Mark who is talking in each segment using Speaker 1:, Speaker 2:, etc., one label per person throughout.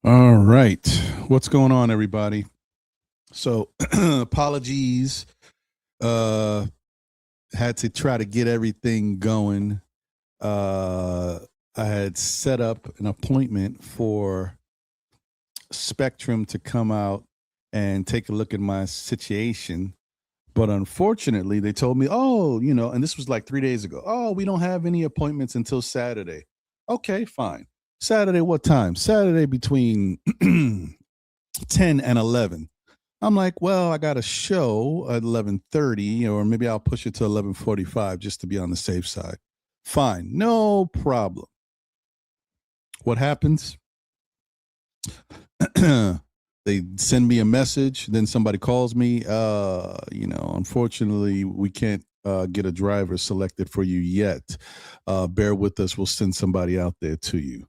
Speaker 1: All right. What's going on, everybody? So, apologies. Uh, had to try to get everything going. Uh, I had set up an appointment for Spectrum to come out and take a look at my situation. But unfortunately, they told me, oh, and this was like 3 days ago. Oh, we don't have any appointments until Saturday. Okay, fine. Saturday, what time? Saturday between 10 and 11. I'm like, well, I got a show at 11:30, or maybe I'll push it to 11:45 just to be on the safe side. Fine, no problem. What happens? They send me a message, then somebody calls me. Unfortunately, we can't get a driver selected for you yet. Bear with us. We'll send somebody out there to you.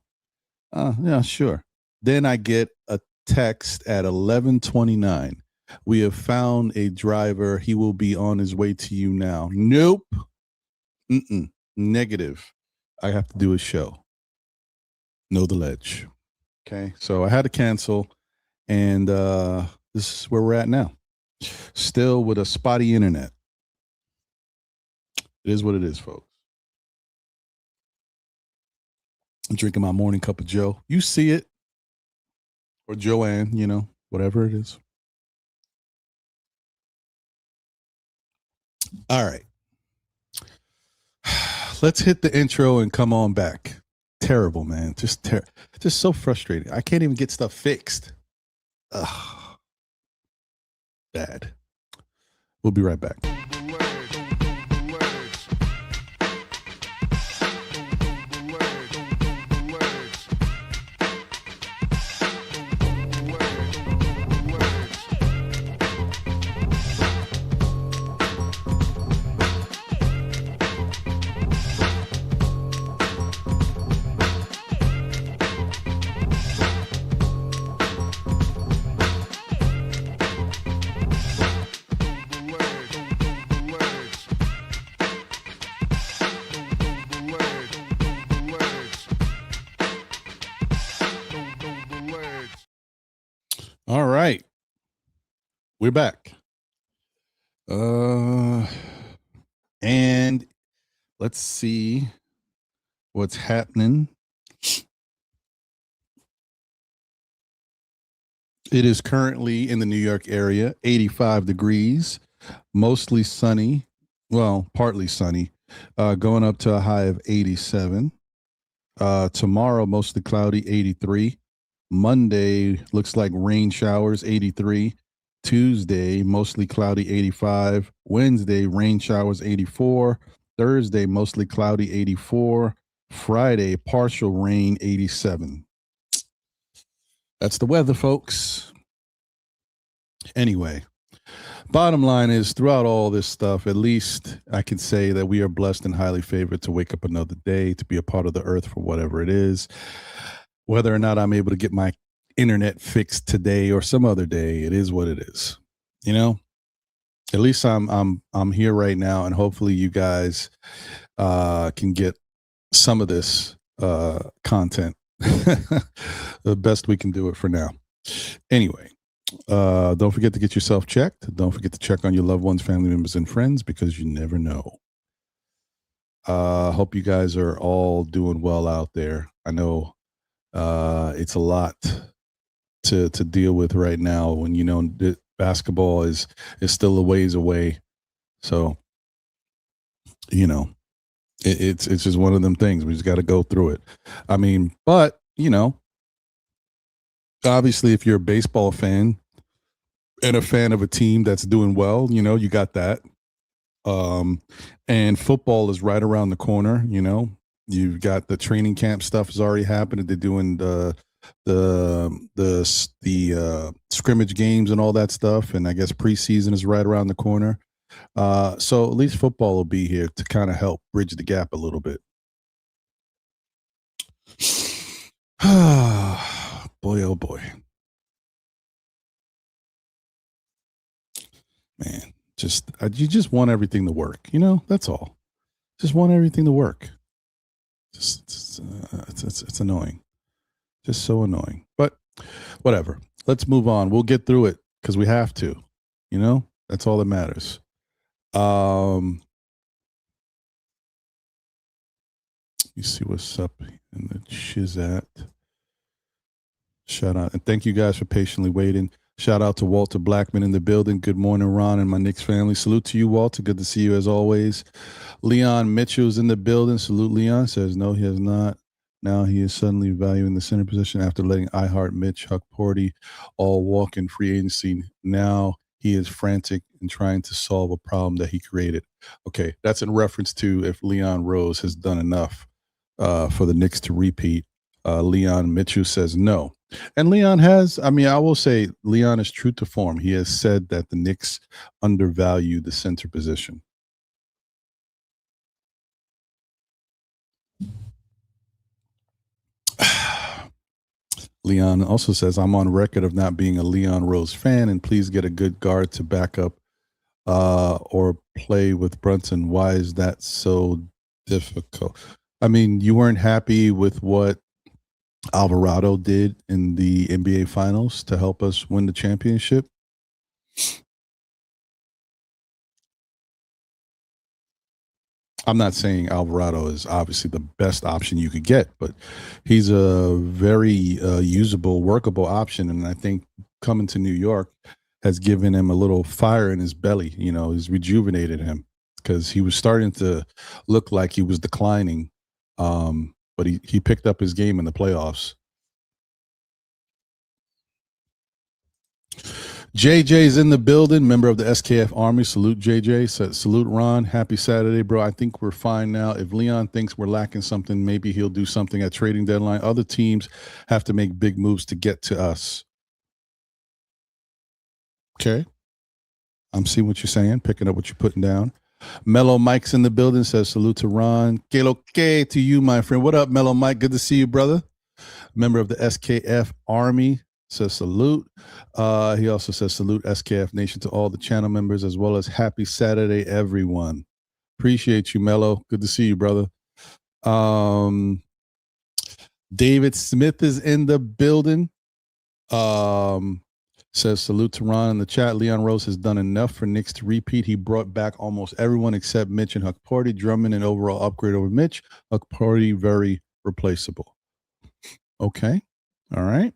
Speaker 1: Yeah, sure. Then I get a text at 11:29. We have found a driver. He will be on his way to you now. Nope. Mm-mm. Negative. I have to do a show. Know the ledge. Okay. So I had to cancel, and this is where we're at now. Still with a spotty internet. It is what it is, folks. I'm drinking my morning cup of Joe. You see it. Or Joanne, whatever it is. All right. Let's hit the intro and come on back. Terrible, man. Just so frustrating. I can't even get stuff fixed. Ugh. Bad. We'll be right back. All right. We're back. And let's see what's happening. It is currently in the New York area, 85 degrees, mostly sunny. Well, partly sunny, going up to a high of 87. Tomorrow, mostly cloudy, 83. Monday looks like rain showers, 83. Tuesday, mostly cloudy, 85. Wednesday, rain showers, 84. Thursday, mostly cloudy, 84. Friday, partial rain, 87. That's the weather, folks. Anyway, bottom line is throughout all this stuff, at least I can say that we are blessed and highly favored to wake up another day, to be a part of the earth for whatever it is. Whether or not I'm able to get my internet fixed today or some other day, it is what it is. At least I'm here right now, and hopefully you guys can get some of this content the best we can do it for now. Anyway, don't forget to get yourself checked. Don't forget to check on your loved ones, family members, and friends, because you never know. Hope you guys are all doing well out there. I know it's a lot to deal with right now when basketball is still a ways away. So it's just one of them things. We just got to go through it. I mean, but obviously, if you're a baseball fan and a fan of a team that's doing well, you got that. And football is right around the corner. You've got the training camp stuff has already happened. They're doing the scrimmage games and all that stuff, and I guess preseason is right around the corner. So at least football will be here to kind of help bridge the gap a little bit. Boy, oh boy. Man, you just want everything to work, that's all. Just want everything to work. It's annoying. Just so annoying. But Whatever. Let's move on. We'll get through it because we have to. You know, that's all that matters. Um, you see what's up in the Shizat. Shout out and thank you guys for patiently waiting. Shout out to Walter Blackman in the building. Good morning, Ron and my Knicks family. Salute to you, Walter. Good to see you as always. Leon Mitchell's in the building. Salute, Leon. Says no, he has not. Now he is suddenly valuing the center position after letting I Heart Mitch, Huck Porty all walk in free agency. Now he is frantic and trying to solve a problem that he created. Okay, that's in reference to if Leon Rose has done enough for the Knicks to repeat. Leon Mitchell says no. And Leon has, I mean, I will say Leon is true to form. He has said that the Knicks undervalue the center position. Leon also says, I'm on record of not being a Leon Rose fan, and please get a good guard to back up or play with Brunson. Why is that so difficult? I mean, you weren't happy with what Alvarado did in the NBA Finals to help us win the championship. I'm not saying Alvarado is obviously the best option you could get, but he's a very usable, workable option. And I think coming to New York has given him a little fire in his belly, you know, has rejuvenated him because he was starting to look like he was declining. But he picked up his game in the playoffs. JJ's in the building, member of the SKF Army. Salute JJ. Salute Ron. Happy Saturday, bro. I think we're fine now. If Leon thinks we're lacking something, maybe he'll do something at trading deadline. Other teams have to make big moves to get to us. Okay. I'm seeing what you're saying, picking up what you're putting down. Mellow Mike's in the building, says salute to Ron. Que lo que to you, my friend. What up, Mellow Mike? Good to see you, brother. Member of the SKF Army, says salute. He also says salute SKF Nation to all the channel members, as well as happy Saturday, everyone. Appreciate you, Mello. Good to see you, brother. David Smith is in the building. Says salute to Ron in the chat. Leon Rose has done enough for Knicks to repeat. He brought back almost everyone except Mitch and Huck Porty. Drummond an overall upgrade over Mitch. Huck Porty very replaceable. Okay. All right.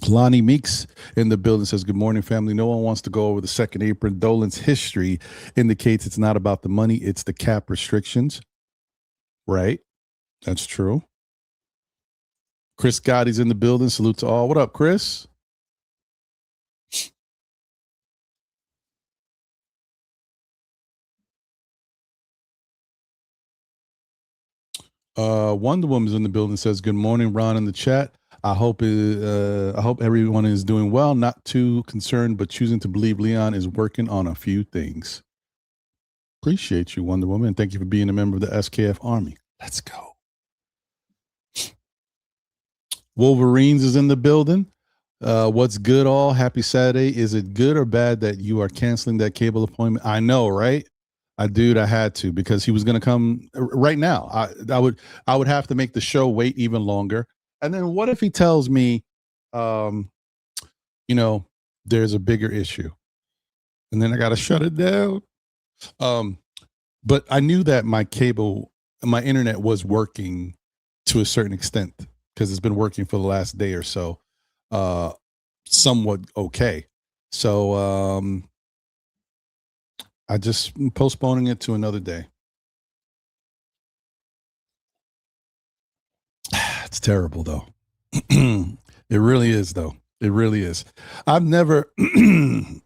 Speaker 1: Lonnie Meeks in the building says, good morning, family. No one wants to go over the second apron. Dolan's history indicates it's not about the money, it's the cap restrictions. Right. That's true. Chris Gotti's in the building. Salute to all. What up, Chris? Wonder Woman's in the building. Says, good morning, Ron, in the chat. I hope everyone is doing well. Not too concerned, but choosing to believe Leon is working on a few things. Appreciate you, Wonder Woman, and thank you for being a member of the SKF Army. Let's go. Wolverines is in the building. What's good, all? Happy Saturday. Is it good or bad that you are canceling that cable appointment? I know, right? I had to because he was going to come right now. I would have to make the show wait even longer. And then what if he tells me, um, you know, there's a bigger issue, and then I got to shut it down. Um, but I knew that my internet was working to a certain extent because it's been working for the last day or so, somewhat okay. So I just postponing it to another day. It's terrible though. It really is though. It really is. I've never I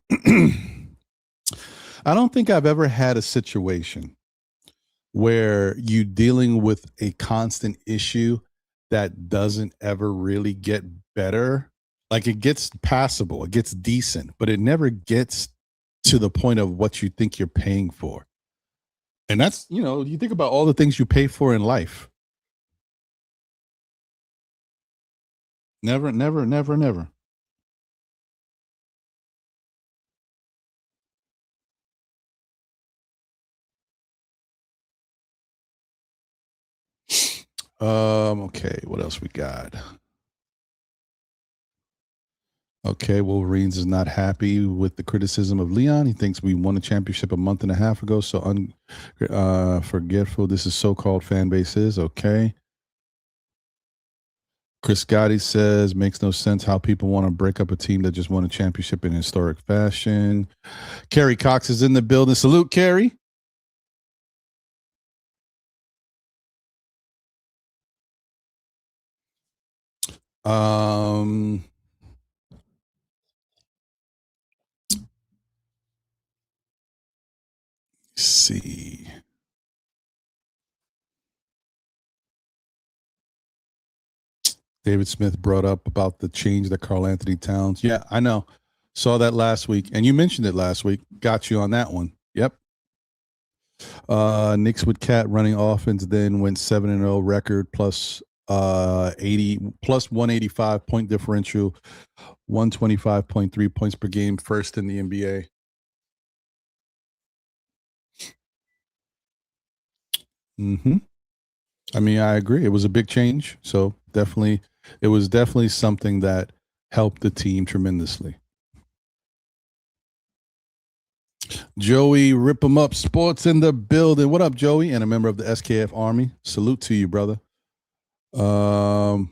Speaker 1: don't think I've ever had a situation where you dealing with a constant issue that doesn't ever really get better. Like it gets passable, it gets decent, but it never gets to the point of what you think you're paying for. And that's, you think about all the things you pay for in life. Never, never, never, never. Okay, what else we got? Okay, Wolverines is not happy with the criticism of Leon. He thinks we won a championship a month and a half ago, so forgetful this is so-called fan base is. Okay. Chris Gotti says, makes no sense how people want to break up a team that just won a championship in historic fashion. Kerry Cox is in the building. Salute, Kerry. See. David Smith brought up about the change that Carl Anthony Towns. Yeah, I know. Saw that last week. And you mentioned it last week. Got you on that one. Yep. Knicks with Cat running offense then went 7-0 record plus 80 plus 185 point differential, 125.3 points per game, first in the NBA. Mm-hmm. I mean, I agree. It was a big change. So definitely, it was definitely something that helped the team tremendously. Joey, rip 'em up. Sports in the building. What up, Joey? And a member of the SKF Army. Salute to you, brother. Um,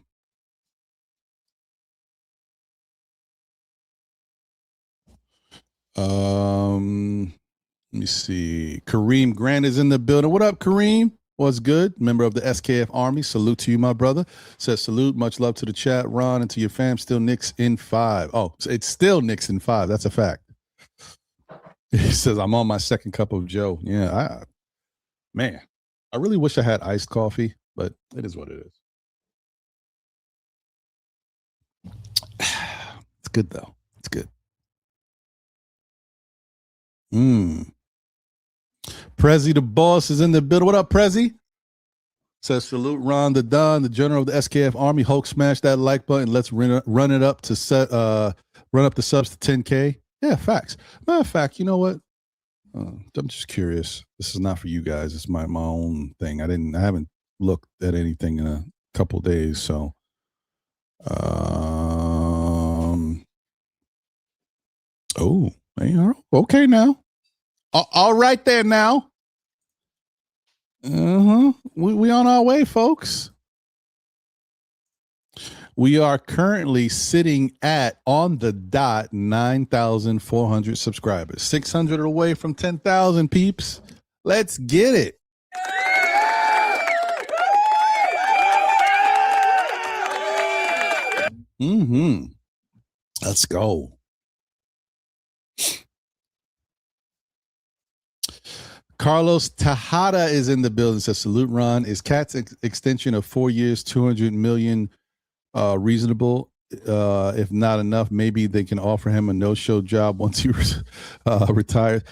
Speaker 1: let me see. Kareem Grant is in the building. What up, Kareem? What's good? Member of the SKF Army. Salute to you, my brother. Says salute. Much love to the chat, Ron, and to your fam. Still Knicks in 5. Oh, it's still Knicks in 5. That's a fact. He says, I'm on my second cup of Joe. Yeah, man, I really wish I had iced coffee, but it is what it is. It's good, though. It's good. Prezi the boss is in the building. What up, Prezi? Says salute Ron the Don, the general of the SKF Army. Hulk smash that like button. Let's run it up to run up the subs to 10K. Yeah, facts. Matter of fact, you know what? I'm just curious. This is not for you guys. It's my own thing. I haven't looked at anything in a couple days. So, oh, okay now. All right there now. We on our way, folks. We are currently sitting at on the dot 9,400 subscribers, 600 away from 10,000 peeps. Let's get it. Let's go. Carlos Tejada is in the building. Says salute, Ron. Is Cat's extension of 4 years, 200 million reasonable? If not enough, maybe they can offer him a no-show job once he retires.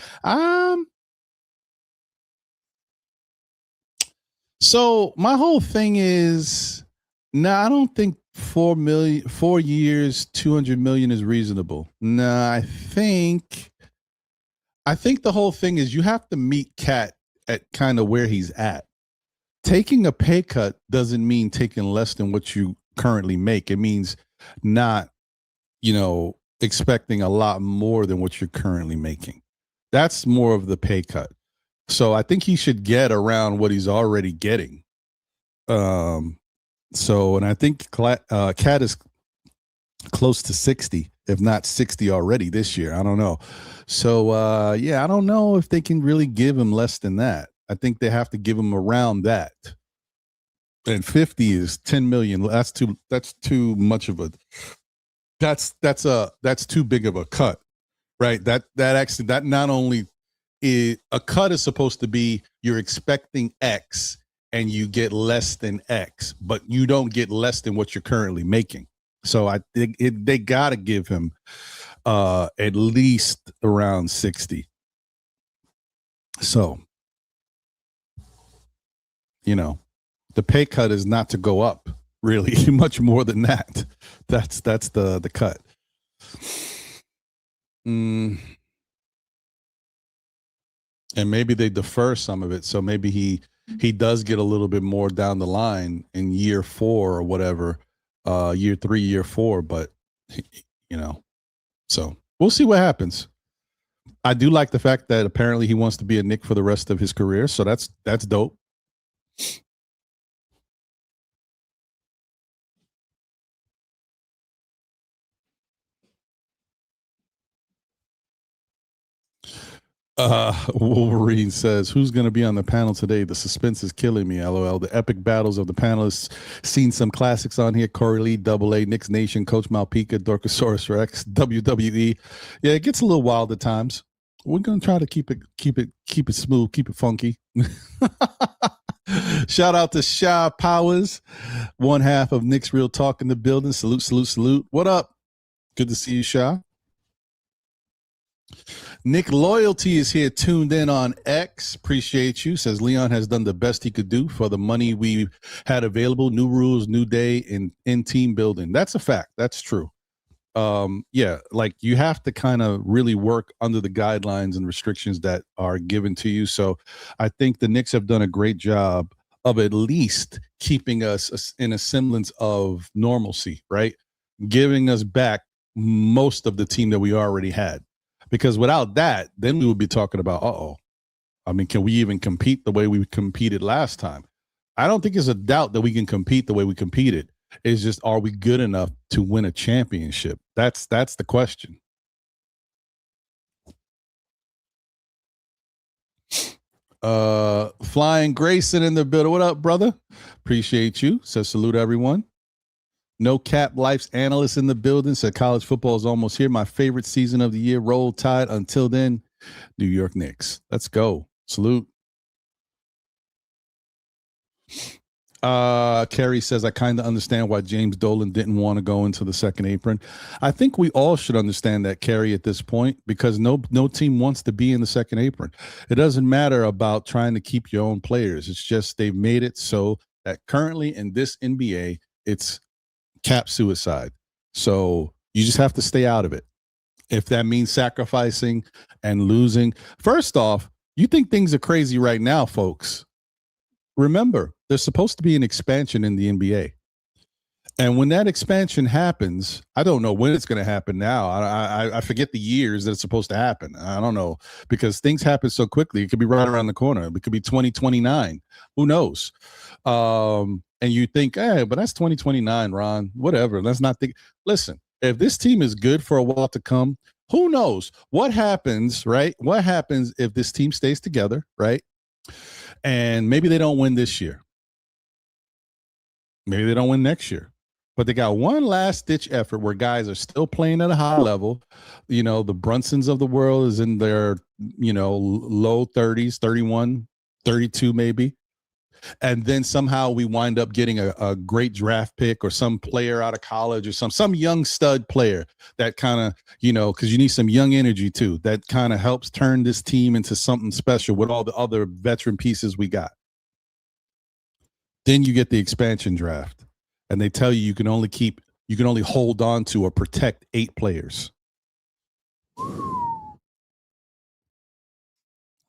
Speaker 1: So my whole thing is, no, I don't think 4 years, 200 million is reasonable. No, I think the whole thing is you have to meet Cat at kind of where he's at. Taking a pay cut doesn't mean taking less than what you currently make. It means not, expecting a lot more than what you're currently making. That's more of the pay cut. So I think he should get around what he's already getting. And I think Cat is close to 60, if not 60 already this year. I don't know. So, I don't know if they can really give him less than that. I think they have to give him around that. And 50 is 10 million. That's too much of a, that's too big of a cut, right? That not only is a cut is supposed to be you're expecting X and you get less than X, but you don't get less than what you're currently making. So I think they got to give him at least around 60. So, the pay cut is not to go up really much more than that. That's the cut. And maybe they defer some of it. So maybe he does get a little bit more down the line in year 4 or whatever, year 3, year 4. But, So we'll see what happens. I do like the fact that apparently he wants to be a Knick for the rest of his career. So that's dope. Wolverine says, "Who's going to be on the panel today? The suspense is killing me. LOL. The epic battles of the panelists. Seen some classics on here. Corey Lee, Double A, Knicks Nation, Coach Malpica, Dorkosaurus Rex, WWE. Yeah, it gets a little wild at times. We're going to try to keep it smooth, keep it funky." Shout out to Shy Powers, one half of Knicks Real Talk in the building. Salute, salute, salute. What up? Good to see you, Shy. Nick Loyalty is here, tuned in on X. Appreciate you. Says Leon has done the best he could do for the money we had available. New rules, new day in team building. That's a fact. That's true. Yeah, like you have to kind of really work under the guidelines and restrictions that are given to you. So I think the Knicks have done a great job of at least keeping us in a semblance of normalcy, right? Giving us back most of the team that we already had. Because without that, then we would be talking about, I mean, can we even compete the way we competed last time? I don't think it's a doubt that we can compete the way we competed. It's just, are we good enough to win a championship? That's the question. Flying Grayson in the building. What up, brother? Appreciate you. Says salute everyone. No Cap Life's analyst in the building. Said college football is almost here. My favorite season of the year. Roll Tide. Until then, New York Knicks. Let's go. Salute. Kerry says, I kind of understand why James Dolan didn't want to go into the second apron. I think we all should understand that, Kerry, at this point, because no team wants to be in the second apron. It doesn't matter about trying to keep your own players. It's just they've made it so that currently in this NBA, it's cap suicide. So you just have to stay out of it. If that means sacrificing and losing. First off, you think things are crazy right now, folks. Remember, there's supposed to be an expansion in the NBA. And when that expansion happens, I don't know when it's going to happen now. I forget the years that it's supposed to happen. I don't know, because things happen so quickly. It could be right around the corner. It could be 2029. Who knows? And you think, hey, but that's 2029, Ron. Whatever. Let's not think. Listen, if this team is good for a while to come, who knows what happens, right? What happens if this team stays together, right? And maybe they don't win this year. Maybe they don't win next year. But they got one last ditch effort where guys are still playing at a high level. You know, the Brunsons of the world is in their, low 30s, 31, 32 maybe. And then somehow we wind up getting a great draft pick or some player out of college or some young stud player that kind of, because you need some young energy too, that kind of helps turn this team into something special with all the other veteran pieces we got. Then you get the expansion draft, and they tell you can only hold on to or protect 8 players.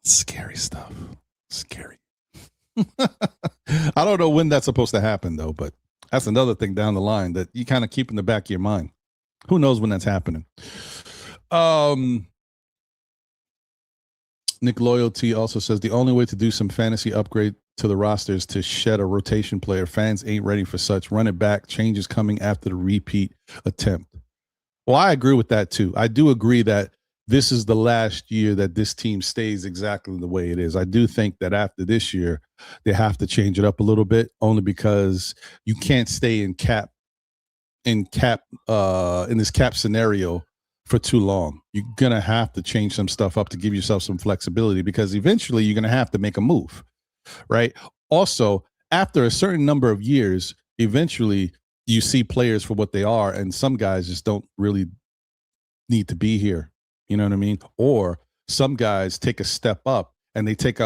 Speaker 1: Scary stuff. Scary. I don't know when that's supposed to happen, though, but that's another thing down the line that you kind of keep in the back of your mind. Who knows when that's happening? Nick Loyalty also says the only way to do some fantasy upgrade to the roster is to shed a rotation player. Fans ain't ready for such. Run it back. Changes coming after the repeat attempt. Well, I agree with that, too. I do agree that this is the last year that this team stays exactly the way it is. I do think that after this year, they have to change it up a little bit, only because you can't stay in this cap scenario for too long. You're going to have to change some stuff up to give yourself some flexibility, because eventually you're going to have to make a move, right? Also, after a certain number of years, eventually you see players for what they are, and some guys just don't really need to be here. You know what I mean? Or some guys take a step up and they take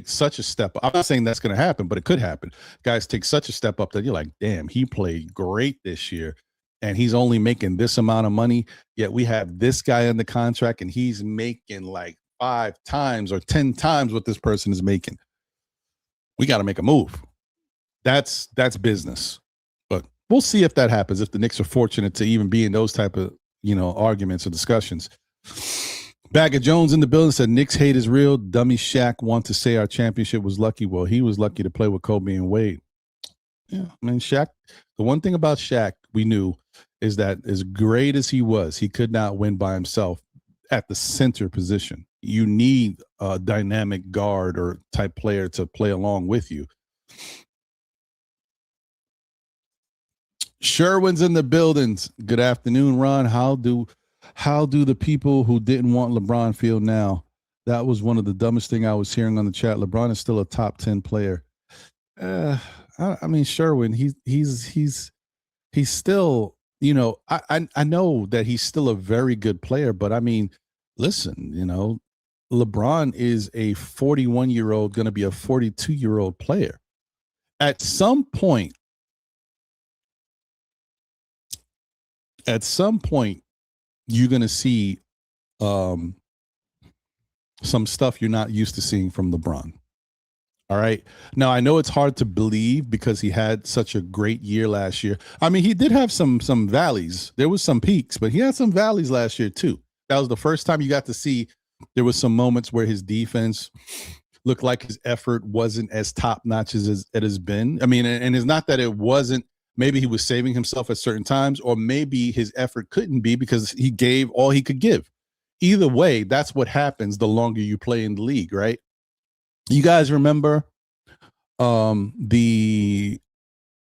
Speaker 1: such a step up. I'm not saying that's going to happen, but it could happen. Guys take such a step up that you're like, damn, he played great this year and he's only making this amount of money. Yet we have this guy in the contract and he's making like 5 times or 10 times what this person is making. We got to make a move. That's business. But we'll see if that happens, if the Knicks are fortunate to even be in those type of arguments or discussions. Bagger Jones in the building said Knicks hate is real. Dummy Shaq want to say our championship was lucky. Well, he was lucky to play with Kobe and Wade. Yeah, I mean, Shaq, the one thing about Shaq we knew is that as great as he was, he could not win by himself at the center position. You need a dynamic guard or type player to play along with you. Sherwin's in the buildings. Good afternoon, Ron. How do the people who didn't want LeBron feel now? That was one of the dumbest thing I was hearing on the chat. LeBron is still a top 10 player. I mean, Sherwin, he's still, I know that he's still a very good player, but I mean, listen, LeBron is a 41-year-old going to be a 42-year-old player. At some point, you're going to see some stuff you're not used to seeing from LeBron. All right. Now, I know it's hard to believe because he had such a great year last year. I mean, he did have some valleys. There was some peaks, but he had some valleys last year too. That was the first time you got to see there was some moments where his defense looked like his effort wasn't as top-notch as it has been. I mean, and it's not that it wasn't. Maybe he was saving himself at certain times, or maybe his effort couldn't be because he gave all he could give. Either way, that's what happens the longer you play in the league, right? You guys remember the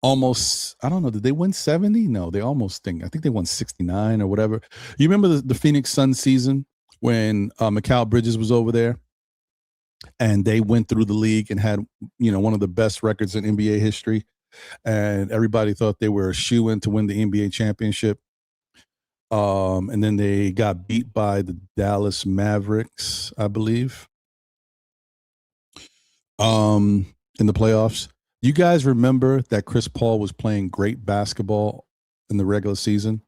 Speaker 1: almost, I don't know, did they win 70? No, they almost I think they won 69 or whatever. You remember the Phoenix Suns season when Mikal Bridges was over there and they went through the league and had, one of the best records in NBA history, and everybody thought they were a shoo-in to win the NBA championship. And then they got beat by the Dallas Mavericks, I believe. In the playoffs. You guys remember that Chris Paul was playing great basketball in the regular season,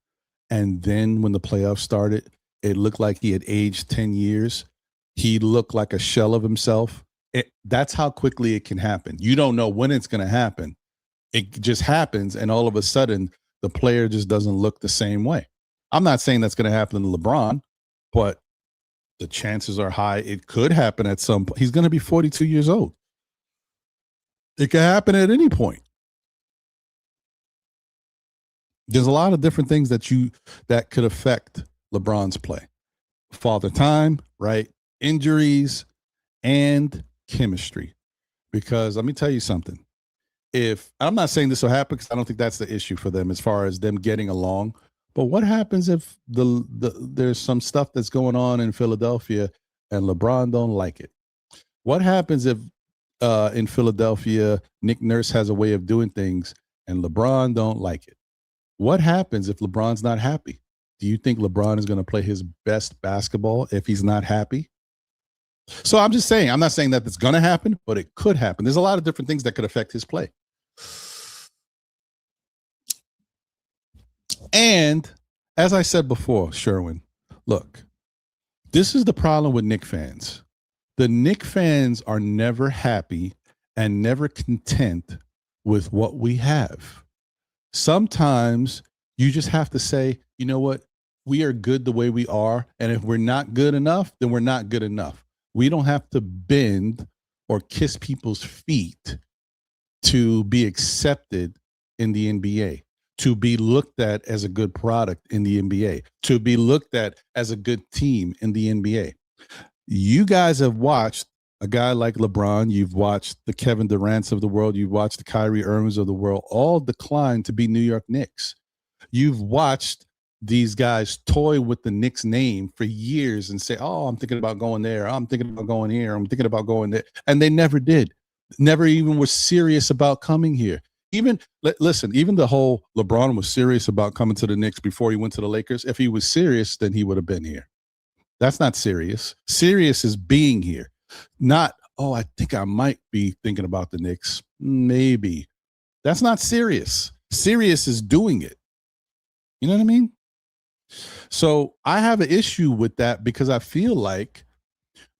Speaker 1: and then when the playoffs started, it looked like he had aged 10 years. He looked like a shell of himself. That's how quickly it can happen. You don't know when it's going to happen. It just happens, and all of a sudden, the player just doesn't look the same way. I'm not saying that's going to happen to LeBron, but the chances are high it could happen at some point. He's going to be 42 years old. It can happen at any point. There's a lot of different things that could affect LeBron's play. Father time, right? Injuries and chemistry. Because let me tell you something. If I'm not saying this will happen because I don't think that's the issue for them as far as them getting along. But what happens if there's some stuff that's going on in Philadelphia and LeBron don't like it? What happens if in Philadelphia, Nick Nurse has a way of doing things and LeBron don't like it? What happens if LeBron's not happy? Do you think LeBron is going to play his best basketball if he's not happy? So I'm just saying, I'm not saying that it's going to happen, but it could happen. There's a lot of different things that could affect his play. And as I said before, Sherwin, look, this is the problem with Knicks fans. The Knicks fans are never happy and never content with what we have. Sometimes you just have to say, you know what? We are good the way we are. And if we're not good enough, then we're not good enough. We don't have to bend or kiss people's feet to be accepted in the NBA, to be looked at as a good product in the NBA, to be looked at as a good team in the NBA. You guys have watched a guy like LeBron. You've watched the Kevin Durant's of the world. You've watched the Kyrie Irvings of the world all decline to be New York Knicks. You've watched these guys toy with the Knicks name for years and say, oh, I'm thinking about going there. I'm thinking about going here. I'm thinking about going there. And they never did. Never even was serious about coming here. Even the whole LeBron was serious about coming to the Knicks before he went to the Lakers. If he was serious, then he would have been here. That's not serious. Serious is being here. Not, oh, I think I might be thinking about the Knicks. Maybe. That's not serious. Serious is doing it. You know what I mean? So I have an issue with that because I feel like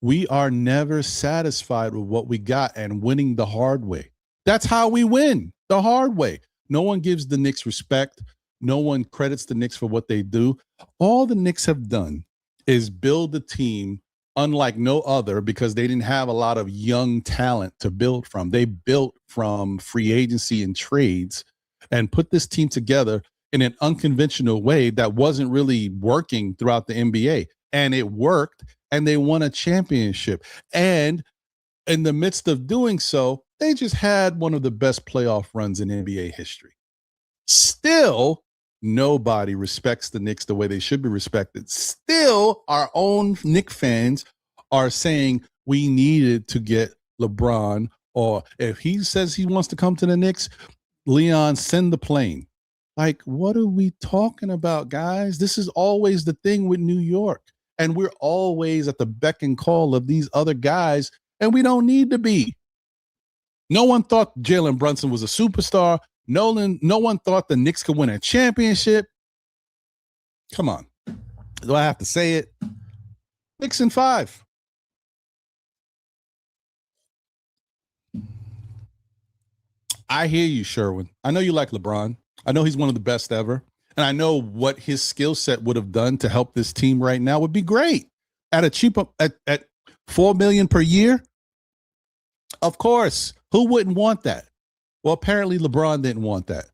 Speaker 1: we are never satisfied with what we got and winning the hard way. That's how we win, the hard way. No one gives the Knicks respect. No one credits the Knicks for what they do. All the Knicks have done is build a team unlike no other because they didn't have a lot of young talent to build from. They built from free agency and trades and put this team together in an unconventional way that wasn't really working throughout the NBA. And it worked, and they won a championship. And in the midst of doing so, they just had one of the best playoff runs in NBA history. Still, nobody respects the Knicks the way they should be respected. Still, our own Knicks fans are saying we needed to get LeBron, or if he says he wants to come to the Knicks, Leon, send the plane. Like, what are we talking about, guys? This is always the thing with New York. And we're always at the beck and call of these other guys, and we don't need to be. No one thought Jalen Brunson was a superstar. No one thought the Knicks could win a championship. Come on. Do I have to say it? Knicks in 5. I hear you, Sherwin. I know you like LeBron. I know he's one of the best ever. And I know what his skill set would have done to help this team right now would be great. At a cheap at $4 million per year. Of course. Who wouldn't want that? Well, apparently LeBron didn't want that.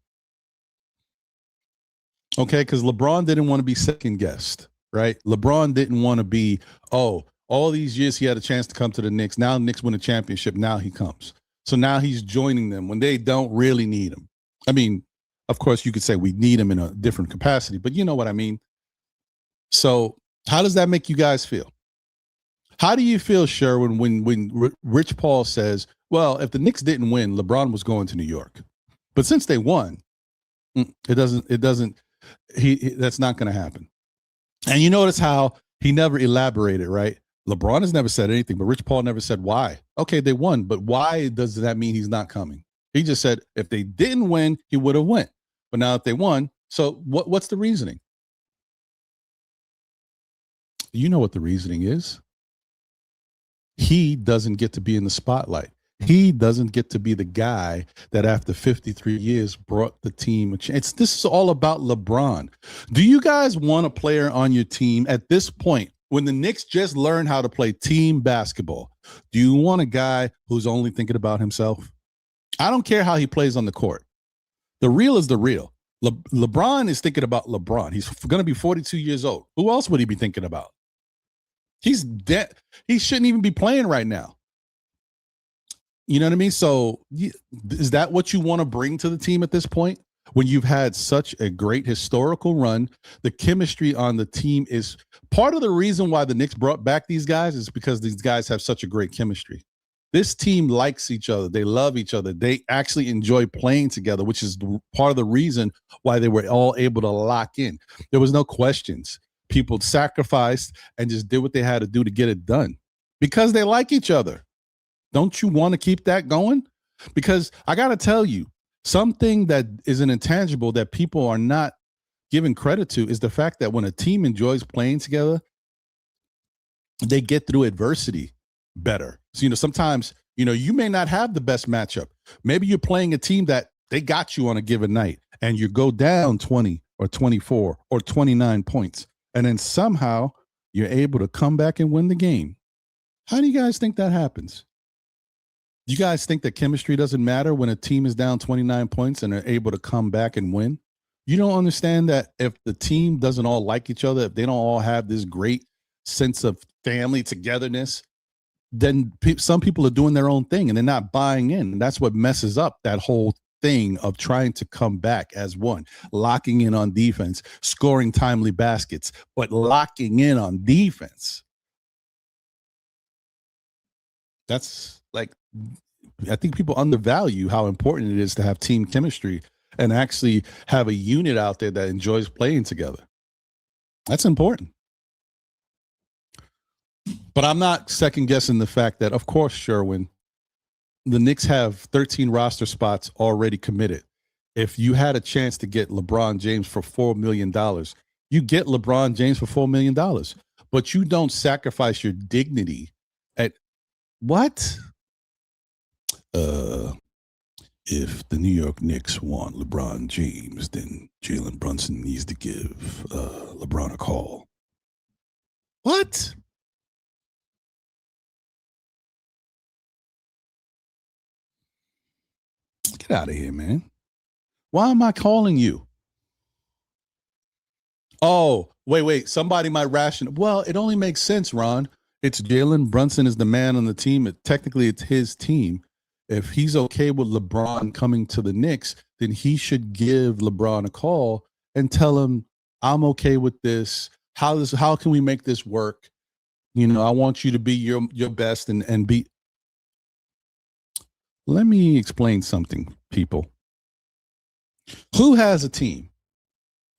Speaker 1: Okay, because LeBron didn't want to be second guessed, right? LeBron didn't want to be, oh, all these years he had a chance to come to the Knicks. Now the Knicks win a championship. Now he comes. So now he's joining them when they don't really need him. I mean, of course, you could say we need him in a different capacity, but you know what I mean? So how does that make you guys feel? How do you feel, Sherwin, when Rich Paul says, well, if the Knicks didn't win, LeBron was going to New York. But since they won, that's not going to happen. And you notice how he never elaborated, right? LeBron has never said anything, but Rich Paul never said why. Okay, they won, but why does that mean he's not coming? He just said if they didn't win, he would have went. But now that they won, so what's the reasoning? You know what the reasoning is. He doesn't get to be in the spotlight. He doesn't get to be the guy that after 53 years brought the team a chance. This is all about LeBron. Do you guys want a player on your team at this point when the Knicks just learned how to play team basketball? Do you want a guy who's only thinking about himself? I don't care how he plays on the court. The real is the real. LeBron is thinking about LeBron. He's going to be 42 years old. Who else would he be thinking about? He's dead. He shouldn't even be playing right now. You know what I mean? So is that what you want to bring to the team at this point? When you've had such a great historical run, the chemistry on the team is part of the reason why the Knicks brought back these guys is because these guys have such a great chemistry. This team likes each other. They love each other. They actually enjoy playing together, which is part of the reason why they were all able to lock in. There was no questions. People sacrificed and just did what they had to do to get it done because they like each other. Don't you want to keep that going? Because I got to tell you, something that is an intangible that people are not giving credit to is the fact that when a team enjoys playing together, they get through adversity better. So, sometimes, you may not have the best matchup. Maybe you're playing a team that they got you on a given night and you go down 20 or 24 or 29 points. And then somehow you're able to come back and win the game. How do you guys think that happens? You guys think that chemistry doesn't matter when a team is down 29 points and they're able to come back and win? You don't understand that if the team doesn't all like each other, if they don't all have this great sense of family togetherness, then some people are doing their own thing and they're not buying in. And that's what messes up that whole thing of trying to come back as one, locking in on defense, scoring timely baskets, but locking in on defense. That's I think people undervalue how important it is to have team chemistry and actually have a unit out there that enjoys playing together. That's important. But I'm not second guessing the fact that, of course, Sherwin, the Knicks have 13 roster spots already committed. If you had a chance to get LeBron James for $4 million, you get LeBron James for $4 million. But you don't sacrifice your dignity at what? If the New York Knicks want LeBron James, then Jalen Brunson needs to give LeBron a call. What? Get out of here, man. Why am I calling you? Oh, wait. Somebody might ration. Well, it only makes sense, Ron. It's Jalen Brunson is the man on the team. Technically, it's his team. If he's okay with LeBron coming to the Knicks, then he should give LeBron a call and tell him, "I'm okay with this. How can we make this work? You know, I want you to be your best and be." Let me explain something, people. Who has a team?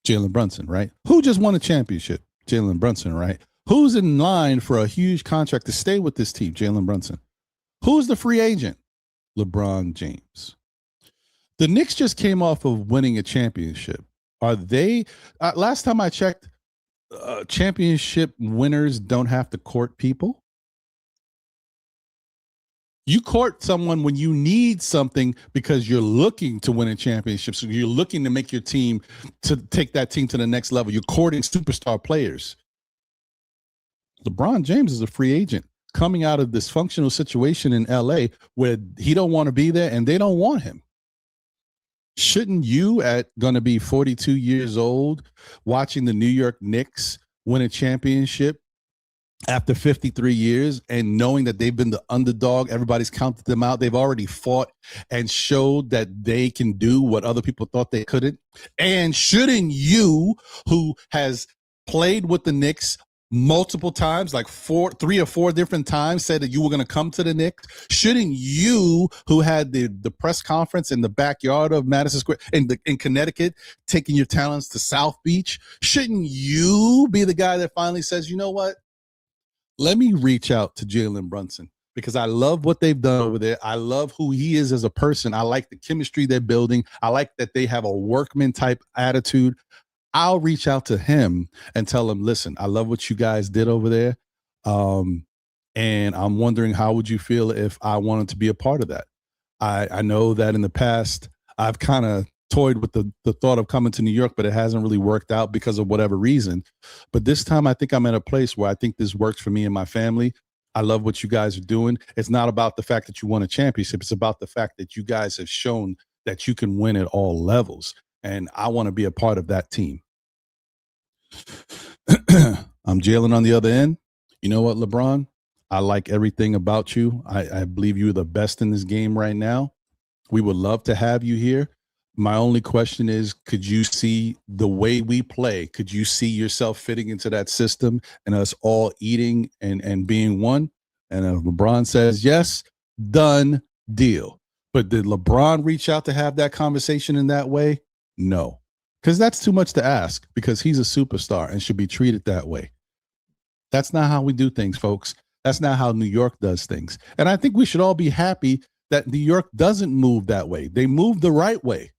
Speaker 1: Jalen Brunson, right? Who just won a championship? Jalen Brunson, right? Who's in line for a huge contract to stay with this team? Jalen Brunson. Who's the free agent? LeBron James. The Knicks just came off of winning a championship. Are they? Last time I checked, championship winners don't have to court people. You court someone when you need something because you're looking to win a championship. So you're looking to make your team to take that team to the next level. You're courting superstar players. LeBron James is a free agent coming out of this dysfunctional situation in LA where he don't want to be there and they don't want him. Shouldn't you, at going to be 42 years old, watching the New York Knicks win a championship after 53 years and knowing that they've been the underdog, everybody's counted them out. They've already fought and showed that they can do what other people thought they couldn't. And shouldn't you, who has played with the Knicks multiple times, like 3 or 4 different times, said that you were going to come to the Knicks, shouldn't you, who had the press conference in the backyard of Madison Square in Connecticut, taking your talents to South Beach, shouldn't you be the guy that finally says, you know what? Let me reach out to Jalen Brunson because I love what they've done over there. I love who he is as a person. I like the chemistry they're building. I like that they have a workman type attitude. I'll reach out to him and tell him, listen, I love what you guys did over there. And I'm wondering, how would you feel if I wanted to be a part of that? I know that in the past, I've kind of toyed with the thought of coming to New York, but it hasn't really worked out because of whatever reason. But this time I think I'm in a place where I think this works for me and my family. I love what you guys are doing. It's not about the fact that you won a championship. It's about the fact that you guys have shown that you can win at all levels. And I want to be a part of that team. I'm Jalen on the other end. You know what, LeBron? I like everything about you. I believe you're the best in this game right now. We would love to have you here. My only question is, could you see the way we play? Could you see yourself fitting into that system and us all eating and being one? And if LeBron says yes, done deal. But did LeBron reach out to have that conversation in that way? No, because that's too much to ask because he's a superstar and should be treated that way. That's not how we do things, folks. That's not how New York does things. And I think we should all be happy that New York doesn't move that way. They move the right way.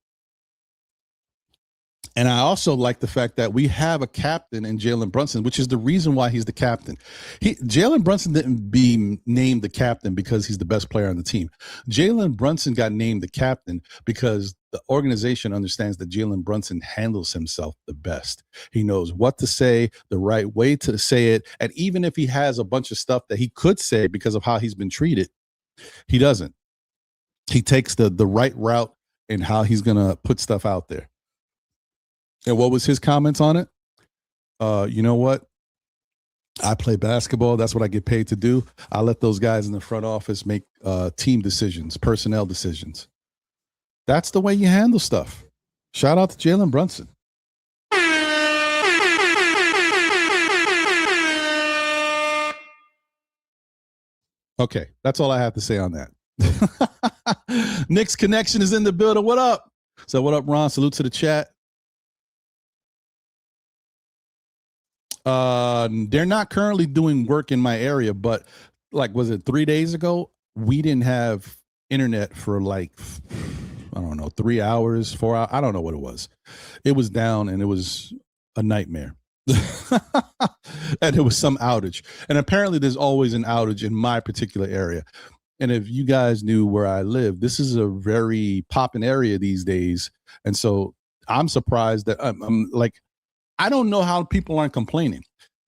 Speaker 1: And I also like the fact that we have a captain in Jalen Brunson, which is the reason why he's the captain. Jalen Brunson didn't be named the captain because he's the best player on the team. Jalen Brunson got named the captain because the organization understands that Jalen Brunson handles himself the best. He knows what to say, the right way to say it. And even if he has a bunch of stuff that he could say because of how he's been treated, he doesn't. He takes the right route in how he's going to put stuff out there. And what was his comments on it? You know what? I play basketball. That's what I get paid to do. I let those guys in the front office make team decisions, personnel decisions. That's the way you handle stuff. Shout out to Jalen Brunson. Okay, that's all I have to say on that. Knicks Connection is in the building. What up? So what up, Ron? Salute to the chat. They're not currently doing work in my area, but like, was it 3 days ago? We didn't have internet for like, I don't know, 3 hours, 4 hours. I don't know what it was. It was down and it was a nightmare. And it was some outage. And apparently there's always an outage in my particular area. And if you guys knew where I live, this is a very popping area these days. And so I'm surprised that I'm like, I don't know how people aren't complaining.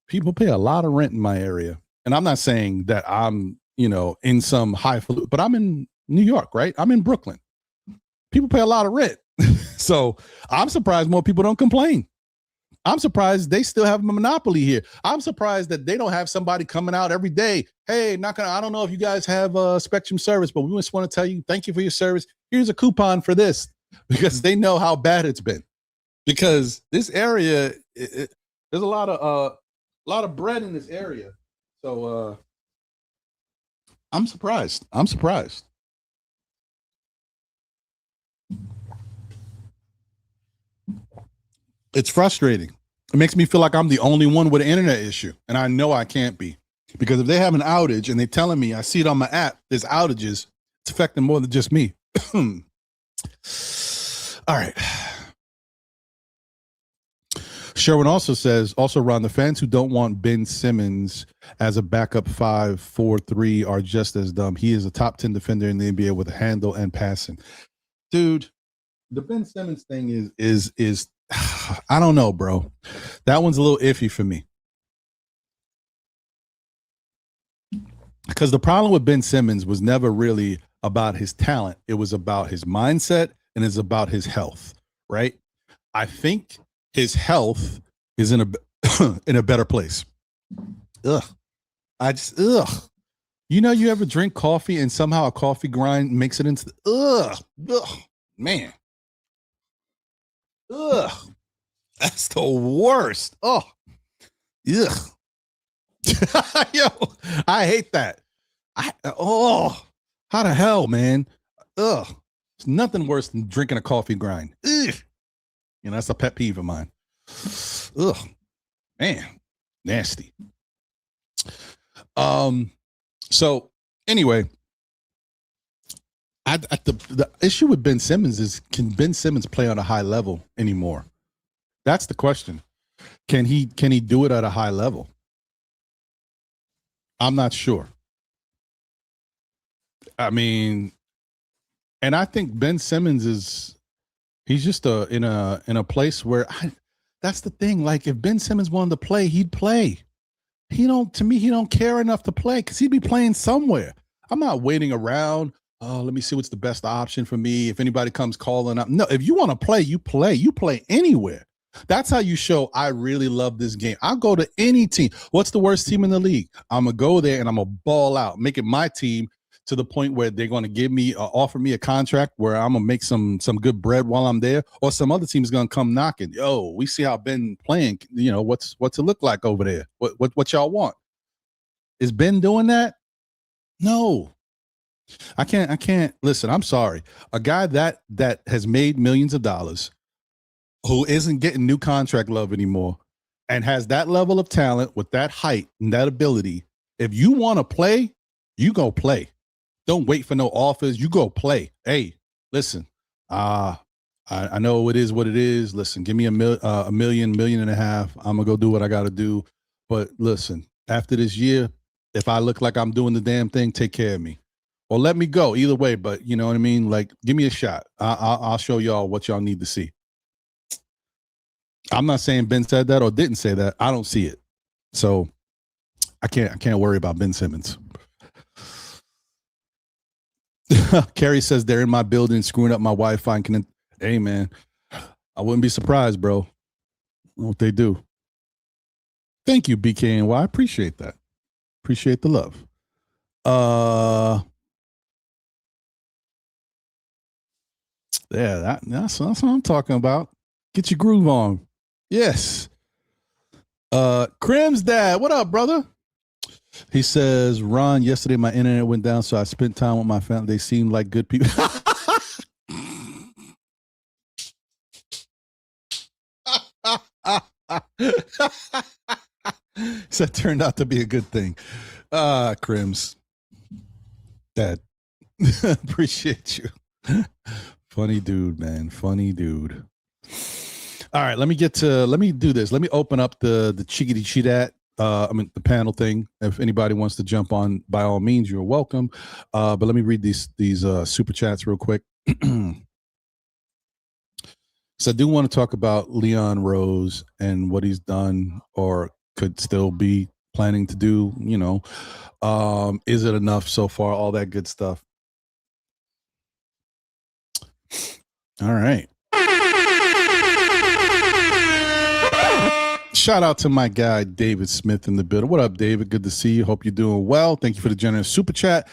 Speaker 1: People pay a lot of rent in my area. And I'm not saying that I'm, in some highfalutin, but I'm in New York, right? I'm in Brooklyn. People pay a lot of rent. So I'm surprised more people don't complain. I'm surprised they still have a monopoly here. I'm surprised that they don't have somebody coming out every day. Hey, I don't know if you guys have a Spectrum service, but we just want to tell you, thank you for your service. Here's a coupon for this, because they know how bad it's been. Because this area, there's a lot of bread in this area. So I'm surprised. It's frustrating. It makes me feel like I'm the only one with an internet issue. And I know I can't be. Because if they have an outage and they're telling me, I see it on my app, there's outages, it's affecting more than just me. All right. Sherwin also says, Ron, the fans who don't want Ben Simmons as a backup 5-4-3 are just as dumb. He is a top 10 defender in the NBA with a handle and passing. Dude, the Ben Simmons thing is I don't know, bro. That one's a little iffy for me. Because the problem with Ben Simmons was never really about his talent. It was about his mindset and it's about his health, right? I think his health is in a better place. Ugh. You ever drink coffee and somehow a coffee grind makes it into man. Ugh. That's the worst. Oh. Ugh. Yo, I hate that. How the hell, man? Ugh. It's nothing worse than drinking a coffee grind. Ugh. That's a pet peeve of mine. Ugh. Man. Nasty. So anyway, the issue with Ben Simmons is, can Ben Simmons play on a high level anymore? That's the question. Can he do it at a high level? I'm not sure. I mean, and I think Ben Simmons he's just in a place where that's the thing. Like, if Ben Simmons wanted to play, he'd play. He don't care enough to play because he'd be playing somewhere. I'm not waiting around. Oh, let me see what's the best option for me. If anybody comes calling up. No, if you want to play, you play. You play anywhere. That's how you show I really love this game. I'll go to any team. What's the worst team in the league? I'm going to go there and I'm going to ball out, make it my team to the point where they're going to give me, offer me a contract where I'm going to make some good bread while I'm there, or some other team's going to come knocking. Yo, we see how Ben playing. What's it look like over there? What y'all want? Is Ben doing that? No. I can't listen. I'm sorry. A guy that has made millions of dollars, who isn't getting new contract love anymore, and has that level of talent with that height and that ability. If you want to play, you go play. Don't wait for no offers. You go play. Hey, listen, I know it is what it is. Listen, give me a million and a half. I'm going to go do what I got to do. But listen, after this year, if I look like I'm doing the damn thing, take care of me. Or let me go. Either way, but you know what I mean? Like, give me a shot. I'll show y'all what y'all need to see. I'm not saying Ben said that or didn't say that. I don't see it. So I can't worry about Ben Simmons. Carrie says they're in my building screwing up my Wi-Fi. Hey, man, I wouldn't be surprised, bro. What they do. Thank you, BKNY. I appreciate that. Appreciate the love. Yeah, that's what I'm talking about. Get your groove on. Yes. Crim's dad, what up, brother? He says, Ron, yesterday my internet went down, so I spent time with my family. They seemed like good people. So that turned out to be a good thing. Crims. Dad. Appreciate you. Funny dude, man. Funny dude. All right, let me do this. Let me open up the Chickadee Cheat at. the panel thing. If anybody wants to jump on, by all means, you're welcome. But let me read these super chats real quick. So I do want to talk about Leon Rose and what he's done or could still be planning to do. Is it enough so far? All that good stuff. All right. Shout out to my guy, David Smith, in the building. What up, David? Good to see you. Hope you're doing well. Thank you for the generous super chat.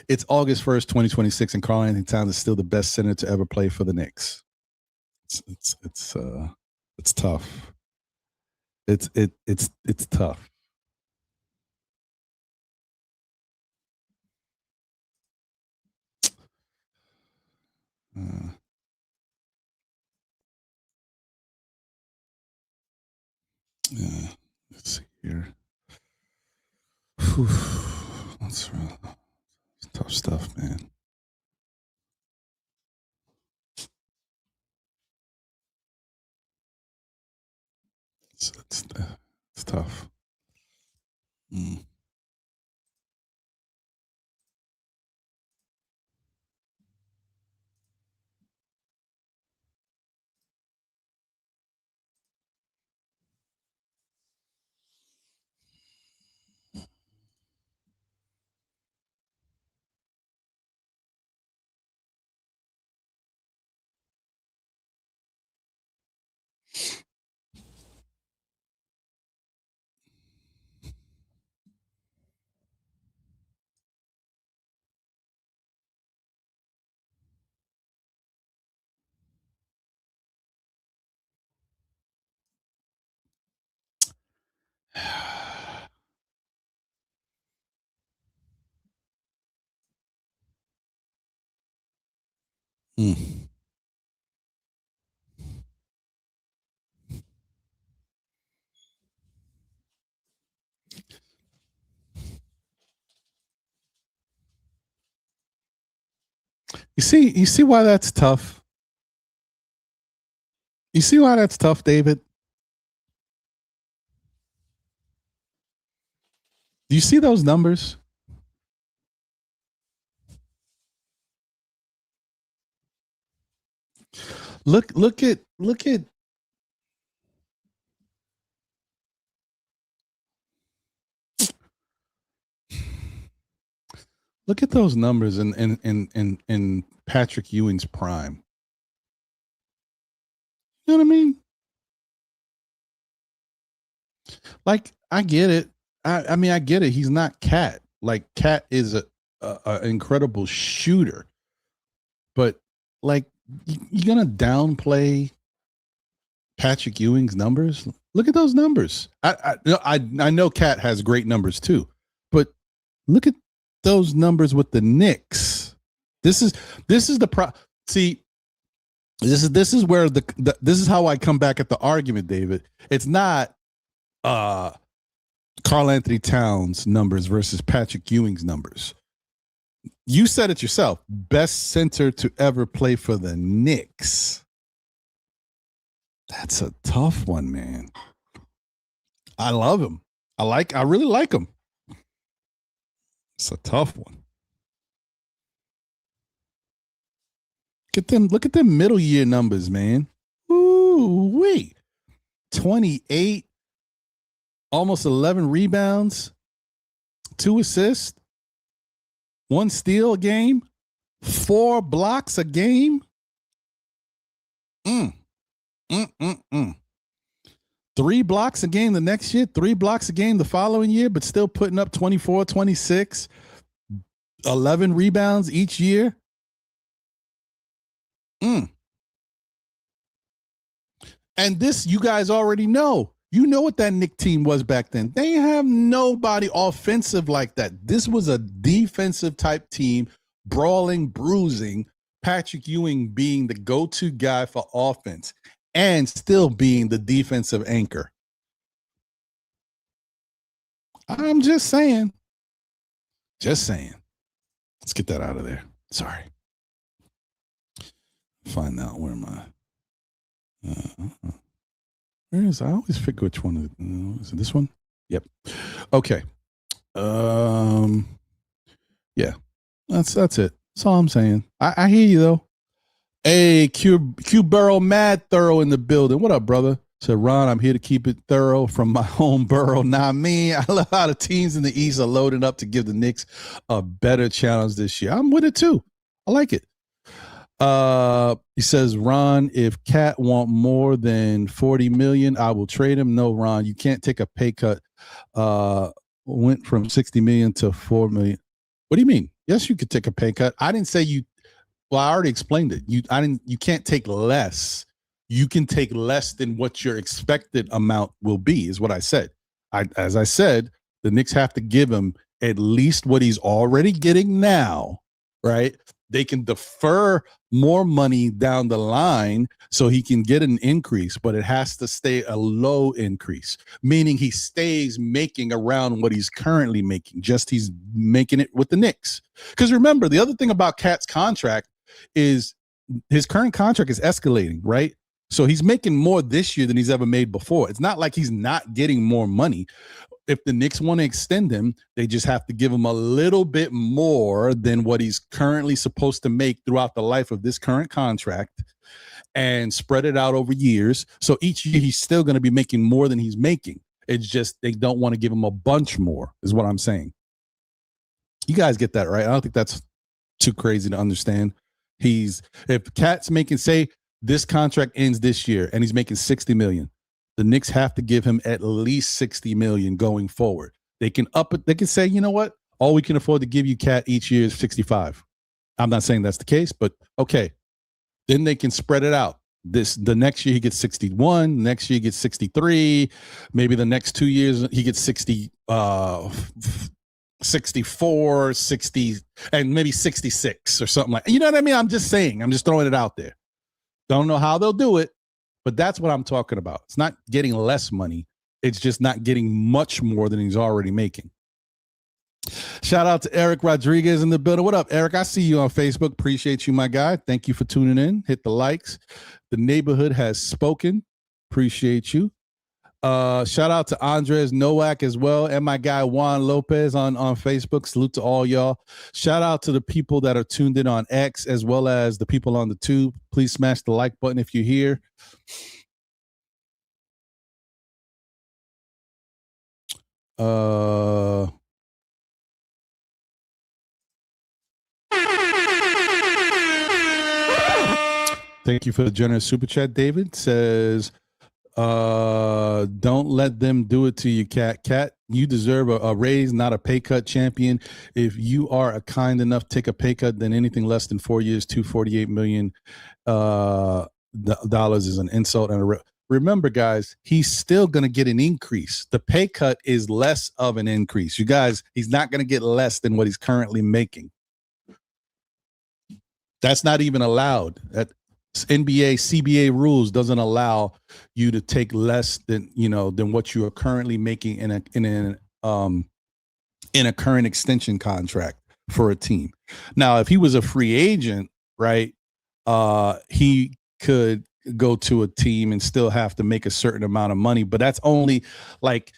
Speaker 1: It's August 1st, 2026, and Karl-Anthony Towns is still the best center to ever play for the Knicks. It's tough. It's tough. Let's see here. That's tough stuff, man. It's tough. Mm. You see why that's tough? You see why that's tough, David? Do you see those numbers? Look at look at those numbers in Patrick Ewing's prime. You know what I mean? Like, I get it. I mean, I get it. He's not Cat. Like, Cat is a incredible shooter, but like, you're gonna downplay Patrick Ewing's numbers? Look at those numbers. I know Cat has great numbers too, but look at those numbers with the Knicks. This is the pro. See, this is where this is how I come back at the argument, David. It's not Karl-Anthony Towns numbers versus Patrick Ewing's numbers. You said it yourself. Best center to ever play for the Knicks. That's a tough one, man. I love him. I really like him. It's a tough one. Look at them middle year numbers, man. Ooh, wait. 28, almost 11 rebounds, 2 assists, 1 steal a game, 4 blocks a game. 3 blocks a game the next year, 3 blocks a game the following year, but still putting up 24, 26, 11 rebounds each year. And this, you guys already know. You know what that Knicks team was back then. They have nobody offensive like that. This was a defensive type team, brawling, bruising, Patrick Ewing being the go-to guy for offense and still being the defensive anchor. I'm just saying. Just saying. Let's get that out of there. Sorry. Find out where my where is I always forget which one is it this one? Yep. Okay. Um. Yeah. That's it. That's all I'm saying. I hear you though. Hey, Q Burrow, mad thorough in the building. What up, brother? Said Ron, I'm here to keep it thorough from my home borough. Not me. I love how the teams in the East are loading up to give the Knicks a better challenge this year. I'm with it too. I like it. He says, Ron, if Cat want more than 40 million, I will trade him. No, Ron, you can't take a pay cut. Went from 60 million to 4 million. What do you mean? Yes, you could take a pay cut. I didn't say you. Well, I already explained it. You can't take less. You can take less than what your expected amount will be, is what I said. As I said, the Knicks have to give him at least what he's already getting now, right? They can defer more money down the line so he can get an increase, but it has to stay a low increase, meaning he stays making around what he's currently making, just he's making it with the Knicks. Because remember, the other thing about Cat's contract is his current contract is escalating, right? So he's making more this year than he's ever made before. It's not like he's not getting more money. If the Knicks want to extend him, they just have to give him a little bit more than what he's currently supposed to make throughout the life of this current contract and spread it out over years. So each year he's still going to be making more than he's making. It's just they don't want to give him a bunch more, is what I'm saying. You guys get that, right? I don't think that's too crazy to understand. If Cat's making, say this contract ends this year and he's making 60 million, the Knicks have to give him at least 60 million going forward. They can up it. They can say, you know what? All we can afford to give you, Cat, each year is 65. I'm not saying that's the case, but okay. Then they can spread it out. The next year he gets 61. Next year he gets 63. Maybe the next 2 years he gets 64, 60, and maybe 66 or something like. You know what I mean? I'm just saying. I'm just throwing it out there. Don't know how they'll do it. But that's what I'm talking about. It's not getting less money. It's just not getting much more than he's already making. Shout out to Eric Rodriguez in the building. What up, Eric? I see you on Facebook. Appreciate you, my guy. Thank you for tuning in. Hit the likes. The neighborhood has spoken. Appreciate you. Shout out to Andres Nowak as well, and my guy Juan Lopez on Facebook. Salute to all y'all. Shout out to the people that are tuned in on X as well as the people on the tube. Please smash the like button if you're here. Thank you for the generous super chat. David says, don't let them do it to you, Cat. Cat, you deserve a raise, not a pay cut, champion. If you are a kind enough to take a pay cut, then anything less than 4 years, $248 million dollars is an insult and a remember, guys, he's still going to get an increase. The pay cut is less of an increase. You guys, he's not going to get less than what he's currently making. That's not even allowed. That NBA, CBA rules doesn't allow you to take less than what you are currently making in a current extension contract for a team. Now, if he was a free agent, right, he could go to a team and still have to make a certain amount of money, but that's only like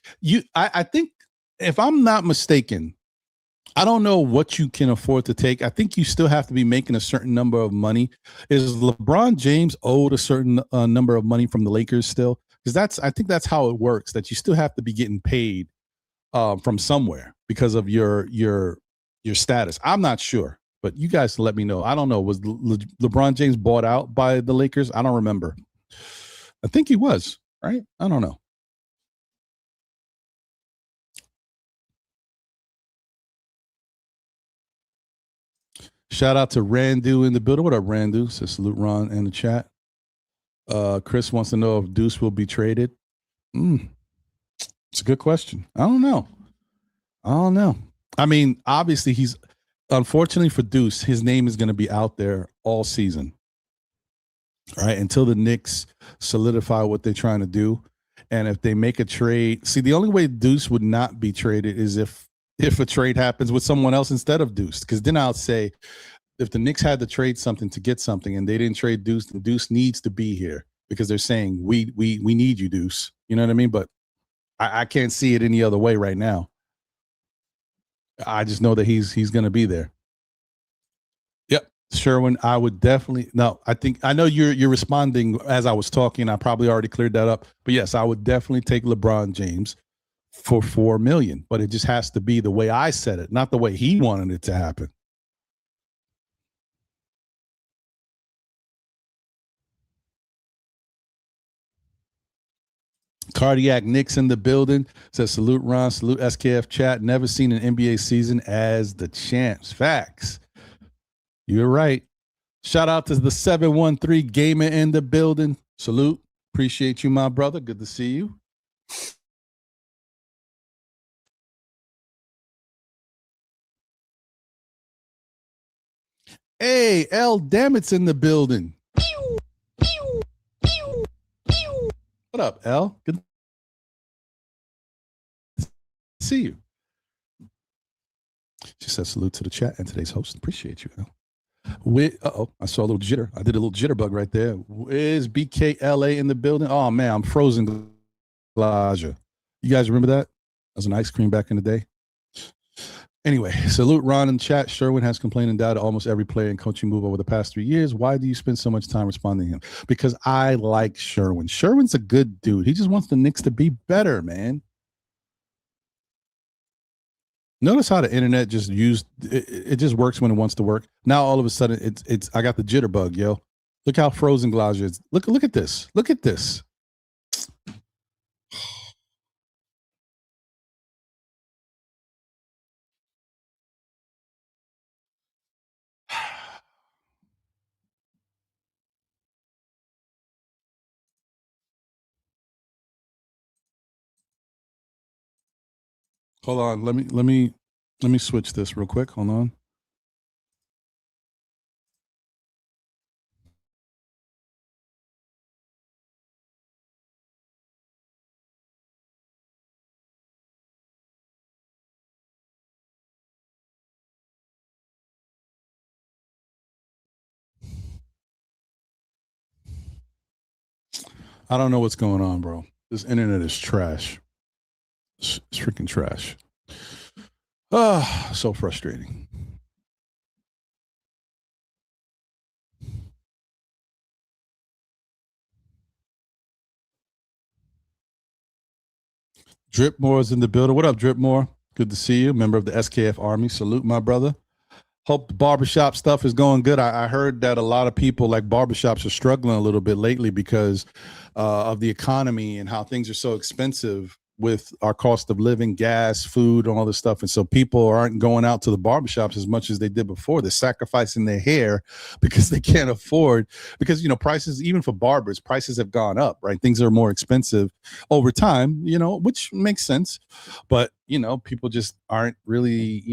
Speaker 1: I think, if I'm not mistaken, I don't know what you can afford to take. I think you still have to be making a certain number of money. Is LeBron James owed a certain number of money from the Lakers still? Because I think that's how it works, that you still have to be getting paid from somewhere because of your status. I'm not sure, but you guys let me know. I don't know. Was LeBron James bought out by the Lakers? I don't remember. I think he was, right? I don't know. Shout out to Randu in the building. What up, Randu? Says salute Ron in the chat. Chris wants to know if Deuce will be traded. It's a good question. I don't know. I mean, obviously unfortunately for Deuce, his name is going to be out there all season, right? Until the Knicks solidify what they're trying to do. And if they make a trade, see, the only way Deuce would not be traded is if a trade happens with someone else instead of Deuce. Because then I'll say, if the Knicks had to trade something to get something and they didn't trade Deuce, then Deuce needs to be here because they're saying, we need you, Deuce. You know what I mean? But I can't see it any other way right now. I just know that he's going to be there. Yep. Sherwin, I would definitely no. I think I know you're responding as I was talking. I probably already cleared that up, but yes, I would definitely take LeBron James for 4 million. But it just has to be the way I said it, not the way he wanted it to happen. Cardiac Knicks in the building says salute Ron, salute SKF chat. Never seen an NBA season as the champs. Facts. You're right. Shout out to the 713 gamer in the building. Salute. Appreciate you, my brother. Good to see you. Hey, L Dammit's in the building. What up, L? Good to see you. She says salute to the chat and today's host. Appreciate you, L. I saw a little jitter. I did a little jitterbug right there. Is BKLA in the building? Oh man, I'm frozen Glaja. You guys remember that? That was an ice cream back in the day. Anyway, salute Ron in the chat. Sherwin has complained and doubted almost every player and coaching move over the past 3 years. Why do you spend so much time responding to him? Because I like Sherwin. Sherwin's a good dude. He just wants the Knicks to be better, man. Notice how the internet just it just works when it wants to work. Now all of a sudden it's I got the jitterbug, yo. Look how frozen Glaja is. Look at this. Look at this. Hold on. Let me switch this real quick. Hold on. I don't know what's going on, bro. This internet is trash. It's freaking trash. Ah, so frustrating. Dripmore is in the building. What up, Dripmore? Good to see you. Member of the SKF Army. Salute, my brother. Hope the barbershop stuff is going good. I heard that a lot of people like barbershops are struggling a little bit lately because of the economy and how things are so expensive with our cost of living, gas, food, and all this stuff. And so people aren't going out to the barbershops as much as they did before. They're sacrificing their hair because they can't afford, because, prices, even for barbers, prices have gone up, right? Things are more expensive over time, which makes sense. But, people just aren't really,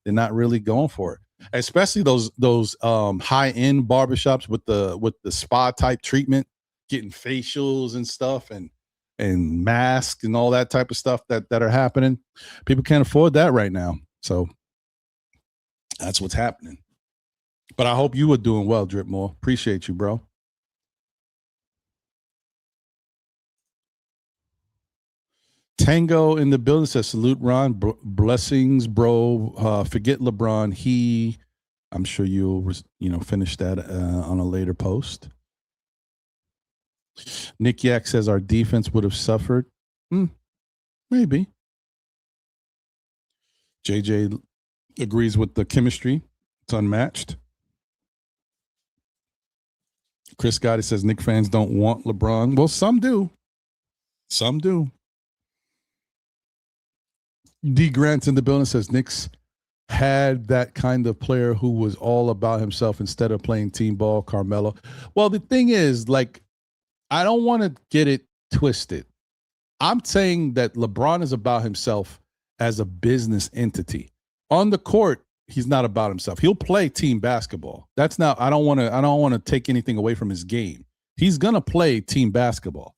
Speaker 1: they're not really going for it. Especially those high end barbershops with the spa type treatment, getting facials and stuff and masks and all that type of stuff that are happening. People can't afford that right now. So that's what's happening. But I hope you were doing well, Dripmore. Appreciate you, bro. Tango in the building says salute Ron. Blessings, bro. Forget LeBron. I'm sure you'll finish that on a later post. Nick Yak says our defense would have suffered. Maybe. JJ agrees with the chemistry. It's unmatched. Chris Gotti says Knicks fans don't want LeBron. Well, some do. Some do. D Grant in the building says Knicks had that kind of player who was all about himself instead of playing team ball, Carmelo. Well, the thing is, I don't want to get it twisted. I'm saying that LeBron is about himself as a business entity. On the court, he's not about himself. He'll play team basketball. That's not, I don't want to take anything away from his game. He's going to play team basketball.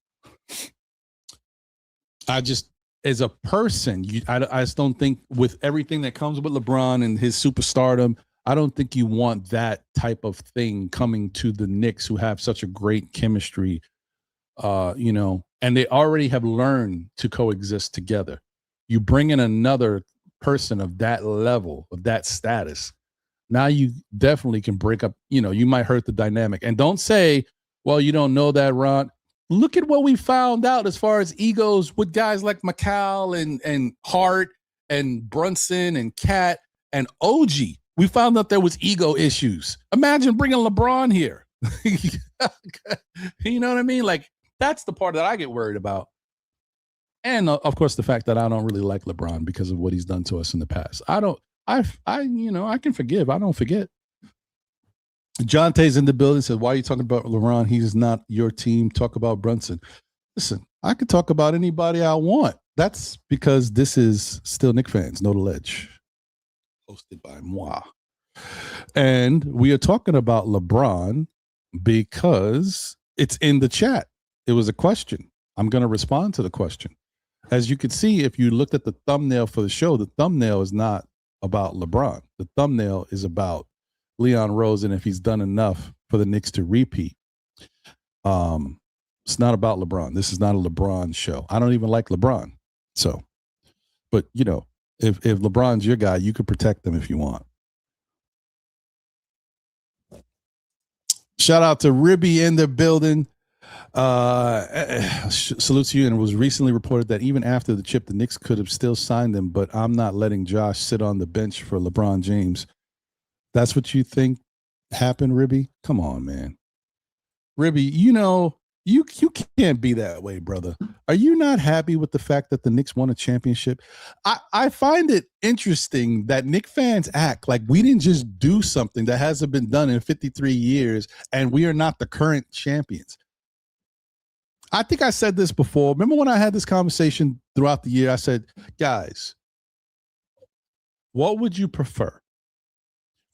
Speaker 1: As a person, I just don't think, with everything that comes with LeBron and his superstardom, I don't think you want that type of thing coming to the Knicks, who have such a great chemistry, and they already have learned to coexist together. You bring in another person of that level, of that status. Now you definitely can break up, you might hurt the dynamic. And don't say, well, you don't know that, Ron. Look at what we found out as far as egos with guys like McCall and Hart and Brunson and Cat and OG. We found out there was ego issues. Imagine bringing LeBron here. You know what I mean? Like, that's the part that I get worried about. And of course, the fact that I don't really like LeBron because of what he's done to us in the past. I can forgive. I don't forget. John Tay's in the building, said, why are you talking about LeBron? He's not your team. Talk about Brunson. Listen, I could talk about anybody I want. That's because this is Still Knick Fans, Know the Ledge, hosted by moi. And we are talking about LeBron because it's in the chat. It was a question. I'm going to respond to the question. As you can see, if you looked at the thumbnail for the show, the thumbnail is not about LeBron. The thumbnail is about Leon Rose and if he's done enough for the Knicks to repeat. It's not about LeBron. This is not a LeBron show. I don't even like LeBron. So, but if LeBron's your guy, you could protect him if you want. Shout out to Ribby in the building. Salute to you. And it was recently reported that even after the chip, the Knicks could have still signed him, but I'm not letting Josh sit on the bench for LeBron James. That's what you think happened, Ribby? Come on, man. Ribby, you can't be that way, brother. Are you not happy with the fact that the Knicks won a championship? I find it interesting that Knicks fans act like we didn't just do something that hasn't been done in 53 years and we are not the current champions. I think I said this before. Remember when I had this conversation throughout the year? I said, guys, what would you prefer?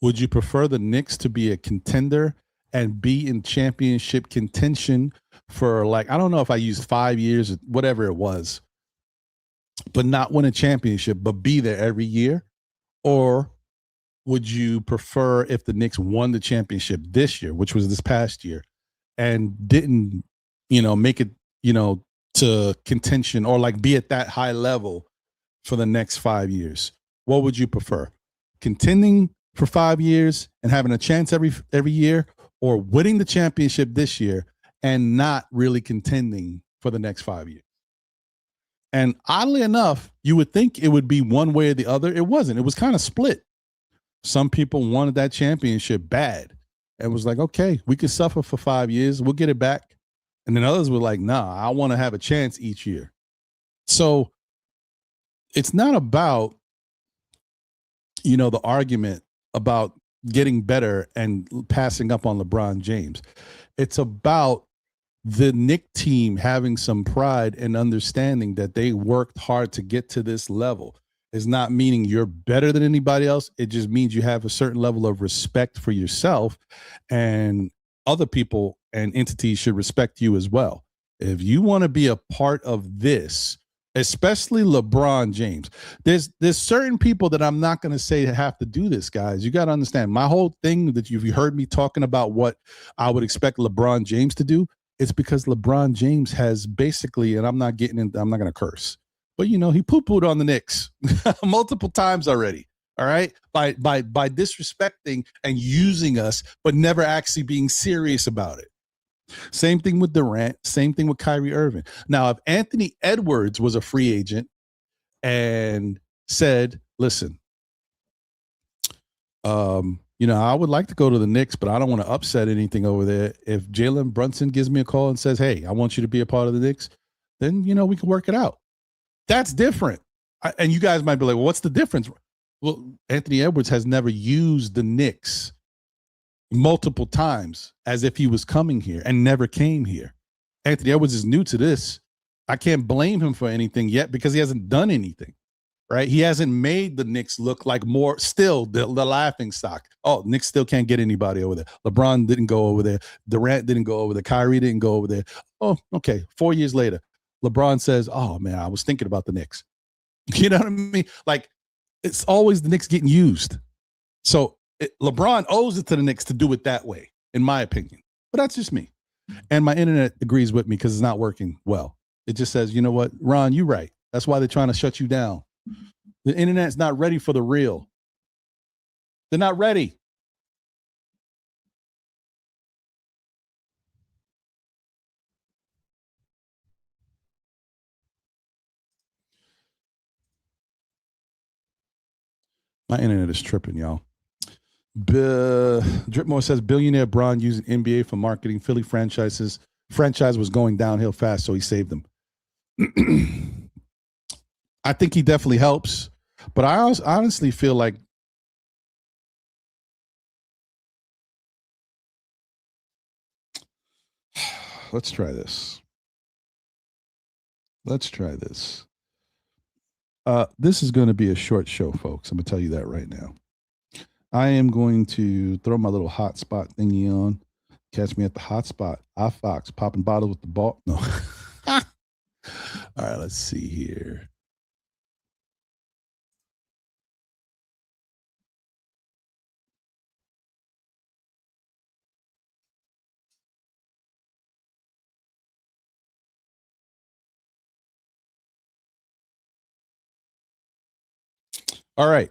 Speaker 1: Would you prefer the Knicks to be a contender and be in championship contention for, like, I don't know if I used 5 years or whatever it was, but not win a championship, but be there every year? Or would you prefer if the Knicks won the championship this year, which was this past year, and didn't, make it, to contention or like be at that high level for the next 5 years? What would you prefer? Contending for 5 years and having a chance every year, or winning the championship this year and not really contending for the next 5 years? And oddly enough, you would think it would be one way or the other. It wasn't. It was kind of split. Some people wanted that championship bad and was like, okay, we could suffer for 5 years. We'll get it back. And then others were like, nah, I want to have a chance each year. So it's not about, the argument about getting better and passing up on LeBron James. It's about the Knick team having some pride and understanding that they worked hard to get to this level. It's not meaning you're better than anybody else. It just means you have a certain level of respect for yourself, and other people and entities should respect you as well. If you want to be a part of this, especially LeBron James, there's certain people that I'm not going to say have to do this, guys. You got to understand, my whole thing that you've heard me talking about what I would expect LeBron James to do, it's because LeBron James has basically, and I'm not going to curse, but he poo-pooed on the Knicks multiple times already. All right. By disrespecting and using us, but never actually being serious about it. Same thing with Durant. Same thing with Kyrie Irving. Now, if Anthony Edwards was a free agent and said, listen, I would like to go to the Knicks, but I don't want to upset anything over there. If Jalen Brunson gives me a call and says, hey, I want you to be a part of the Knicks, then, we can work it out. That's different. And you guys might be like, well, what's the difference? Well, Anthony Edwards has never used the Knicks multiple times as if he was coming here and never came here. Anthony Edwards is new to this. I can't blame him for anything yet because he hasn't done anything, right? He hasn't made the Knicks look like more still the laughing stock. Oh, Knicks still can't get anybody over there. LeBron didn't go over there. Durant didn't go over there. Kyrie didn't go over there. Oh, okay. 4 years later, LeBron says, oh man, I was thinking about the Knicks. You know what I mean? Like, it's always the Knicks getting used. So LeBron owes it to the Knicks to do it that way, in my opinion. But that's just me. And my internet agrees with me because it's not working well. It just says, you know what, Ron, you right. That's why they're trying to shut you down. The internet's not ready for the real. They're not ready. My internet is tripping, y'all. Dripmore says billionaire Braun using NBA for marketing. Philly franchise was going downhill fast, so he saved them. I think he definitely helps, but I honestly feel like let's try this. Let's try this. This is going to be a short show, folks. I'm going to tell you that right now. I am going to throw my little hotspot thingy on. Catch me at the hotspot. Fox popping bottles with the ball. No. All right, let's see here. All right.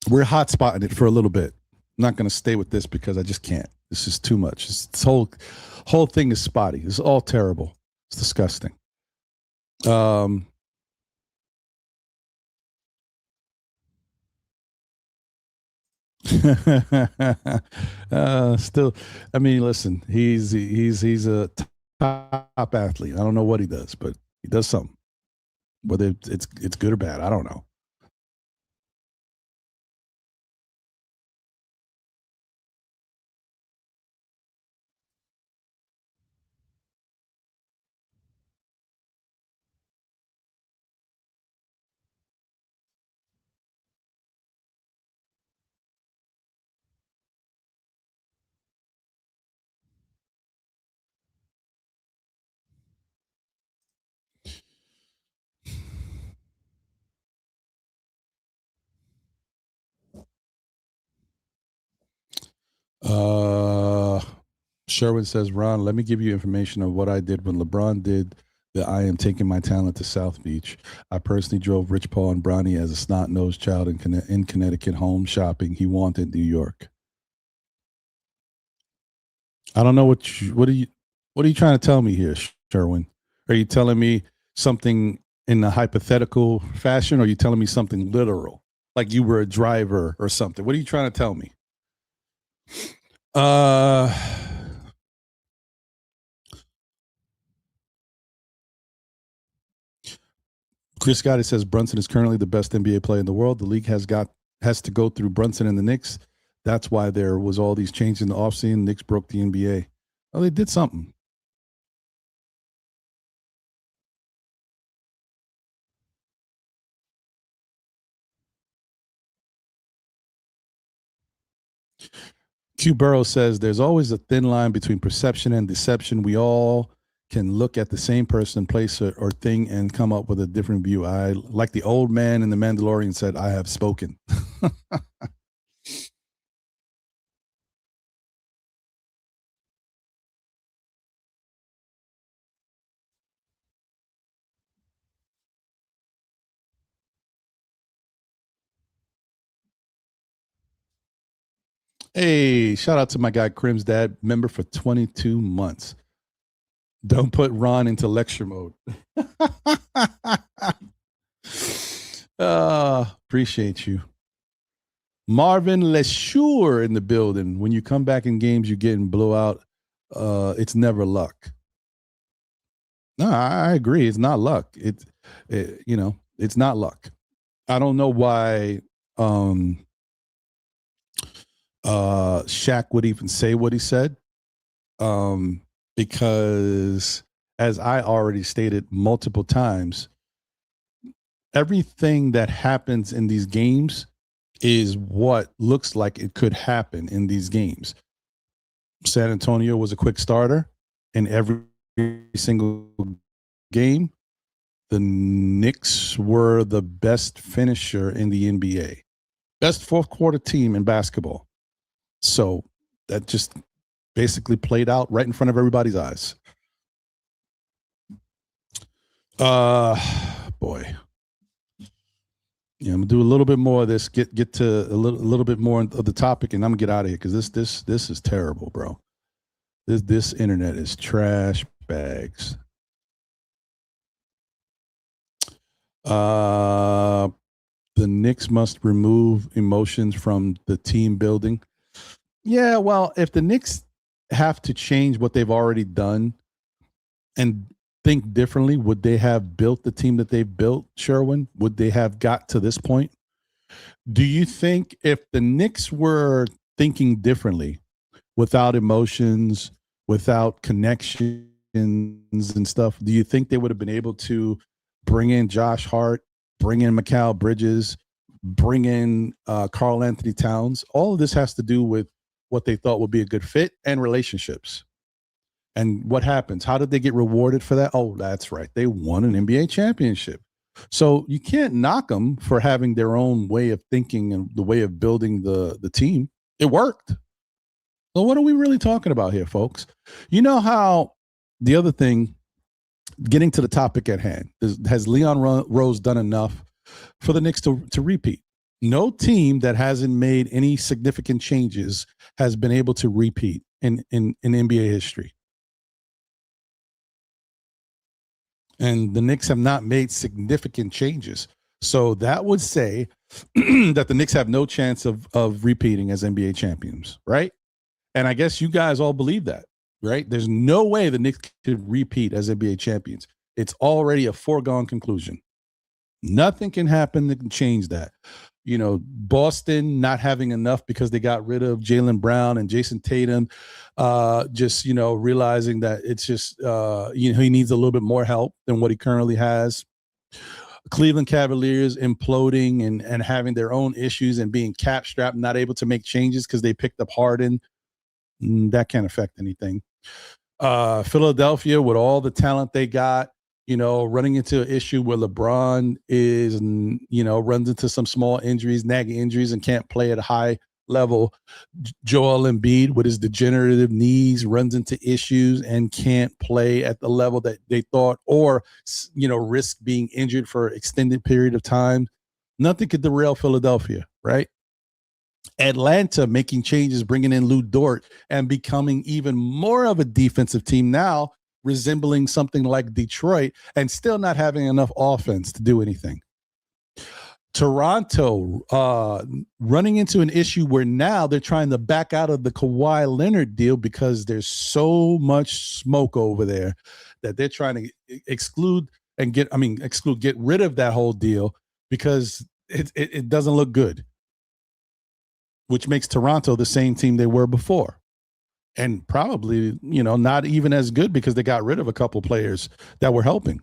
Speaker 1: We're hotspotting it for a little bit. I'm not going to stay with this because I just can't. This is too much. This whole thing is spotty. It's all terrible. It's disgusting. Still, I mean, listen, he's a top athlete. I don't know what he does, but he does something. Whether it's good or bad, I don't know. Uh, Sherwin says, Ron, let me give you information of what I did when LeBron did the I am taking my talent to South Beach. I personally drove Rich Paul and Bronny as a snot-nosed child in Connecticut home shopping. He wanted New York. I don't know what are you trying to tell me here, Sherwin? Are you telling me something in a hypothetical fashion, or are you telling me something literal, like you were a driver or something? What are you trying to tell me? Uh, Chris Gotti says Brunson is currently the best NBA player in the world. The league has to go through Brunson and the Knicks. That's why there was all these changes in the offseason. Knicks broke the NBA. Well, they did something. Q Burrows says there's always a thin line between perception and deception. We all can look at the same person, place, or thing and come up with a different view. I like the old man in The Mandalorian said, I have spoken. Hey, shout out to my guy Crim's dad, member for 22 months. Don't put Ron into lecture mode. Appreciate you. Marvin LeSure in the building. When you come back in games, you get in blowout. It's never luck. No, I agree. It's not luck. It's not luck. I don't know why Shaq would even say what he said. Because as I already stated multiple times, everything that happens in these games is what looks like it could happen in these games. San Antonio was a quick starter in every single game. The Knicks were the best finisher in the NBA, best fourth quarter team in basketball. So that just basically played out right in front of everybody's eyes. Boy. Yeah, I'm gonna do a little bit more of this. Get to a little bit more of the topic, and I'm gonna get out of here because this is terrible, bro. This internet is trash bags. Uh, the Knicks must remove emotions from the team building. Yeah, well, if the Knicks have to change what they've already done and think differently, would they have built the team that they've built, Sherwin? Would they have got to this point? Do you think if the Knicks were thinking differently, without emotions, without connections and stuff, do you think they would have been able to bring in Josh Hart, bring in Mikal Bridges, bring in Karl Anthony Towns? All of this has to do with what they thought would be a good fit and relationships. And what happens? How did they get rewarded for that? Oh, that's right. They won an NBA championship. So you can't knock them for having their own way of thinking and the way of building the team. It worked. So what are we really talking about here, folks? You know how the other thing, getting to the topic at hand, has Leon Rose done enough for the Knicks to repeat? No team that hasn't made any significant changes has been able to repeat in NBA history. And the Knicks have not made significant changes. So that would say that the Knicks have no chance of repeating as NBA champions, right? And I guess you guys all believe that, right? There's no way the Knicks could repeat as NBA champions. It's already a foregone conclusion. Nothing can happen that can change that. You know, Boston not having enough because they got rid of Jaylen Brown and Jason Tatum, just, you know, realizing that it's just, you know, he needs a little bit more help than what he currently has. Cleveland Cavaliers imploding and having their own issues and being cap strapped, not able to make changes because they picked up Harden. That can't affect anything. Philadelphia, with all the talent they got, you know, running into an issue where LeBron is, you know, runs into some small injuries, nagging injuries, and can't play at a high level. Joel Embiid, with his degenerative knees, runs into issues and can't play at the level that they thought, or, you know, risk being injured for an extended period of time. Nothing could derail Philadelphia, right? Atlanta making changes, bringing in Lou Dort and becoming even more of a defensive team now, resembling something like Detroit, and still not having enough offense to do anything. Toronto running into an issue where now they're trying to back out of the Kawhi Leonard deal because there's so much smoke over there that they're trying to get rid of that whole deal because it doesn't look good, which makes Toronto the same team they were before. And probably, you know, not even as good because they got rid of a couple players that were helping.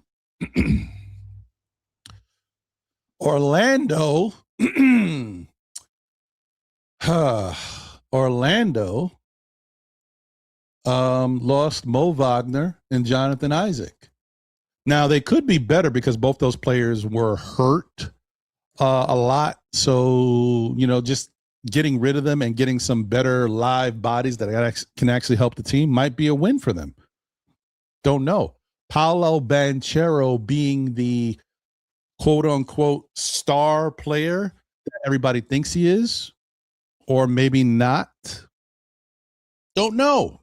Speaker 1: Orlando, lost Mo Wagner and Jonathan Isaac. Now, they could be better because both those players were hurt a lot. So, you know, just getting rid of them and getting some better live bodies that can actually help the team might be a win for them. Don't know. Paolo Banchero being the quote unquote star player that everybody thinks he is, or maybe not. Don't know.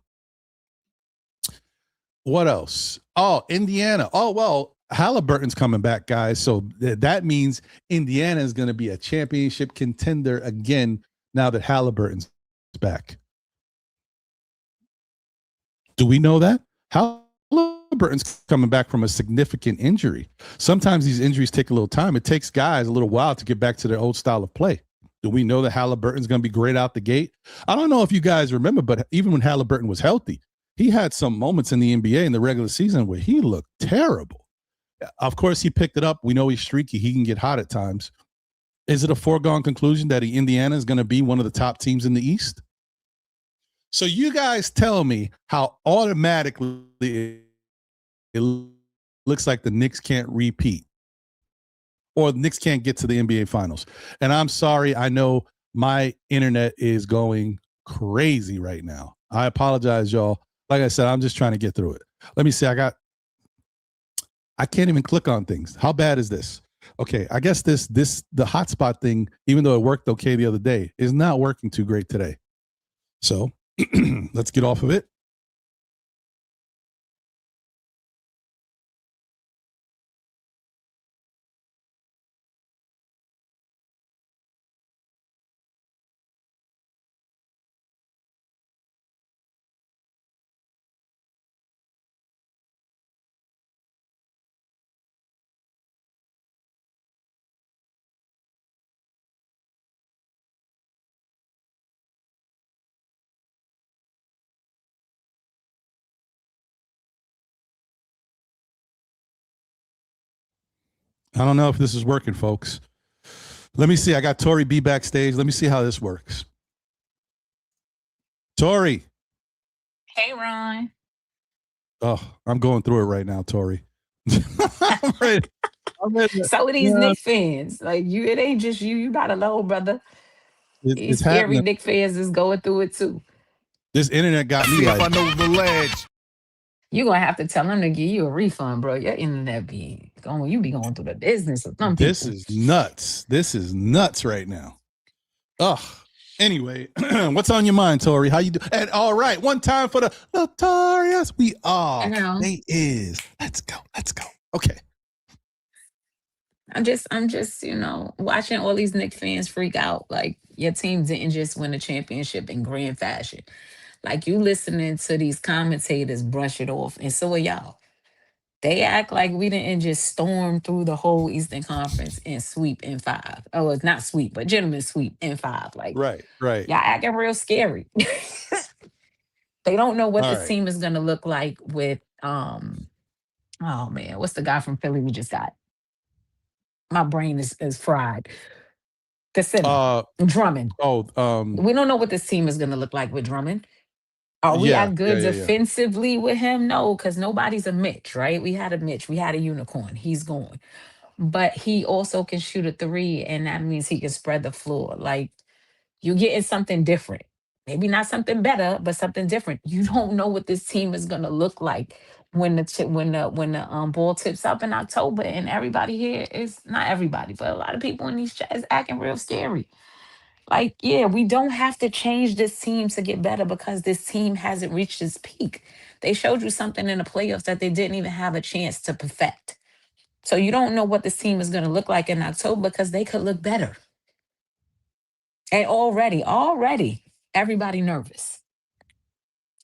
Speaker 1: What else? Oh, Indiana. Oh, well, Halliburton's coming back, guys. So that means Indiana is going to be a championship contender again now that Halliburton's back. Do we know that? Halliburton's coming back from a significant injury. Sometimes these injuries take a little time. It takes guys a little while to get back to their old style of play. Do we know that Halliburton's going to be great out the gate? I don't know if you guys remember, but even when Halliburton was healthy, he had some moments in the NBA in the regular season where he looked terrible. Of course, he picked it up. We know he's streaky. He can get hot at times. Is it a foregone conclusion that Indiana is going to be one of the top teams in the East? So you guys tell me how automatically it looks like the Knicks can't repeat or the Knicks can't get to the NBA Finals. And I'm sorry, I know my internet is going crazy right now. I apologize, y'all. Like I said, I'm just trying to get through it. Let me see. I can't even click on things. How bad is this? Okay, I guess this the hotspot thing, even though it worked okay the other day, is not working too great today. So let's get off of it. I don't know if this is working, folks. Let me see. I got Tori B backstage. Let me see how this works. Tori.
Speaker 2: Hey, Ron.
Speaker 1: Oh, I'm going through it right now, Tori. I'm ready. I'm ready.
Speaker 2: So are these Knicks fans. Like you, it ain't just you. You got a low brother. These
Speaker 1: It's
Speaker 2: scary
Speaker 1: happening.
Speaker 2: Knicks fans is going through it too.
Speaker 1: This internet got me
Speaker 3: See
Speaker 1: like.
Speaker 3: if I know the ledge.
Speaker 2: You gonna have to tell them to give you a refund, bro. Your internet be going. You be going through the business of some
Speaker 1: This
Speaker 2: people.
Speaker 1: is nuts. This is nuts right now. Ugh. Anyway, what's on your mind, Tori? How you do? And all right, one time for the notorious. We are.
Speaker 2: You know,
Speaker 1: They is. Let's go. Let's go. Okay.
Speaker 2: I'm just, watching all these Knicks fans freak out. Like your team didn't just win a championship in grand fashion. Like you listening to these commentators brush it off, and so are y'all. They act like we didn't just storm through the whole Eastern Conference and sweep in five. Oh, it's not sweep, but gentlemen sweep in five. Like
Speaker 1: Right. Right.
Speaker 2: y'all acting real scary. They don't know what
Speaker 1: All
Speaker 2: this
Speaker 1: right.
Speaker 2: team is gonna look like with oh man, what's the guy from Philly we just got? My brain is fried. The center.
Speaker 1: Uh.
Speaker 2: Drummond.
Speaker 1: Oh.
Speaker 2: We don't know what this team is gonna look like with Drummond. Are we
Speaker 1: Yeah.
Speaker 2: at
Speaker 1: Yeah.
Speaker 2: good
Speaker 1: Yeah. Yeah.
Speaker 2: defensively with him? No, because nobody's a Mitch, right? We had a Mitch, we had a unicorn. He's gone. But he also can shoot a three, and that means he can spread the floor. Like you're getting something different. Maybe not something better, but something different. You don't know what this team is gonna look like when the ball tips up in October, and everybody here is not everybody, but a lot of people in these chats is acting real scary. Like, yeah, we don't have to change this team to get better because this team hasn't reached its peak. They showed you something in the playoffs that they didn't even have a chance to perfect. So you don't know what this team is going to look like in October because they could look better. And already, everybody nervous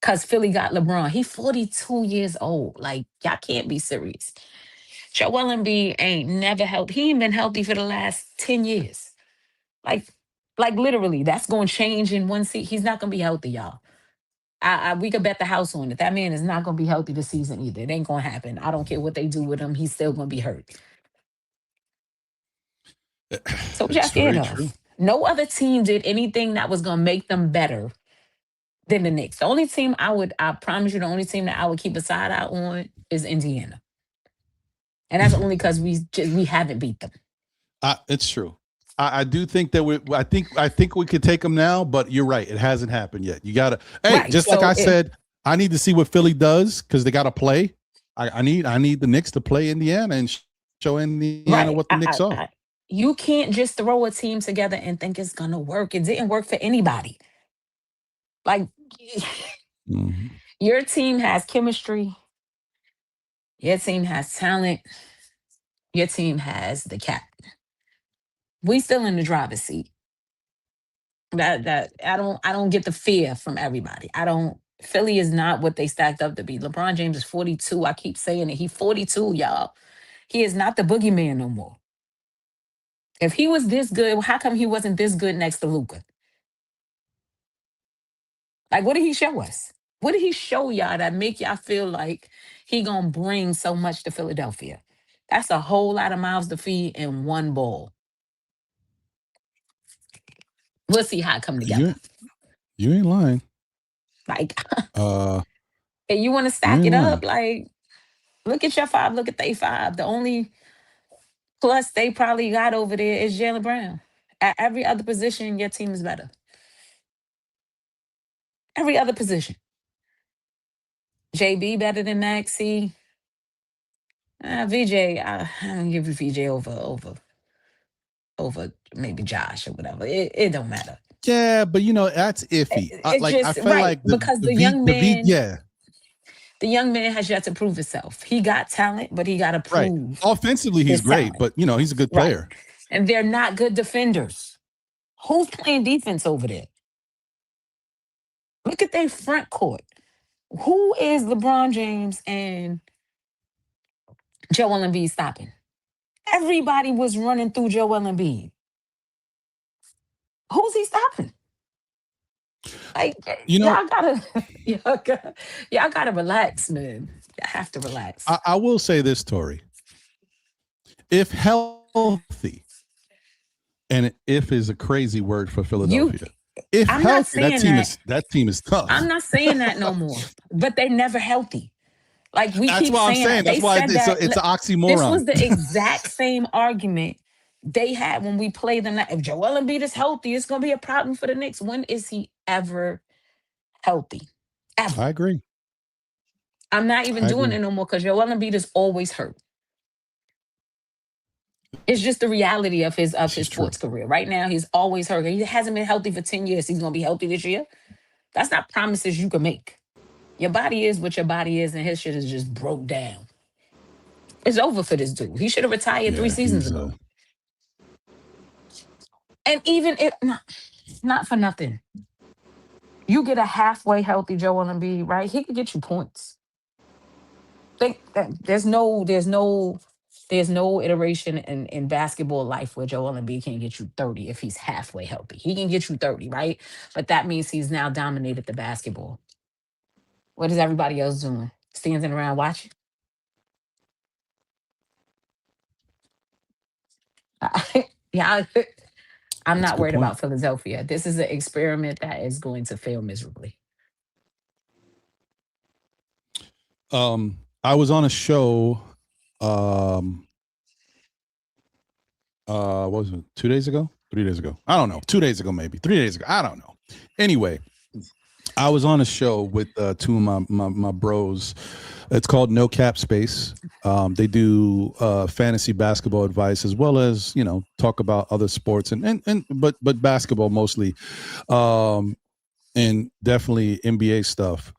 Speaker 2: because Philly got LeBron. He's 42 years old. Like, y'all can't be serious. Joel Embiid ain't never healthy. He ain't been healthy for the last 10 years. Like, like literally, that's going to change in one seat. He's not going to be healthy, y'all. We could bet the house on it. That man is not going to be healthy this season either. It ain't going to happen. I don't care what they do with him. He's still going to be hurt. So what y'all
Speaker 1: It's
Speaker 2: scared
Speaker 1: very true.
Speaker 2: of? No other team did anything that was gonna make them better than the Knicks. The only team I promise you, the only team that I would keep a side eye on is Indiana, and that's only because we haven't beat them.
Speaker 1: It's true. I do think that I think we could take them now, but you're right. It hasn't happened yet. You gotta. Hey,
Speaker 2: Right.
Speaker 1: just like
Speaker 2: So
Speaker 1: I said, I need to see what Philly does because they got to play. I need the Knicks to play Indiana and show Indiana
Speaker 2: right,
Speaker 1: what the Knicks are.
Speaker 2: you can't just throw a team together and think it's gonna work. It didn't work for anybody. Like
Speaker 1: Mhm.
Speaker 2: your team has chemistry. Your team has talent. Your team has the cap. We still in the driver's seat. That I don't get the fear from everybody. I don't. Philly is not what they stacked up to be. LeBron James is 42. I keep saying it. He's 42, y'all. He is not the boogeyman no more. If he was this good, how come he wasn't this good next to Luca? Like, what did he show us? What did he show y'all that make y'all feel like he gonna bring so much to Philadelphia? That's a whole lot of mouths to feed in one bowl. We'll see how it come together.
Speaker 1: You you ain't lying.
Speaker 2: Like,
Speaker 1: Uh,
Speaker 2: and you want to
Speaker 1: you
Speaker 2: stack
Speaker 1: ain't
Speaker 2: it
Speaker 1: lying.
Speaker 2: up, like look at your five, look at they five. The only plus they probably got over there is Jalen Brown. At every other position, your team is better. Every other position. JB better than Maxi. VJ, I don't give you VJ over maybe Josh or whatever. It don't matter.
Speaker 1: Yeah, but that's iffy.
Speaker 2: It's
Speaker 1: I
Speaker 2: just
Speaker 1: feel
Speaker 2: right
Speaker 1: like
Speaker 2: because
Speaker 1: yeah,
Speaker 2: the young man has yet to prove himself. He got talent, but he got to
Speaker 1: right.
Speaker 2: prove
Speaker 1: Offensively, he's
Speaker 2: his
Speaker 1: great,
Speaker 2: talent.
Speaker 1: but he's a good
Speaker 2: Right.
Speaker 1: player.
Speaker 2: And they're not good defenders. Who's playing defense over there? Look at their front court. Who is LeBron James and Joel Embiid stopping? Everybody was running through Joel Embiid. Who's he stopping? Like
Speaker 1: You know,
Speaker 2: y'all gotta relax, man. You have to relax.
Speaker 1: I will say this, Tori. If healthy, and if is a crazy word for Philadelphia. If
Speaker 2: I'm not
Speaker 1: healthy,
Speaker 2: saying
Speaker 1: that team is tough.
Speaker 2: I'm not saying that no more. But they're never healthy. Like we
Speaker 1: That's
Speaker 2: keep
Speaker 1: what I'm
Speaker 2: saying
Speaker 1: saying.
Speaker 2: that. They
Speaker 1: That's why
Speaker 2: said
Speaker 1: it's
Speaker 2: that
Speaker 1: it's an oxymoron.
Speaker 2: this was the exact same argument they had when we played them. If Joel Embiid is healthy, it's gonna be a problem for the Knicks. When is he ever healthy? Ever.
Speaker 1: I agree.
Speaker 2: I'm not even doing it no more because Joel Embiid is always hurt. It's just the reality of his sports career. Right now, he's always hurt. He hasn't been healthy for 10 years. He's gonna be healthy this year. That's not promises you can make. Your body is what your body is, and his shit is just broke down. It's over for this dude. He should have retired 3 seasons ago. And even if not for nothing, you get a halfway healthy Joel Embiid, right? He could get you points. Think that there's no iteration in basketball life where Joel Embiid can't get you 30 if he's halfway healthy. He can get you 30, right? But that means he's now dominated the basketball. What is everybody else doing? Standing around watching? Yeah, I'm not worried about Philadelphia. This is an experiment that is going to fail miserably.
Speaker 1: I was on a show. What was it? 2 days ago? 3 days ago? I don't know. 2 days ago, maybe 3 days ago. I don't know. Anyway, I was on a show with two of my bros. It's called No Cap Space. They do fantasy basketball advice as well as talk about other sports but basketball mostly, and definitely NBA stuff.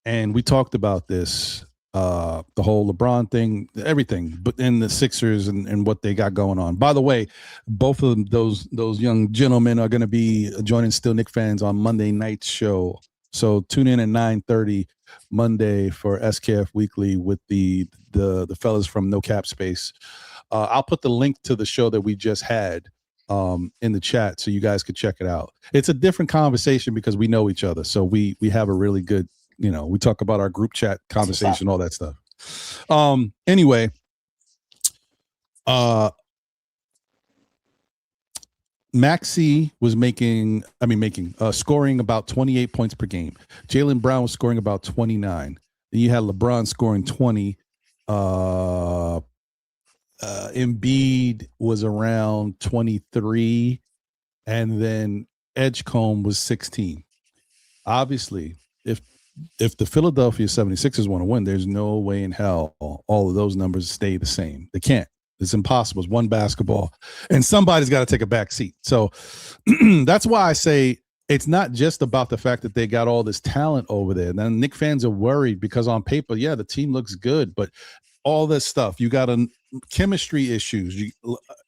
Speaker 1: And we talked about this, the whole LeBron thing, everything, but in the Sixers and what they got going on. By the way, both of those young gentlemen are going to be joining Still Knick fans on Monday night's show. So tune in at 9:30 Monday for SKF Weekly with the fellas from No Cap Space. I'll put the link to the show that we just had in the chat so you guys could check it out. It's a different conversation because we know each other. So we have a really good, we talk about our group chat conversation, all that stuff. Anyway, Maxey was scoring about 28 points per game. Jaylen Brown was scoring about 29. Then you had LeBron scoring 20. Embiid was around 23. And then Edgecombe was 16. Obviously, if the Philadelphia 76ers want to win, there's no way in hell all of those numbers stay the same. They can't. It's impossible. It's one basketball, and somebody's got to take a back seat. So that's why I say it's not just about the fact that they got all this talent over there. Then Knicks fans are worried because on paper, yeah, the team looks good, but all this stuff, you got chemistry issues,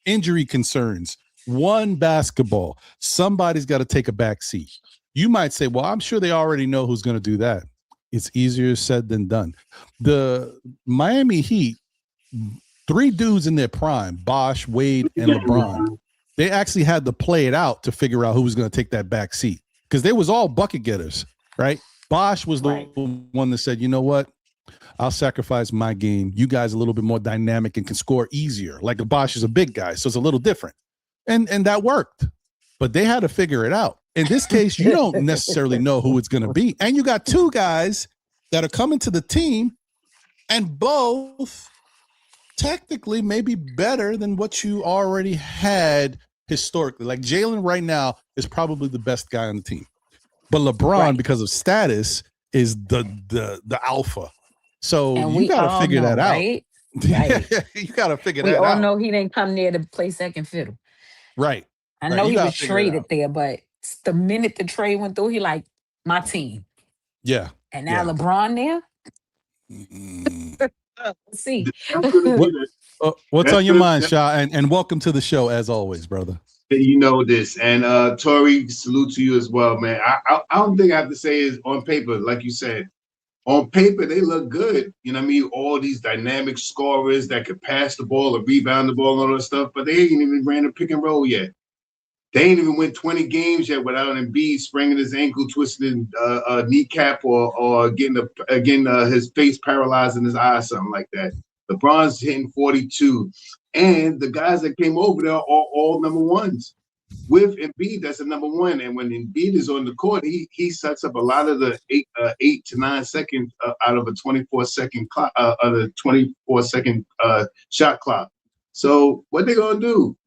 Speaker 1: injury concerns, one basketball. Somebody's got to take a back seat. You might say, well, I'm sure they already know who's going to do that. It's easier said than done. The Miami Heat, 3 dudes in their prime, Bosh, Wade, and LeBron, they actually had to play it out to figure out who was going to take that back seat because they was all bucket getters, right? Bosh was the one that said, you know what? I'll sacrifice my game. You guys are a little bit more dynamic and can score easier. Like Bosh is a big guy, so it's a little different. And that worked. But they had to figure it out. In this case, you don't necessarily know who it's going to be. And you got 2 guys that are coming to the team and both technically maybe better than what you already had historically. Like Jaylen right now is probably the best guy on the team. But LeBron, because of status, is the alpha. So you got to figure that out.
Speaker 2: Right.
Speaker 1: You got to figure
Speaker 2: We
Speaker 1: that
Speaker 2: all
Speaker 1: out.
Speaker 2: know he didn't come there to play second fiddle.
Speaker 1: Right.
Speaker 2: I
Speaker 1: Right.
Speaker 2: know
Speaker 1: You
Speaker 2: he
Speaker 1: got
Speaker 2: was
Speaker 1: to figure it
Speaker 2: traded
Speaker 1: out.
Speaker 2: there, but the minute the trade went through, he like my team.
Speaker 1: Yeah.
Speaker 2: And now
Speaker 1: Yeah.
Speaker 2: LeBron there.
Speaker 1: Mm.
Speaker 2: Let's see.
Speaker 3: That's gonna be
Speaker 1: What
Speaker 3: the
Speaker 1: what's
Speaker 3: that's
Speaker 1: on your
Speaker 3: gonna
Speaker 1: mind,
Speaker 3: that,
Speaker 1: Sha? And welcome to the show as always, brother.
Speaker 3: you know this. And Tori, salute to you as well, man. I don't think I have to say is on paper, like you said. On paper, they look good. You know what I mean? All these dynamic scorers that could pass the ball or rebound the ball and all that stuff, but they ain't even ran a pick and roll yet. They ain't even win 20 games yet without Embiid spraining his ankle, twisting a kneecap, or getting his face paralyzed in his eye, something like that. LeBron's hitting 42, and the guys that came over there are all number ones. With Embiid, that's a number one, and when Embiid is on the court, he sets up a lot of the 8 to 9 seconds out of a 24-second clock, of the 24-second shot clock. So what they gonna do?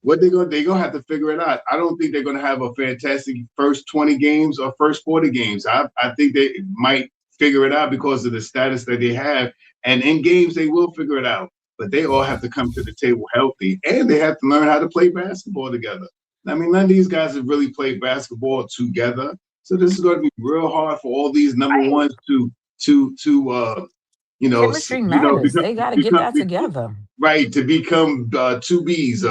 Speaker 3: What they gonna have to figure it out. I don't think they're gonna have a fantastic first 20 games or first 40 games. I think they might figure it out because of the status that they have. And in games they will figure it out. But they all have to come to the table healthy and they have to learn how to play basketball together. I mean, none of these guys have really played basketball together. So this is gonna be real hard for all these number
Speaker 2: Right.
Speaker 3: ones to
Speaker 2: Chemistry matters.
Speaker 3: become
Speaker 2: They got to get
Speaker 3: become
Speaker 2: that together.
Speaker 3: right to become two Bs,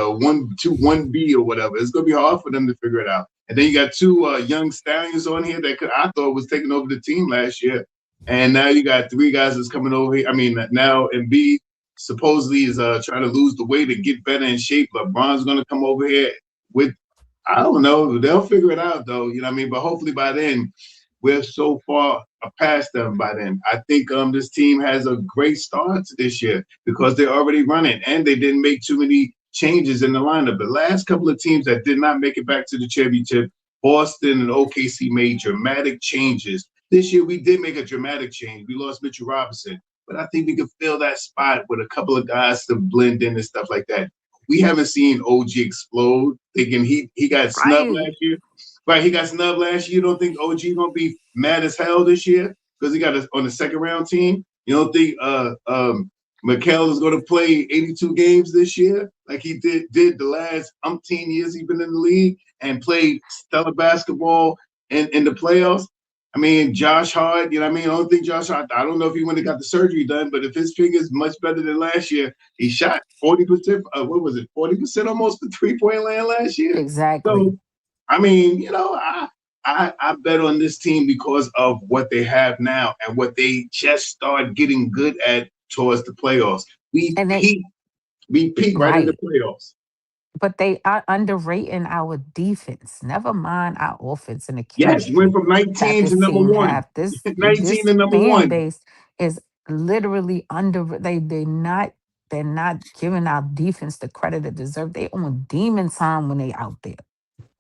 Speaker 3: one B or whatever. It's gonna be hard for them to figure it out. And then you got two young stallions on here that I thought was taking over the team last year, and now you got three guys that's coming over here. I mean, now Embiid supposedly is trying to lose the weight and get better in shape. LeBron's gonna come over here with I don't know. They'll figure it out though. You know what I mean? But hopefully by then we're so far past them by then. I think this team has a great start this year because they're already running and they didn't make too many changes in the lineup. The last couple of teams that did not make it back to the championship, Boston and OKC made dramatic changes. This year we did make a dramatic change. We lost Mitchell Robinson, but I think we could fill that spot with a couple of guys to blend in and stuff like that. We haven't seen OG explode. Thinking he got snubbed
Speaker 2: Right.
Speaker 3: last year. Right, he got snubbed last year. You don't think OG gonna be mad as hell this year because he got on the second round team? You don't think Mikel is gonna play 82 games this year like he did the last umpteen years he's been in the league and played stellar basketball in the playoffs? I mean, Josh Hart, you know what I mean? I don't think Josh Hart, I don't know if he went and got the surgery done, but if his finger's much better than last year, he shot 40%, what was it, 40% almost the three-point land last year?
Speaker 2: Exactly.
Speaker 3: So I mean, I bet on this team because of what they have now and what they just started getting good at towards the playoffs. We
Speaker 2: And they
Speaker 3: peak, we peak right in the
Speaker 2: right.
Speaker 3: playoffs.
Speaker 2: But they are underrating our defense. Never mind our offense and the
Speaker 3: Yes, went
Speaker 2: chemistry
Speaker 3: from
Speaker 2: that
Speaker 3: 19 to
Speaker 2: this
Speaker 3: number
Speaker 2: team
Speaker 3: one.
Speaker 2: have. This
Speaker 3: 19
Speaker 2: this
Speaker 3: to number
Speaker 2: fan
Speaker 3: one.
Speaker 2: base is literally they're not giving our defense the credit it deserves. They on demon time when they out there.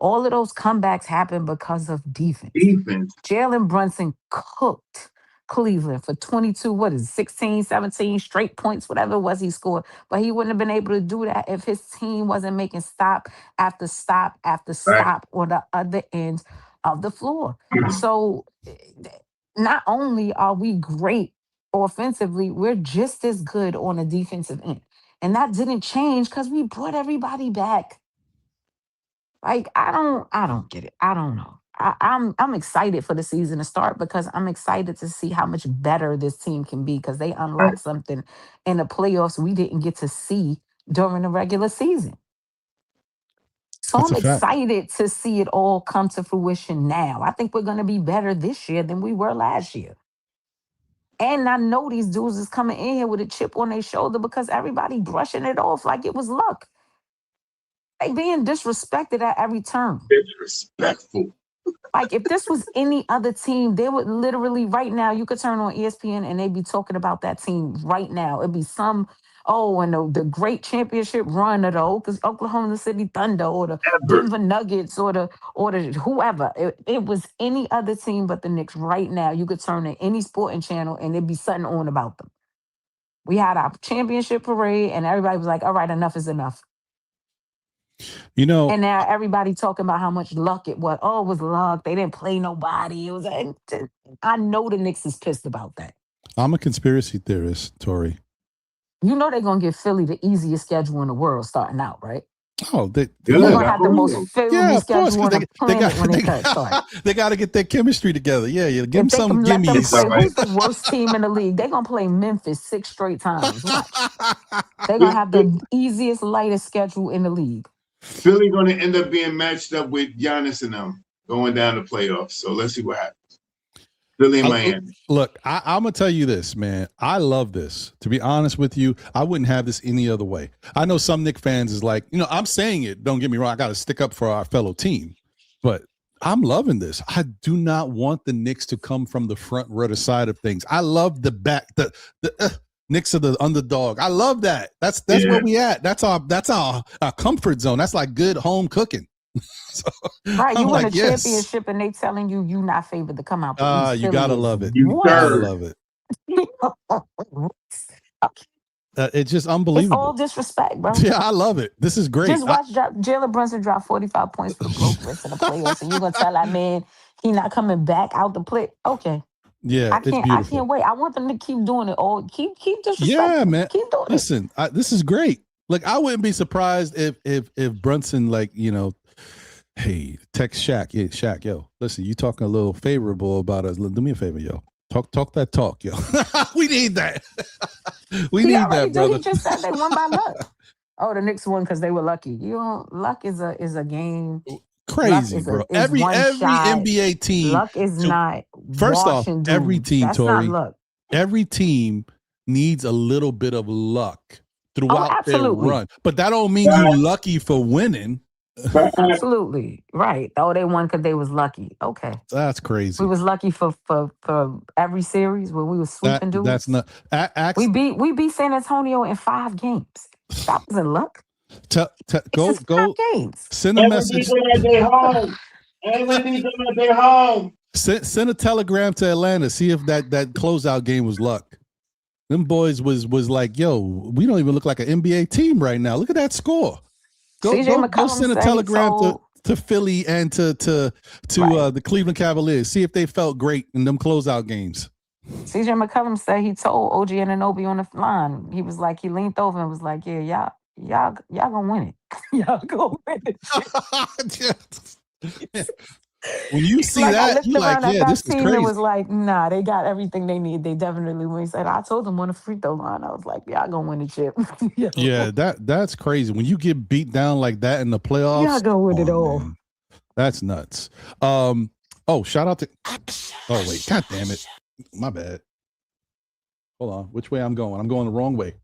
Speaker 2: All of those comebacks happen because of defense.
Speaker 3: Defense.
Speaker 2: Jalen Brunson cooked Cleveland for 22, what is it, 16, 17 straight points, whatever it was he scored. But he wouldn't have been able to do that if his team wasn't making stop after stop after
Speaker 3: Right.
Speaker 2: stop on the other end of the floor. So not only are we great offensively, we're just as good on the defensive end. And that didn't change because we brought everybody back. Like I don't get it. I don't know. I'm excited for the season to start because I'm excited to see how much better this team can be because they unlocked something in the playoffs we didn't get to see during the regular season. So
Speaker 1: That's
Speaker 2: I'm
Speaker 1: a fact.
Speaker 2: excited to see it all come to fruition now. I think we're gonna be better this year than we were last year. And I know these dudes is coming in here with a chip on their shoulder because everybody brushing it off like it was luck. They being disrespected at every turn.
Speaker 3: Disrespectful.
Speaker 2: Like if this was any other team, they would literally right now. You could turn on ESPN and they'd be talking about that team right now. It'd be some and the great championship run of the Oklahoma City Thunder or the
Speaker 3: Ever.
Speaker 2: Denver Nuggets or the whoever. It was any other team but the Knicks right now. You could turn to any sporting channel and there'd be something on about them. We had our championship parade and everybody was like, "All right, enough is enough."
Speaker 1: You know,
Speaker 2: And now everybody talking about how much luck it was. Oh, it was luck. They didn't play nobody. It was. I know the Knicks is pissed about that.
Speaker 1: I'm a conspiracy theorist, Tori.
Speaker 2: You know they're gonna give Philly the easiest schedule in the world starting out, right?
Speaker 1: Oh,
Speaker 3: Good.
Speaker 2: They're gonna
Speaker 3: I
Speaker 2: have the
Speaker 3: hope
Speaker 2: most
Speaker 3: so.
Speaker 2: favorable
Speaker 1: yeah, of course,
Speaker 2: schedule
Speaker 1: because
Speaker 2: on the
Speaker 1: they
Speaker 2: planet
Speaker 1: got
Speaker 2: when they start.
Speaker 1: they got to get their chemistry together. Yeah, yeah. Give them
Speaker 2: If they
Speaker 1: some
Speaker 2: can let them
Speaker 3: It's
Speaker 1: gimmies.
Speaker 3: all
Speaker 2: play,
Speaker 3: right.
Speaker 2: who's the worst team in the league? They're gonna play Memphis 6 straight times. Watch. They're gonna have the easiest, lightest schedule in the league.
Speaker 3: Philly going to end up being matched up with Giannis and them going down the playoffs. So let's see what happens. Philly and Miami.
Speaker 1: Look, I'm gonna tell you this, man. I love this. To be honest with you, I wouldn't have this any other way. I know some Knicks fans is like, I'm saying it. Don't get me wrong. I got to stick up for our fellow team, but I'm loving this. I do not want the Knicks to come from the front rudder side of things. I love the back, the Knicks are the underdog. I love that. That's where we at. That's our comfort zone. That's like good home cooking. So,
Speaker 2: Right,
Speaker 1: I'm
Speaker 2: you win
Speaker 1: like,
Speaker 2: a
Speaker 1: yes.
Speaker 2: championship and they telling you not favored to come out the East.
Speaker 1: You gotta love it.
Speaker 3: You
Speaker 1: You gotta
Speaker 3: third.
Speaker 1: love it.
Speaker 2: Okay.
Speaker 1: It's just
Speaker 2: It's all
Speaker 1: unbelievable.
Speaker 2: disrespect, bro.
Speaker 1: Yeah, I love it. This is great.
Speaker 2: Just watch Jalen Brunson drop 45 points for the Brooklyn to the playoffs, and you're gonna tell that man he not coming back out the play. Okay.
Speaker 1: Yeah,
Speaker 2: I
Speaker 1: it's
Speaker 2: can't
Speaker 1: beautiful.
Speaker 2: wait. I want them to keep doing it all. Keep disrespecting.
Speaker 1: Yeah, man.
Speaker 2: Keep doing it.
Speaker 1: Listen, this is great. Like, I wouldn't be surprised if Brunson, like, hey, text Shaq. Yeah, Shaq, yo, listen, you talking a little favorable about us. Do me a favor, yo. Talk that talk, yo. We need that. We need that, brother.
Speaker 2: He just said they won by luck. Oh, the Knicks won because they were lucky. Luck is a game.
Speaker 1: Crazy, bro. Every NBA team.
Speaker 2: Luck is not.
Speaker 1: First off, every team,
Speaker 2: that's
Speaker 1: Tori,
Speaker 2: not luck.
Speaker 1: Every team needs a little bit of luck throughout their run, but that don't mean you lucky for winning.
Speaker 2: Absolutely right. Oh, they won because they was lucky. Okay,
Speaker 1: that's crazy.
Speaker 2: We was lucky for every series when we was sweeping dudes.
Speaker 1: That's not.
Speaker 2: We beat San Antonio in 5 games. That wasn't luck.
Speaker 1: Go.
Speaker 2: Games.
Speaker 1: Send a message. Send a telegram to Atlanta. See if that closeout game was luck. Them boys was like, yo, we don't even look like an NBA team right now. Look at that score. Go send a telegram to Philly and to the Cleveland Cavaliers. See if they felt great in them closeout games.
Speaker 2: CJ McCollum said he told OG Anunoby on the line. He was like, he leaned over and was like, yeah, y'all gonna win it. Y'all gonna win it.
Speaker 1: When you see that, you're like, yeah, this is crazy.
Speaker 2: It was like, nah, they got everything they need. They definitely win. He said, I told them on the free throw line. I was like, y'all gonna win the chip.
Speaker 1: Yeah, that's crazy. When you get beat down like that in the playoffs,
Speaker 2: y'all gonna win it all.
Speaker 1: Man. That's nuts. Shout out to. Oh wait, god damn it, my bad. Hold on, which way I'm going? I'm going the wrong way.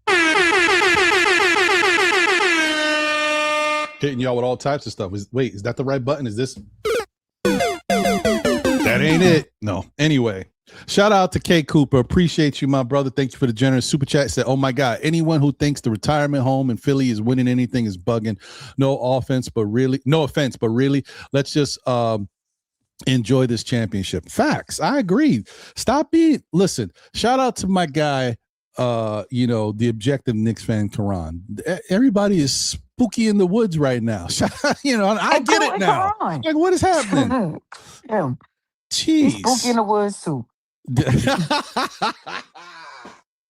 Speaker 1: Hitting y'all with all types of stuff. Is that the right button? Is this? That ain't it. No. Anyway, shout out to K Cooper. Appreciate you, my brother. Thank you for the generous super chat. Said, oh my God, anyone who thinks the retirement home in Philly is winning anything is bugging. No offense, but really, let's just enjoy this championship. Facts. I agree. Listen, shout out to my guy, the objective Knicks fan, Karan. Everybody is spooky in the woods right now. I get it now. Karan. Like, what is happening?
Speaker 2: Yeah.
Speaker 1: Jeez.
Speaker 2: He's spooky in the woods too.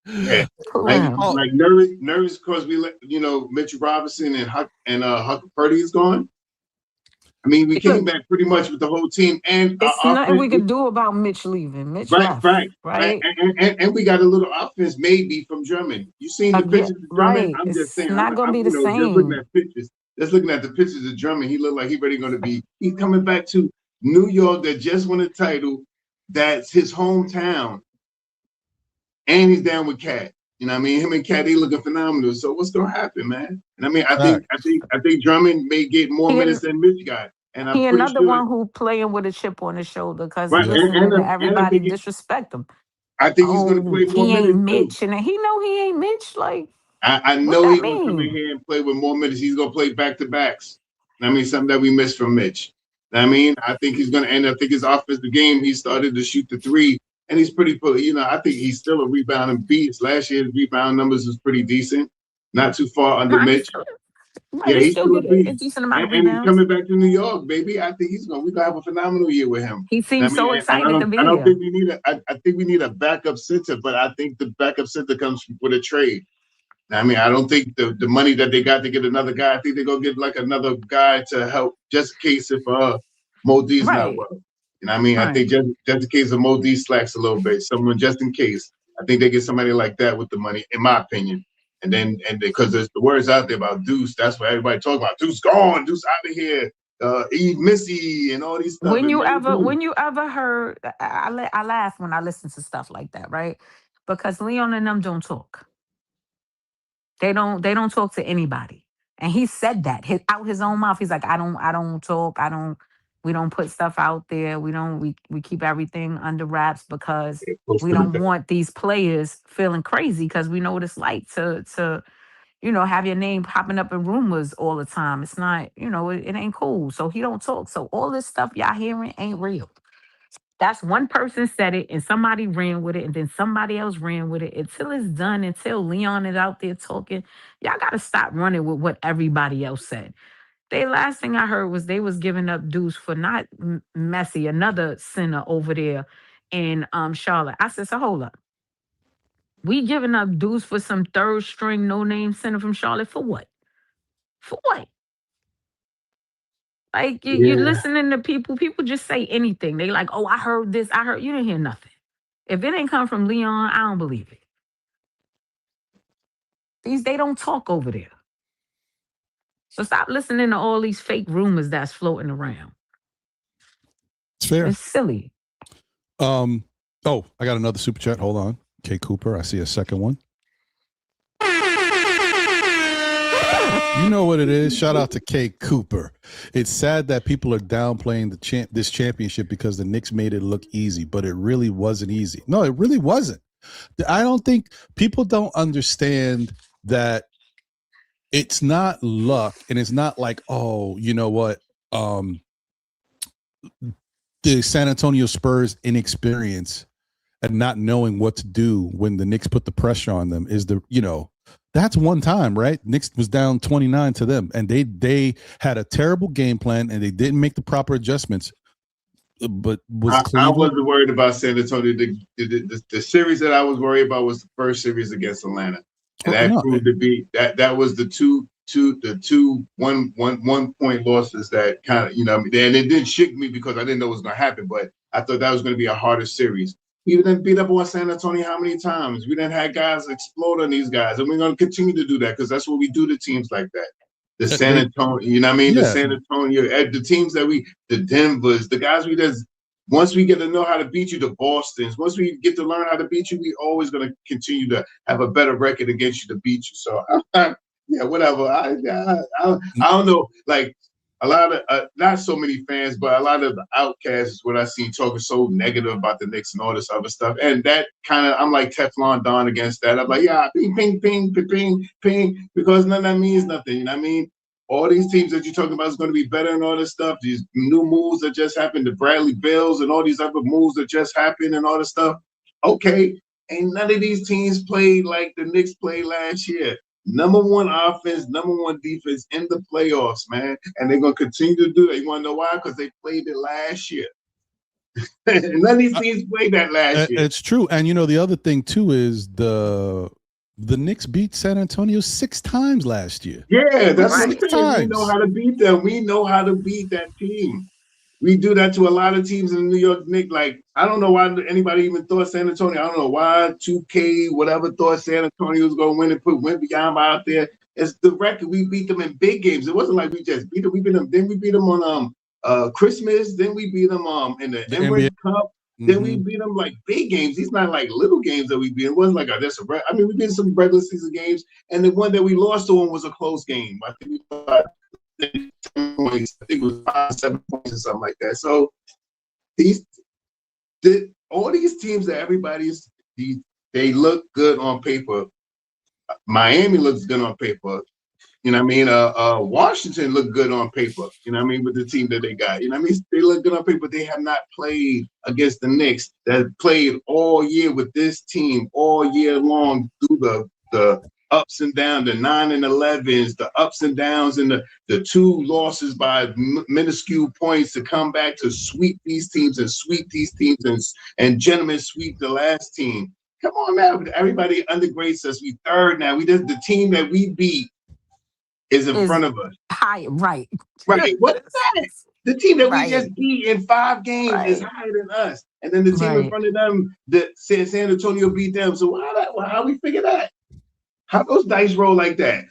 Speaker 3: Yeah. Like nervous because we let Mitchell Robinson and Huck Purdy is gone. I mean, we came back pretty much with the whole team, and
Speaker 2: it's nothing we could do about Mitch leaving. Mitch left, right?
Speaker 3: And we got a little offense maybe from Drummond. You seen the pictures of Drummond?
Speaker 2: Right.
Speaker 3: I'm just saying,
Speaker 2: it's not going to be the same.
Speaker 3: Just looking at the pictures of Drummond, he looked like he's ready going to be. He's coming back to New York that just won a title. That's his hometown, and he's down with Cat. You know what I mean? Him and Cat, they looking phenomenal. So what's going to happen, man? And I mean, I think Drummond may get more minutes than Mitch got. And
Speaker 2: he another one who playing with a chip on his shoulder because he's listening to everybody disrespect him.
Speaker 3: I think he's going to play more minutes.
Speaker 2: He ain't Mitch, and he know he ain't Mitch. Like
Speaker 3: I know he's going to come in here and play with more minutes. He's going to play back-to-backs. I mean, something that we missed from Mitch. I mean, I think he's going to end up. I think his offensive game, he started to shoot the three, and he's pretty. I think he's still a rebounding beast. Last year's rebound numbers was pretty decent, not too far under Mitch.
Speaker 2: Yeah, he's still getting a decent amount of rebounds.
Speaker 3: And coming back to New York, baby, I think we're gonna have a phenomenal year with him.
Speaker 2: He seems so excited to be
Speaker 3: here.
Speaker 2: I
Speaker 3: think we need a backup center, but I think the backup center comes with a trade. I mean, I don't think the money that they got to get another guy, I think they're going to get like another guy to help just in case if Mo D's not
Speaker 2: Right.
Speaker 3: well. You know what I mean? I
Speaker 2: Right.
Speaker 3: think just in case of Mo D slacks a little bit, someone just in case. I think they get somebody like that with the money, in my opinion. And because there's the words out there about Deuce, that's what everybody talking about. Deuce gone, Deuce out of here, Eve Missy and all these stuff.
Speaker 2: When
Speaker 3: And
Speaker 2: you
Speaker 3: maybe
Speaker 2: ever heard, I laugh when I listen to stuff like that, right? Because Leon and them don't talk. They don't talk to anybody. And he said that out his own mouth. He's like, I don't talk. We don't put stuff out there. We keep everything under wraps because
Speaker 3: they're close
Speaker 2: we
Speaker 3: to the
Speaker 2: don't
Speaker 3: best.
Speaker 2: want these players feeling crazy because we know what it's like to have your name popping up in rumors all the time. It's not, it ain't cool. So he don't talk. So all this stuff y'all hearing ain't real. That's one person said it and somebody ran with it and then somebody else ran with it until it's done, until Leon is out there talking. Y'all got to stop running with what everybody else said. They last thing I heard was they was giving up dues for not Messi, another center over there in Charlotte. I said, so hold up. We giving up dues for some third string no name center from Charlotte for what? For what? Like you
Speaker 3: Yeah.
Speaker 2: listening to people just say anything. They like, oh, I heard this, I heard you didn't hear nothing. If it ain't come from Leon, I don't believe it. They don't talk over there. So stop listening to all these fake rumors that's floating around.
Speaker 1: It's fair.
Speaker 2: It's silly.
Speaker 1: Oh, I got another super chat. Hold on. K Cooper, I see a second one. You know what it is. Shout out to K Cooper. It's sad that people are downplaying this championship because the Knicks made it look easy, but it really wasn't easy. No, it really wasn't. I don't think people don't understand that it's not luck, and it's not like, oh, you know what? The San Antonio Spurs inexperience and not knowing what to do when the Knicks put the pressure on them is that's one time, right? Knicks was down 29 to them, and they had a terrible game plan, and they didn't make the proper adjustments. But
Speaker 3: I wasn't worried about San Antonio. The series that I was worried about was the first series against Atlanta, and that proved to be that was the two 1 point losses that kind of and it didn't shake me because I didn't know it was going to happen, but I thought that was going to be a harder series. We didn't beat up on San Antonio how many times? We didn't have guys explode on these guys, and we're going to continue to do that because that's what we do to teams like that. The San Antonio, you know what I mean? Yeah. The San Antonio, the teams that the Denvers, the guys once we get to know how to beat you, the Bostons, once we get to learn how to beat you, we always going to continue to have a better record against you to beat you. So, yeah, whatever. I don't know. Like a lot of not so many fans, but a lot of the outcasts is what I seen talking so negative about the Knicks and all this other stuff. And that kind of, I'm like Teflon Don against that. I'm like, yeah, ping, ping, ping, ping, ping, ping, because none of that means nothing. You know what I mean? All these teams that you're talking about is going to be better and all this stuff. These new moves that just happened, the Bradley Bills and all these other moves that just happened and all this stuff. Okay, ain't none of these teams played like the Knicks played last year. Number one offense, number one defense in the playoffs, man. And they're going to continue to do that. You want to know why? Because they played it last year. None of these teams played that last year.
Speaker 1: It's true. And, the other thing, too, is the Knicks beat San Antonio 6 times last year.
Speaker 3: Yeah, that's what I'm saying. We know how to beat them. We know how to beat that team. We do that to a lot of teams in the New York Knicks. Like, I don't know why anybody even thought San Antonio. I don't know why 2K, whatever, thought San Antonio was going to win and put Wembanyama out there. It's the record. We beat them in big games. It wasn't like we just beat them. We beat them. Then we beat them on Christmas. Then we beat them in the Emirates Cup. Mm-hmm. Then we beat them like big games. These not like little games that we beat. It wasn't like we beat some regular season games, and the one that we lost to them was a close game. I think points. I think it was 5-7 points or something like that. So all these teams that they look good on paper. Miami looks good on paper. You know what I mean? Washington looked good on paper. You know what I mean? With the team that they got. You know what I mean? They look good on paper. They have not played against the Knicks that played all year with this team all year long through the ups and downs, the 9 and 11s, the ups and downs, and the 2 losses by minuscule points to come back to sweep these teams and gentlemen sweep the last team. Come on now. Everybody undergrades us. We third now. The team that we beat is in front of us.
Speaker 2: High, right.
Speaker 3: Right. What is that? The team that we
Speaker 2: Right.
Speaker 3: just beat in 5 games is higher than us. And then the team in front of them, the San Antonio beat them. So how we figure that? How those dice roll like that?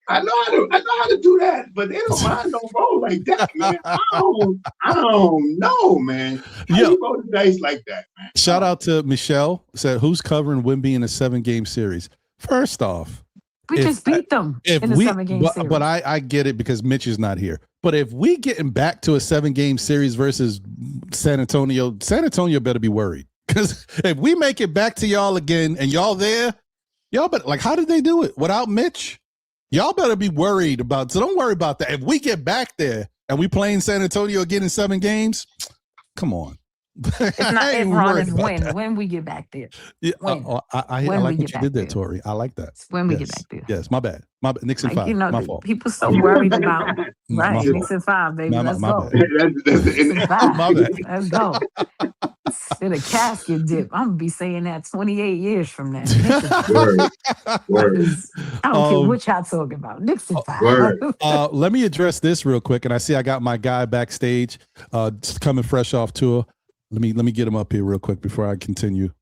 Speaker 3: I know how to do that, but they don't roll like that, man. I don't know, man. How you roll the dice like that, man?
Speaker 1: Shout out to Michelle, said, who's covering Wemby in a 7-game series? First off,
Speaker 2: we just beat them in a 7-game series.
Speaker 1: But I get it because Mitch is not here. But if we getting back to a 7-game series versus San Antonio better be worried. Because if we make it back to y'all again and y'all there, y'all better, like, how did they do it without Mitch? Y'all better be worried about. So don't worry about that. If we get back there and we playing San Antonio again in 7 games, come on.
Speaker 2: It's not if Ron is when we get back there.
Speaker 1: Yeah, I like what you did there, Tori. I like that.
Speaker 2: It's when we get back there.
Speaker 1: Yes, my bad. Knicks in 5.
Speaker 2: You know,
Speaker 1: my fault.
Speaker 2: People so worried about Knicks in 5, baby. Let's go. Knicks in 5.
Speaker 1: My bad.
Speaker 2: Let's go. In a casket dip. I'm gonna be saying that 28 years from now.
Speaker 3: Word.
Speaker 2: I don't care what y'all talking about. Knicks in 5.
Speaker 1: Let me address this real quick, and I see I got my guy backstage, just coming fresh off tour. Let me get him up here real quick before I continue.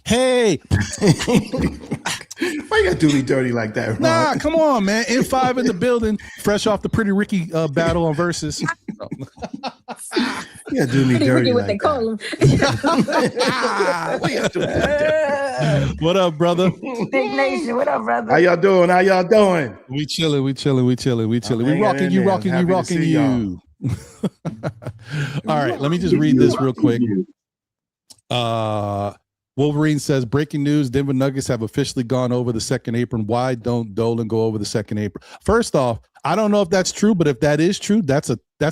Speaker 1: Hey,
Speaker 4: why you gotta do me dirty like that, Ron?
Speaker 1: Nah, come on, man. N5 in the building, fresh off the Pretty Ricky battle on Versus.
Speaker 4: Yeah, do me
Speaker 2: Pretty
Speaker 4: dirty
Speaker 2: Ricky, what
Speaker 4: like
Speaker 2: they call him.
Speaker 1: What up, brother?
Speaker 2: Big Nation, what up, brother?
Speaker 4: How y'all doing?
Speaker 1: We chilling. We rocking you. All right, let me just read this real quick. Wolverine says, breaking news, Denver Nuggets have officially gone over the second apron. Why don't Dolan go over the second apron? First off, I don't know if that's true, but if that is true, that's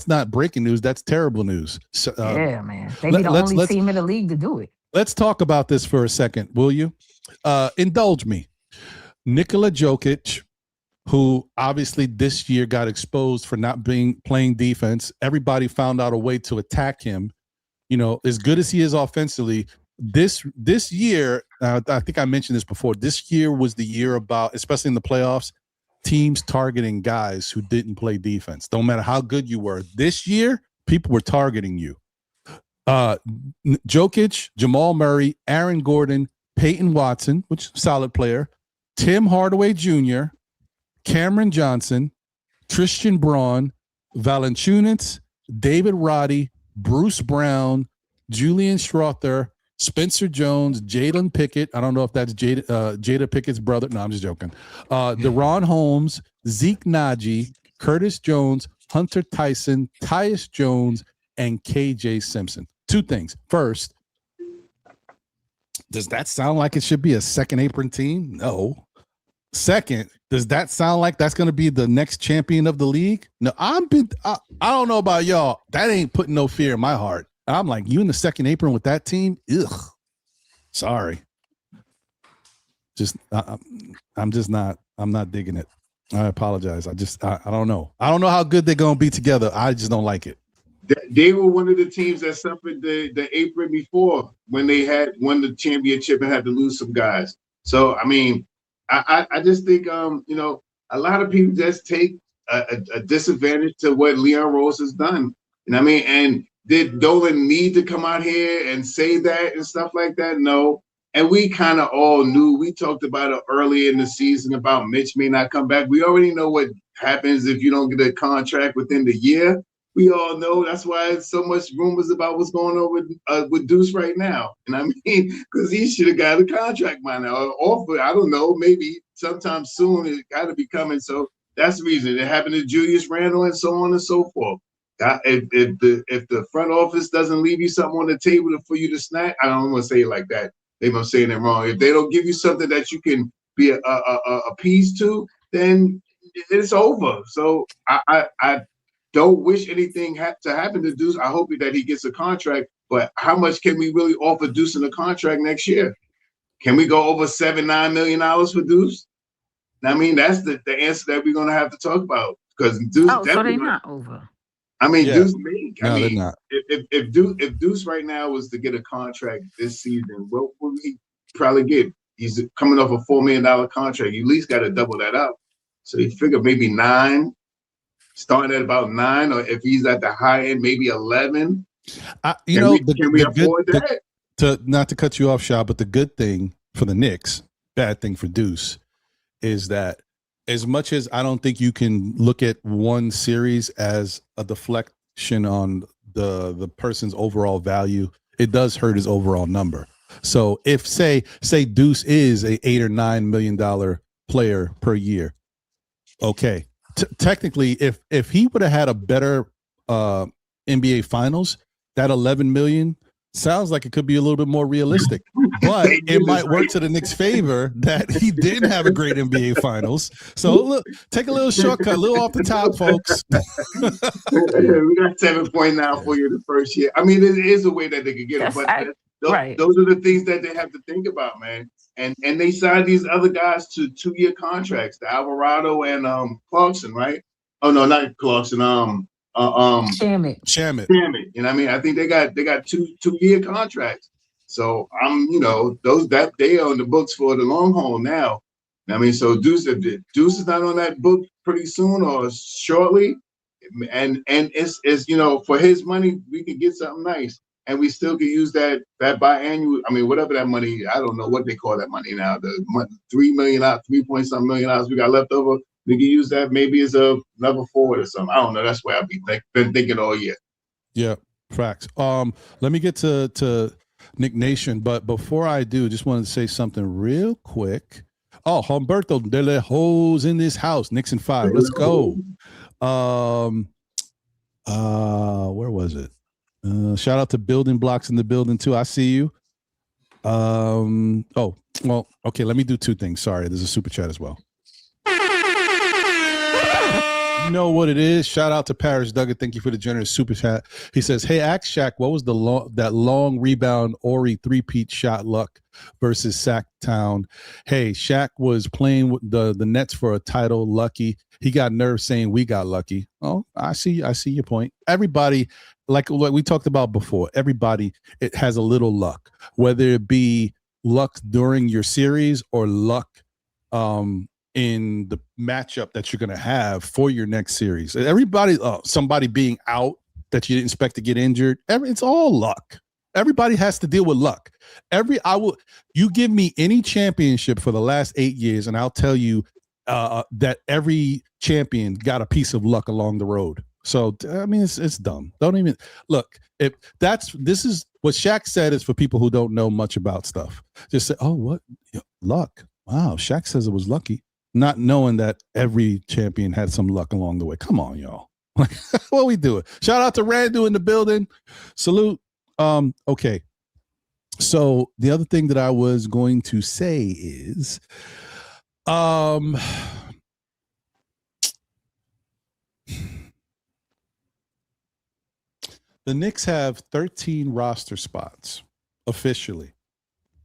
Speaker 1: not breaking news. That's terrible news. So,
Speaker 2: yeah, man. They be the only team in the league to do it. Let's
Speaker 1: talk about this for a second, will you? Indulge me. Nikola Jokic, who obviously this year got exposed for not playing defense. Everybody found out a way to attack him. You know, as good as he is offensively, this year, I think I mentioned this before, this year was the year about, especially in the playoffs, teams targeting guys who didn't play defense. Don't matter how good you were. This year, people were targeting you. Jokic, Jamal Murray, Aaron Gordon, Peyton Watson, which is a solid player, Tim Hardaway Jr., Cameron Johnson, Tristan Braun, Valanciunas, David Roddy, Bruce Brown, Julian Strother, Spencer Jones, Jalen Pickett. I don't know if that's Jada Pickett's brother. No, I'm just joking. Deron Holmes, Zeke Naji, Curtis Jones, Hunter Tyson, Tyus Jones, and KJ Simpson. 2 things. First, does that sound like it should be a second apron team? No. Second, does that sound like that's going to be the next champion of the league? No, I don't know about y'all. That ain't putting no fear in my heart. I'm like, you in the second apron with that team? Ugh. Sorry. I'm not digging it. I apologize. I don't know. I don't know how good they're going to be together. I just don't like it.
Speaker 3: They were one of the teams that suffered the apron before when they had won the championship and had to lose some guys. So, I mean, I just think, a lot of people just take a disadvantage to what Leon Rose has done. You know what I mean? And did Dolan need to come out here and say that and stuff like that? No. And we kind of all knew. We talked about it early in the season about Mitch may not come back. We already know what happens if you don't get a contract within the year. We all know that's why it's so much rumors about what's going on with Deuce right now. And I mean, because he should have got a contract by now. Or offer, I don't know, maybe sometime soon it got to be coming. So that's the reason. It happened to Julius Randle and so on and so forth. If the front office doesn't leave you something on the table for you to snack, I don't want to say it like that. Maybe I'm saying it wrong. If they don't give you something that you can be appeased to, then it's over. So I don't wish anything to happen to Deuce. I hope that he gets a contract. But how much can we really offer Deuce in a contract next year? Can we go over $7-9 million for Deuce? I mean, that's the answer that we're gonna have to talk about because Deuce.
Speaker 2: Oh, so they're not over.
Speaker 3: I mean,
Speaker 1: Yeah.
Speaker 3: Deuce.
Speaker 1: No, they're not.
Speaker 3: If Deuce right now was to get a contract this season, what would he probably get? He's coming off a $4 million contract. You at least got to double that up. So you figure maybe 9, starting at about 9, or if he's at the high end, maybe 11.
Speaker 1: Can
Speaker 3: we afford that?
Speaker 1: Not to cut you off, Shaw, but the good thing for the Knicks, bad thing for Deuce, is that as much as I don't think you can look at one series as a deflection on the person's overall value, it does hurt his overall number. So if say Deuce is a $8 or $9 million player per year, okay, technically, if he would have had a better NBA Finals, that 11 million sounds like it could be a little bit more realistic, but it might work to the Knicks' favor that he didn't have a great NBA Finals. So look, take a little shortcut, a little off the top, folks.
Speaker 3: We got 7.9 for you the first year. I mean, it is a way that they could get it, but those are the things that they have to think about, man. And they signed these other guys to 2-year contracts, the Alvarado and Clarkson, right? Oh no, not Clarkson.
Speaker 2: Shamit.
Speaker 3: You know what I mean? I think they got 2-year contracts. So those that they are on the books for the long haul now. I mean, so Deuce is not on that book pretty soon or shortly, and it's for his money we could get something nice, and we still could use that biannual. I mean, whatever that money, I don't know what they call that money now. The $3 million, $3-point-something million we got left over. We can use that maybe as another forward or something. I don't know. That's where I've been thinking all year.
Speaker 1: Yeah, facts. Let me get to Nick Nation, but before I do, just wanted to say something real quick. Oh, Humberto de Lejos in this house. Knicks in 5. Let's go. Where was it? Shout out to Building Blocks in the building too. I see you. Oh, well, okay. Let me do 2 things. Sorry, there's a super chat as well. You know what it is. Shout out to Paris Duggan. Thank you for the generous super chat. He says, "Hey, ask Shaq, what was that long rebound Ori 3-peat shot luck versus Sacktown? Hey, Shaq was playing with the Nets for a title. Lucky. He got nerves saying we got lucky. Oh, I see your point. Everybody, like we talked about before, everybody it has a little luck, whether it be luck during your series or luck in the matchup that you're going to have for your next series. Everybody, somebody being out that you didn't expect to get injured. It's all luck. Everybody has to deal with luck. You give me any championship for the last 8 years, and I'll tell you that every champion got a piece of luck along the road. So I mean, it's dumb. Don't even look. This is what Shaq said is for people who don't know much about stuff. Just say, oh, what luck? Wow, Shaq says it was lucky. Not knowing that every champion had some luck along the way. Come on, y'all. What we doing? Shout out to Randu in the building. Salute. Okay. So the other thing that I was going to say is, the Knicks have 13 roster spots officially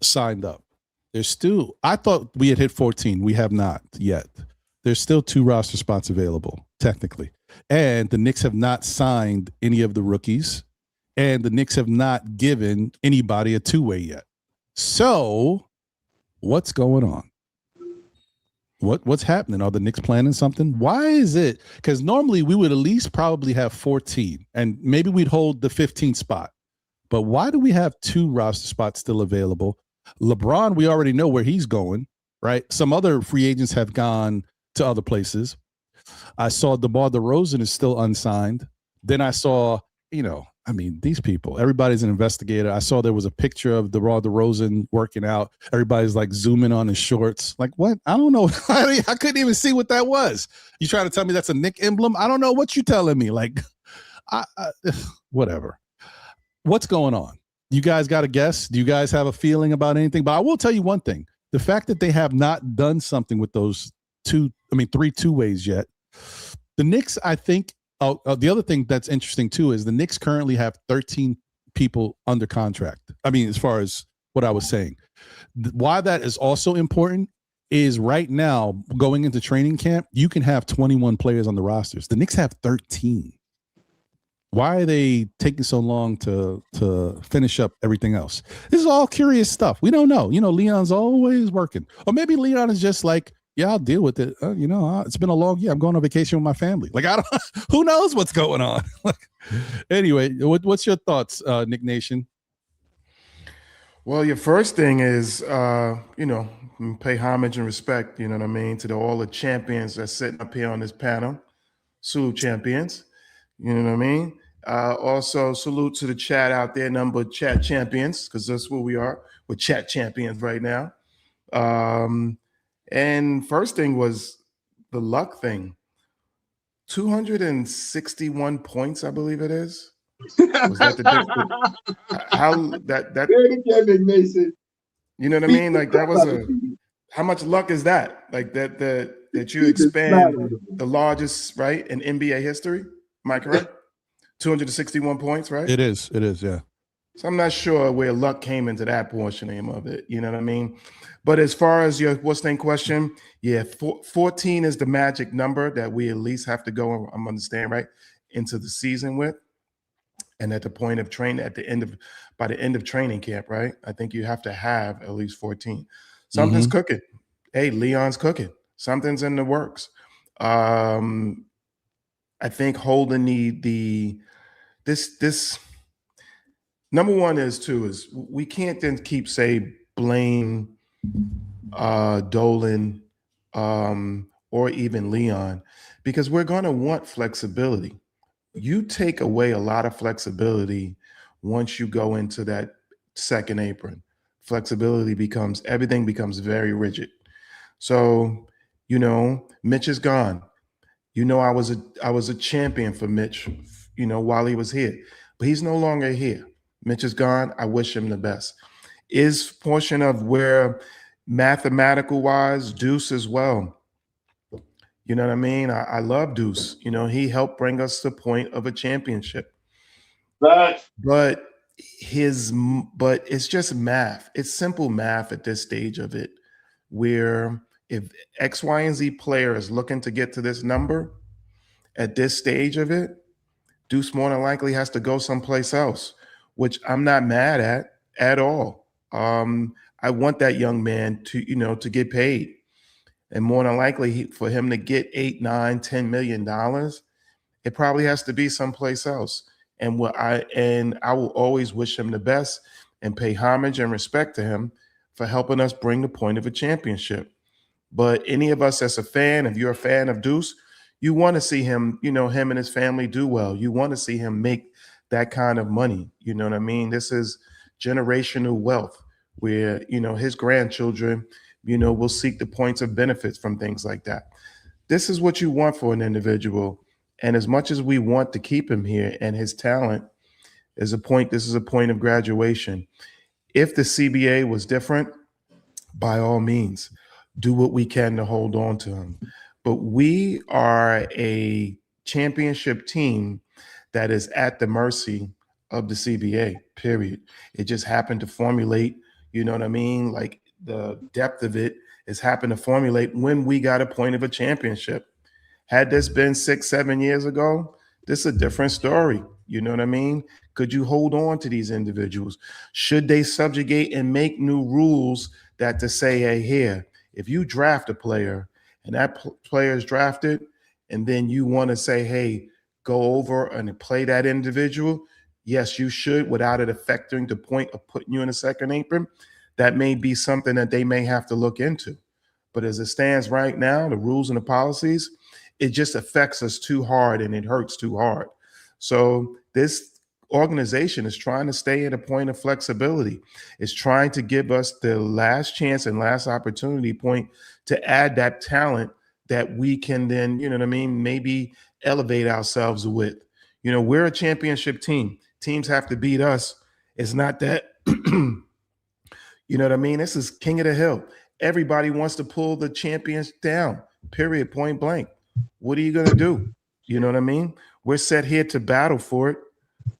Speaker 1: signed up. There's still, I thought we had hit 14. We have not yet. There's still 2 roster spots available, technically. And the Knicks have not signed any of the rookies. And the Knicks have not given anybody a 2-way yet. So what's going on? What's happening? Are the Knicks planning something? Why is it? Because normally we would at least probably have 14, and maybe we'd hold the 15th spot. But why do we have 2 roster spots still available? LeBron, we already know where he's going, right? Some other free agents have gone to other places. I saw DeMar DeRozan is still unsigned. Then I saw, these people, everybody's an investigator. I saw there was a picture of DeMar DeRozan working out. Everybody's like zooming on his shorts. Like, what? I don't know. I couldn't even see what that was. You trying to tell me that's a Knick emblem? I don't know what you telling me. Like, whatever. What's going on? You guys got a guess? Do you guys have a feeling about anything? But I will tell you one thing. The fact that they have not done something with those 3 2-ways yet. The Knicks, I think, the other thing that's interesting too is the Knicks currently have 13 people under contract. I mean, as far as what I was saying, why that is also important is right now going into training camp, you can have 21 players on the rosters. The Knicks have 13. Why are they taking so long to finish up everything else? This is all curious stuff. We don't know. Leon's always working, or maybe Leon is just like, yeah, I'll deal with it. It's been a long year. I'm going on vacation with my family. Like, I don't. Who knows what's going on? Anyway, what's your thoughts, Nick Nation?
Speaker 4: Well, your first thing is, pay homage and respect, you know what I mean, to all the champions that's sitting up here on this panel. Salute champions, you know what I mean? Also, salute to the chat out there, number of chat champions, because that's what we are. We're chat champions right now. And first thing was the luck thing. 261 points, I believe it is. Was that the difference? How that you know what I mean? Like that was how much luck is that? Like that you expand the largest, right, in NBA history? Am I correct? 261 points, right?
Speaker 1: It is, yeah.
Speaker 4: So I'm not sure where luck came into that portion of it. You know what I mean? But as far as your what's name question, yeah, 14 is the magic number that we at least have to go, I'm understand, right, into the season with. And at the point of training, by the end of training camp, right? I think you have to have at least 14. Something's cooking. Hey, Leon's cooking. Something's in the works. I think holding this number one is we can't then keep blame Dolan or even Leon, because we're going to want flexibility. You take away a lot of flexibility once you go into that second apron. Everything becomes very rigid. So, Mitch is gone. I was a champion for Mitch, while he was here, but he's no longer here. Mitch is gone. I wish him the best. Is portion of where mathematical wise, Deuce as well. You know what I mean? I love Deuce. He helped bring us to the point of a championship.
Speaker 3: Right.
Speaker 4: But it's just math. It's simple math at this stage of it, where if X, Y, and Z player is looking to get to this number at this stage of it, Deuce more than likely has to go someplace else, which I'm not mad at all. I want that young man to get paid. And more than likely for him to get $8, $9, $10 million, it probably has to be someplace else. And I will always wish him the best and pay homage and respect to him for helping us bring the point of a championship. But any of us as a fan, if you're a fan of Deuce, you want to see him, him and his family do well. You want to see him make that kind of money. You know what I mean? This is generational wealth where, his grandchildren, will seek the points of benefits from things like that. This is what you want for an individual. And as much as we want to keep him here and his talent this is a point of graduation. If the CBA was different, by all means, do what we can to hold on to him. But we are a championship team that is at the mercy of the CBA, period. It just happened to formulate, you know what I mean? Like the depth of it has happened to formulate when we got a point of a championship. Had this been 6-7 years ago, this is a different story. You know what I mean? Could you hold on to these individuals? Should they subjugate and make new rules that to say, hey, here, if you draft a player and that player is drafted, and then you want to say, hey, go over and play that individual, yes, you should, without it affecting the point of putting you in a second apron. That may be something that they may have to look into. But as it stands right now, the rules and the policies, it just affects us too hard and it hurts too hard. So this organization is trying to stay at a point of flexibility. It's trying to give us the last chance and last opportunity point to add that talent that we can then, you know what I mean, maybe elevate ourselves with. We're a championship team. Teams have to beat us. It's not that, you know what I mean? This is king of the hill. Everybody wants to pull the champions down, period, point blank. What are you going to do? You know what I mean? We're set here to battle for it,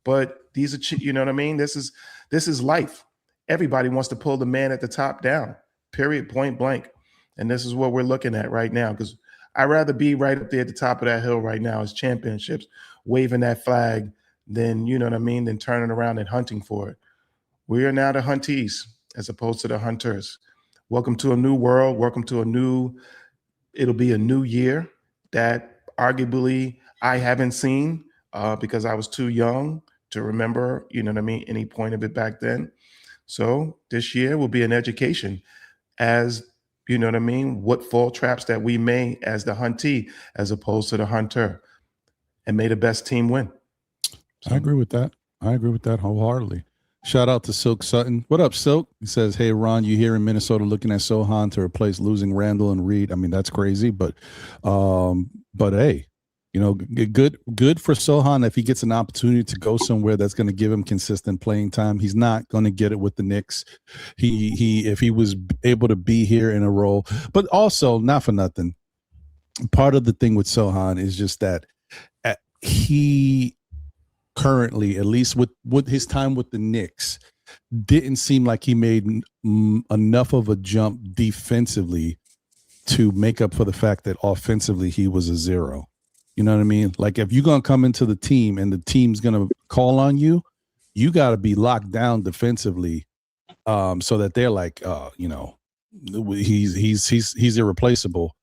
Speaker 4: but these are, you know what I mean? This is life. Everybody wants to pull the man at the top down, period, point blank. And this is what we're looking at right now, because I'd rather be right up there at the top of that hill right now as championships, waving that flag, than, you know what I mean, than turning around and hunting for it. We are now the huntees as opposed to the hunters. Welcome to a new world. Welcome to it'll be a new year that arguably I haven't seen because I was too young to remember, you know what I mean, any point of it back then. So this year will be an education as, you know what I mean, what fall traps that we may as the huntee as opposed to the hunter, and may the best team win.
Speaker 1: I agree with that. I agree with that wholeheartedly. Shout out to Silk Sutton. What up, Silk? He says, hey, Ron, you here in Minnesota looking at Sohan to replace losing Randall and Reed. I mean, that's crazy, but hey, you know, good for Sohan if he gets an opportunity to go somewhere that's going to give him consistent playing time. He's not going to get it with the Knicks. If he was able to be here in a role, but also not for nothing. Part of the thing with Sohan is just that he currently, at least with his time with the Knicks, didn't seem like he made enough of a jump defensively to make up for the fact that offensively he was a zero. You know what I mean? Like if you're going to come into the team and the team's going to call on you, you got to be locked down defensively so that they're like, you know, he's irreplaceable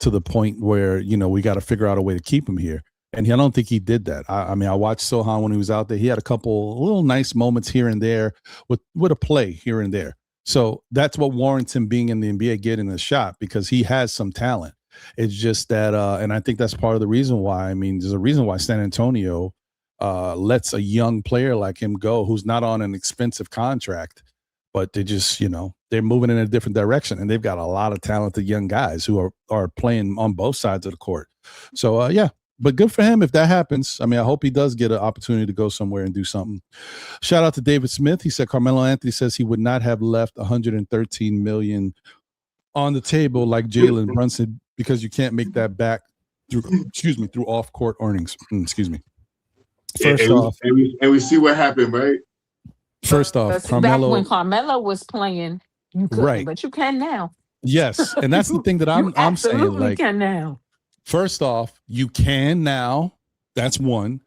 Speaker 1: to the point where, you know, we got to figure out a way to keep him here. And I don't think he did that. I mean, I watched Sohan when he was out there. He had a couple little nice moments here and there with a play here and there. So that's what warrants him being in the NBA, getting a shot, because he has some talent. It's just that, and I think that's part of the reason why. I mean, there's a reason why San Antonio lets a young player like him go, who's not on an expensive contract, but they just, you know, they're moving in a different direction, and they've got a lot of talented young guys who are playing on both sides of the court. So yeah. But good for him if that happens. I mean, I hope he does get an opportunity to go somewhere and do something. Shout out to David Smith. He said Carmelo Anthony says he would not have left $113 million on the table like Jalen Brunson because you can't make that back through off-court earnings. Excuse me. First off,
Speaker 3: we see what happened, right?
Speaker 1: First off, Carmelo.
Speaker 2: Back when Carmelo was playing, you couldn't,
Speaker 1: right,
Speaker 2: but you can now.
Speaker 1: Yes, and that's the thing that I'm saying. Like,
Speaker 2: can now.
Speaker 1: First off, you can now. That's one.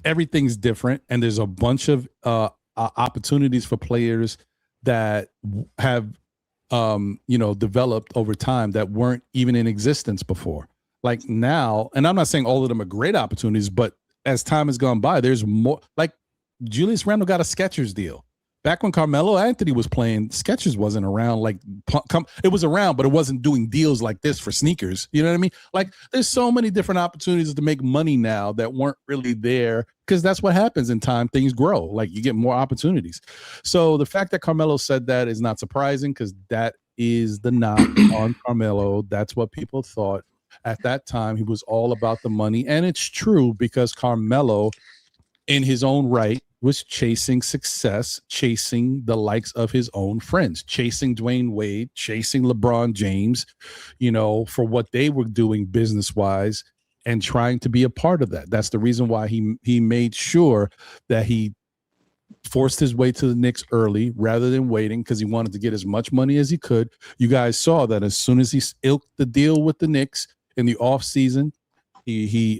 Speaker 1: Everything's different, and there's a bunch of opportunities for players that have, developed over time that weren't even in existence before. Like now, and I'm not saying all of them are great opportunities, but as time has gone by, there's more. Like Julius Randle got a Skechers deal. Back when Carmelo Anthony was playing, Skechers wasn't around. Like, it was around, but it wasn't doing deals like this for sneakers. You know what I mean? Like, there's so many different opportunities to make money now that weren't really there, because that's what happens in time. Things grow. Like, you get more opportunities. So the fact that Carmelo said that is not surprising, because that is the knock on Carmelo. That's what people thought at that time. He was all about the money. And it's true, because Carmelo, in his own right, was chasing success, chasing the likes of his own friends, chasing Dwayne Wade, chasing LeBron James, for what they were doing business-wise, and trying to be a part of that. That's the reason why he made sure that he forced his way to the Knicks early rather than waiting, because he wanted to get as much money as he could. You guys saw that as soon as he ilked the deal with the Knicks in the offseason, he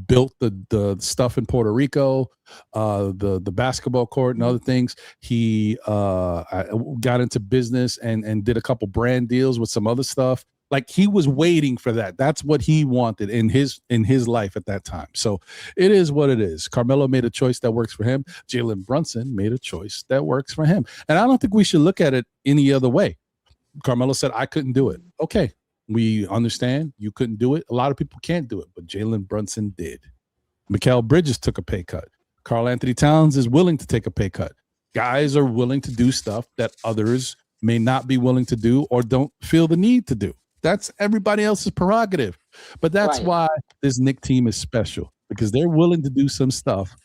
Speaker 1: built the stuff in Puerto Rico, the basketball court and other things. He got into business and did a couple brand deals with some other stuff. Like, he was waiting for that. That's what he wanted in his life at that time. So it is what it is. Carmelo made a choice that works for him. Jalen Brunson made a choice that works for him. And I don't think we should look at it any other way. Carmelo said, I couldn't do it. Okay. We understand you couldn't do it. A lot of people can't do it, but Jalen Brunson did. Mikal Bridges took a pay cut. Karl Anthony Towns is willing to take a pay cut. Guys are willing to do stuff that others may not be willing to do or don't feel the need to do. That's everybody else's prerogative. But that's why this Knicks team is special, because they're willing to do some stuff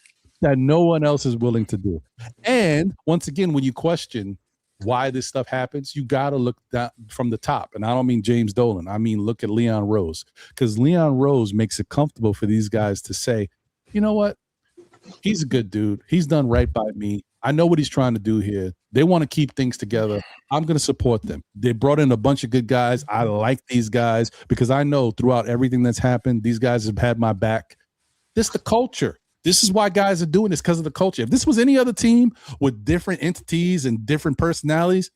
Speaker 1: that no one else is willing to do. And once again, when you question why this stuff happens, you got to look down from the top. And I don't mean James Dolan. I mean, look at Leon Rose, because Leon Rose makes it comfortable for these guys to say, you know what? He's a good dude. He's done right by me. I know what he's trying to do here. They want to keep things together. I'm going to support them. They brought in a bunch of good guys. I like these guys, because I know throughout everything that's happened, these guys have had my back. This is the culture. This is why guys are doing this, because of the culture. If this was any other team with different entities and different personalities,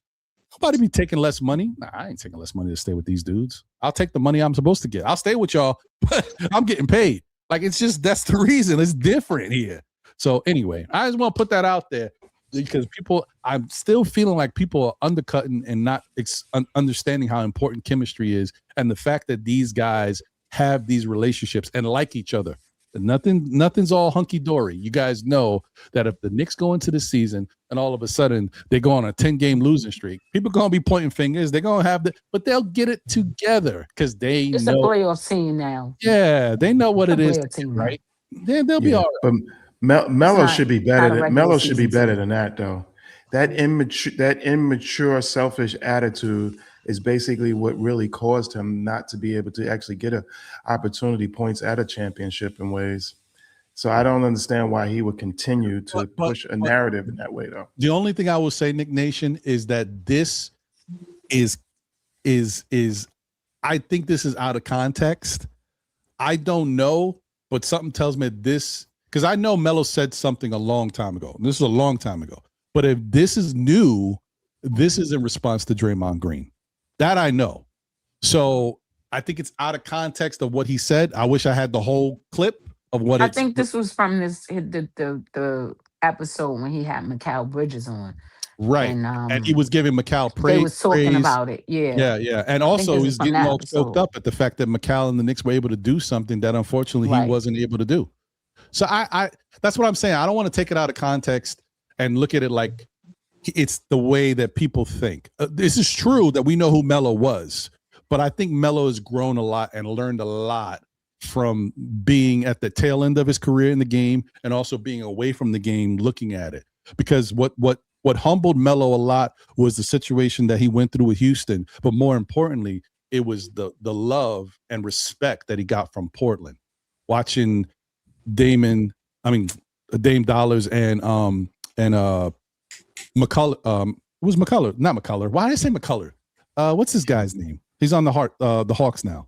Speaker 1: nobody be taking less money. Nah, I ain't taking less money to stay with these dudes. I'll take the money I'm supposed to get. I'll stay with y'all, but I'm getting paid. Like, it's just, that's the reason. It's different here. So anyway, I just want to put that out there because I'm still feeling like people are undercutting and not understanding how important chemistry is, and the fact that these guys have these relationships and like each other. Nothing's all hunky-dory. You guys know that if the Knicks go into the season and all of a sudden they go on a 10-game losing streak, people are going to be pointing fingers. They're going to have but they'll get it together because they
Speaker 2: It's
Speaker 1: know.
Speaker 2: a playoff team now.
Speaker 1: Yeah, they know what it is, right? They'll be all right.
Speaker 4: But Melo should be better. Melo should be better
Speaker 2: team.
Speaker 4: than that, though. That immature, selfish attitude is basically what really caused him not to be able to actually get an opportunity points at a championship in ways. So I don't understand why he would continue to push a narrative in that way, though.
Speaker 1: The only thing I will say, Nick Nation, is that this is I think this is out of context. I don't know, but something tells me this, because I know Melo said something a long time ago. This is a long time ago. But if this is new, this is in response to Draymond Green. That I know. So I think it's out of context of what he said. I wish I had the whole clip of what
Speaker 2: I think this was from the episode when he had Mikal Bridges on.
Speaker 1: Right. And he was giving Mikal praise.
Speaker 2: They was talking about it. Yeah.
Speaker 1: Yeah. And also he's getting all choked up at the fact that Mikal and the Knicks were able to do something that unfortunately he wasn't able to do. So I that's what I'm saying. I don't want to take it out of context and look at it like it's the way that people think. This is true that we know who Melo was, but I think Melo has grown a lot and learned a lot from being at the tail end of his career in the game and also being away from the game looking at it. Because what humbled Melo a lot was the situation that he went through with Houston, but more importantly, it was the love and respect that he got from Portland. Watching Dame Dollars and McCullough, it was McCullough, not McCullough. Why did I say McCullough? What's this guy's name? He's on the Hawks now.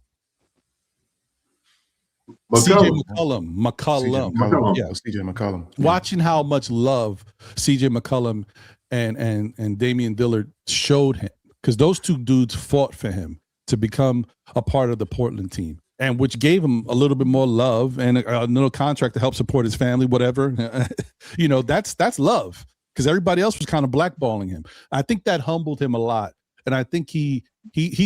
Speaker 1: CJ McCollum.
Speaker 4: Yeah, CJ McCollum.
Speaker 1: Watching how much love CJ McCollum and Damian Lillard showed him, because those two dudes fought for him to become a part of the Portland team, and which gave him a little bit more love and a little contract to help support his family, whatever. That's love, because everybody else was kind of blackballing him. I think that humbled him a lot, and I think he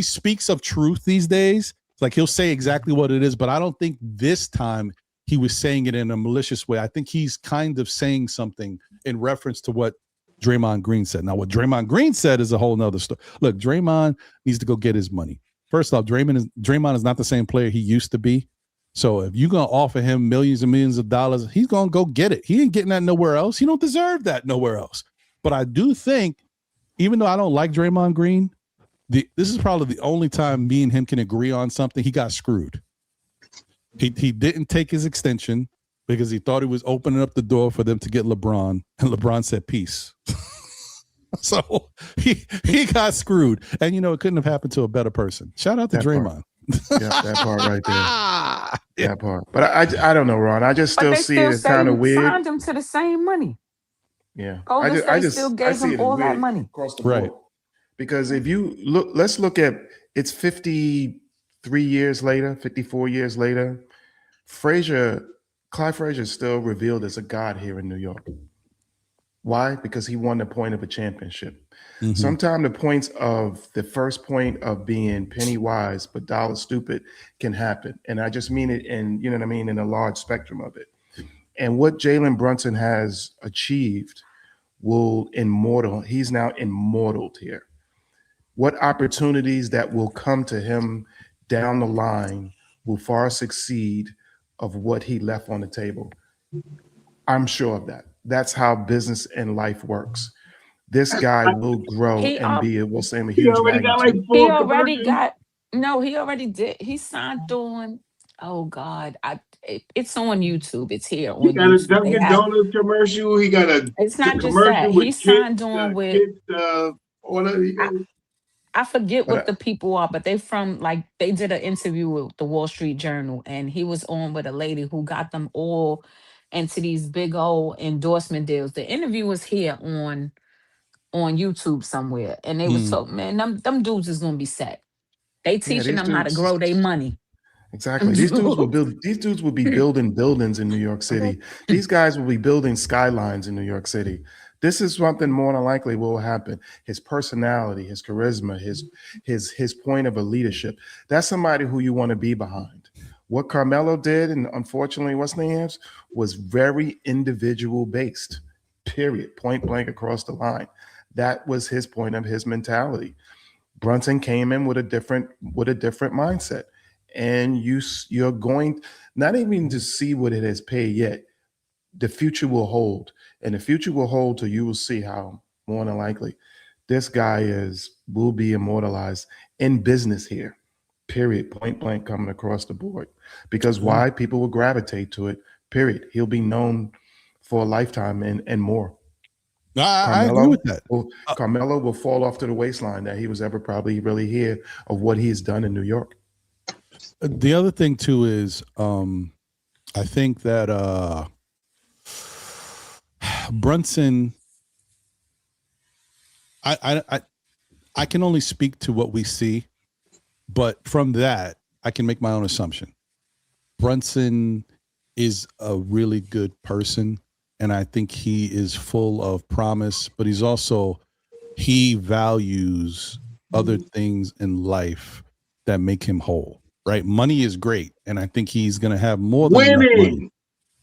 Speaker 1: speaks of truth these days. Like, he'll say exactly what it is, but I don't think this time he was saying it in a malicious way. I think he's kind of saying something in reference to what Draymond Green said. Now, what Draymond Green said is a whole nother story. Look, Draymond needs to go get his money. First off, Draymond is not the same player he used to be. So if you're going to offer him millions and millions of dollars, he's going to go get it. He ain't getting that nowhere else. He don't deserve that nowhere else. But I do think, even though I don't like Draymond Green, this is probably the only time me and him can agree on something. He got screwed. He didn't take his extension because he thought he was opening up the door for them to get LeBron, and LeBron said peace. So he got screwed, and it couldn't have happened to a better person. Shout out to Draymond.
Speaker 4: Yeah, that part right there. That part. But I don't know, Ron. I just still see it as kind of weird.
Speaker 2: Signed him to the same money.
Speaker 4: Yeah,
Speaker 2: I just still gave him all that money
Speaker 4: across the board. Because if you let's look at it's 53 years later, 54 years later. Clyde Frazier is still revealed as a god here in New York. Why? Because he won the point of a championship. Mm-hmm. Sometimes the first point of being penny wise but dollar stupid can happen. And I just mean it in, in a large spectrum of it. And what Jalen Brunson has achieved he's now immortaled here. What opportunities that will come to him down the line will far succeed of what he left on the table. I'm sure of that. That's how business and life works. This guy will grow and be, we'll say, a huge magnitude.
Speaker 2: He already did. He signed on. Oh God, it's on YouTube. It's here.
Speaker 3: He got a Dunkin' Donuts commercial. He got a.
Speaker 2: It's not just that. He signed on with. I forget
Speaker 4: But
Speaker 2: what the people are, but they from like they did an interview with the Wall Street Journal, and he was on with a lady who got them all into these big old endorsement deals. The interview was here on YouTube somewhere, and they was
Speaker 1: Mm.
Speaker 2: talking, man, them dudes is gonna be set. They
Speaker 4: yeah,
Speaker 2: teaching
Speaker 4: these
Speaker 2: them how to
Speaker 4: dudes.
Speaker 2: grow their money. Them
Speaker 4: Exactly. These dudes will
Speaker 2: dudes.
Speaker 4: build. These dudes will be building buildings in New York City. These guys will be building skylines in New York City. This is something more than likely will happen. His personality, his charisma, his point of a leadership. That's somebody who you want to be behind. What Carmelo did, and unfortunately, what's names was very individual based. Period. Point blank across the line. That was his point of his mentality. Brunson came in with a different mindset, and you're going not even to see what it has paid yet. The future will hold, and the future will hold till you will see how more than likely this guy will be immortalized in business here. Period. Point blank coming across the board. Because why? People will gravitate to it. Period. He'll be known for a lifetime and more.
Speaker 1: I agree
Speaker 4: Carmelo
Speaker 1: with that.
Speaker 4: Carmelo will fall off to the waistline that he was ever probably really here of what he's done in New York.
Speaker 1: The other thing too is I think that Brunson, I can only speak to what we see, but from that I can make my own assumption. Brunson is a really good person, and I think he is full of promise, but he values other things in life that make him whole, right? Money is great, and I think he's going to have more than enough money.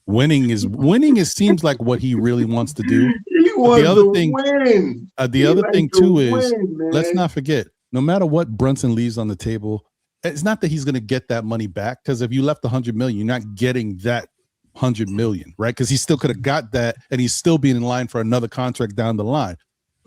Speaker 1: Winning seems like what he really wants to do.
Speaker 3: He wants to win.
Speaker 1: The other thing too is, let's not forget, no matter what Brunson leaves on the table, it's not that he's going to get that money back, because if you left $100 million, you're not getting that $100 million, right? Because he still could have got that, and he's still being in line for another contract down the line.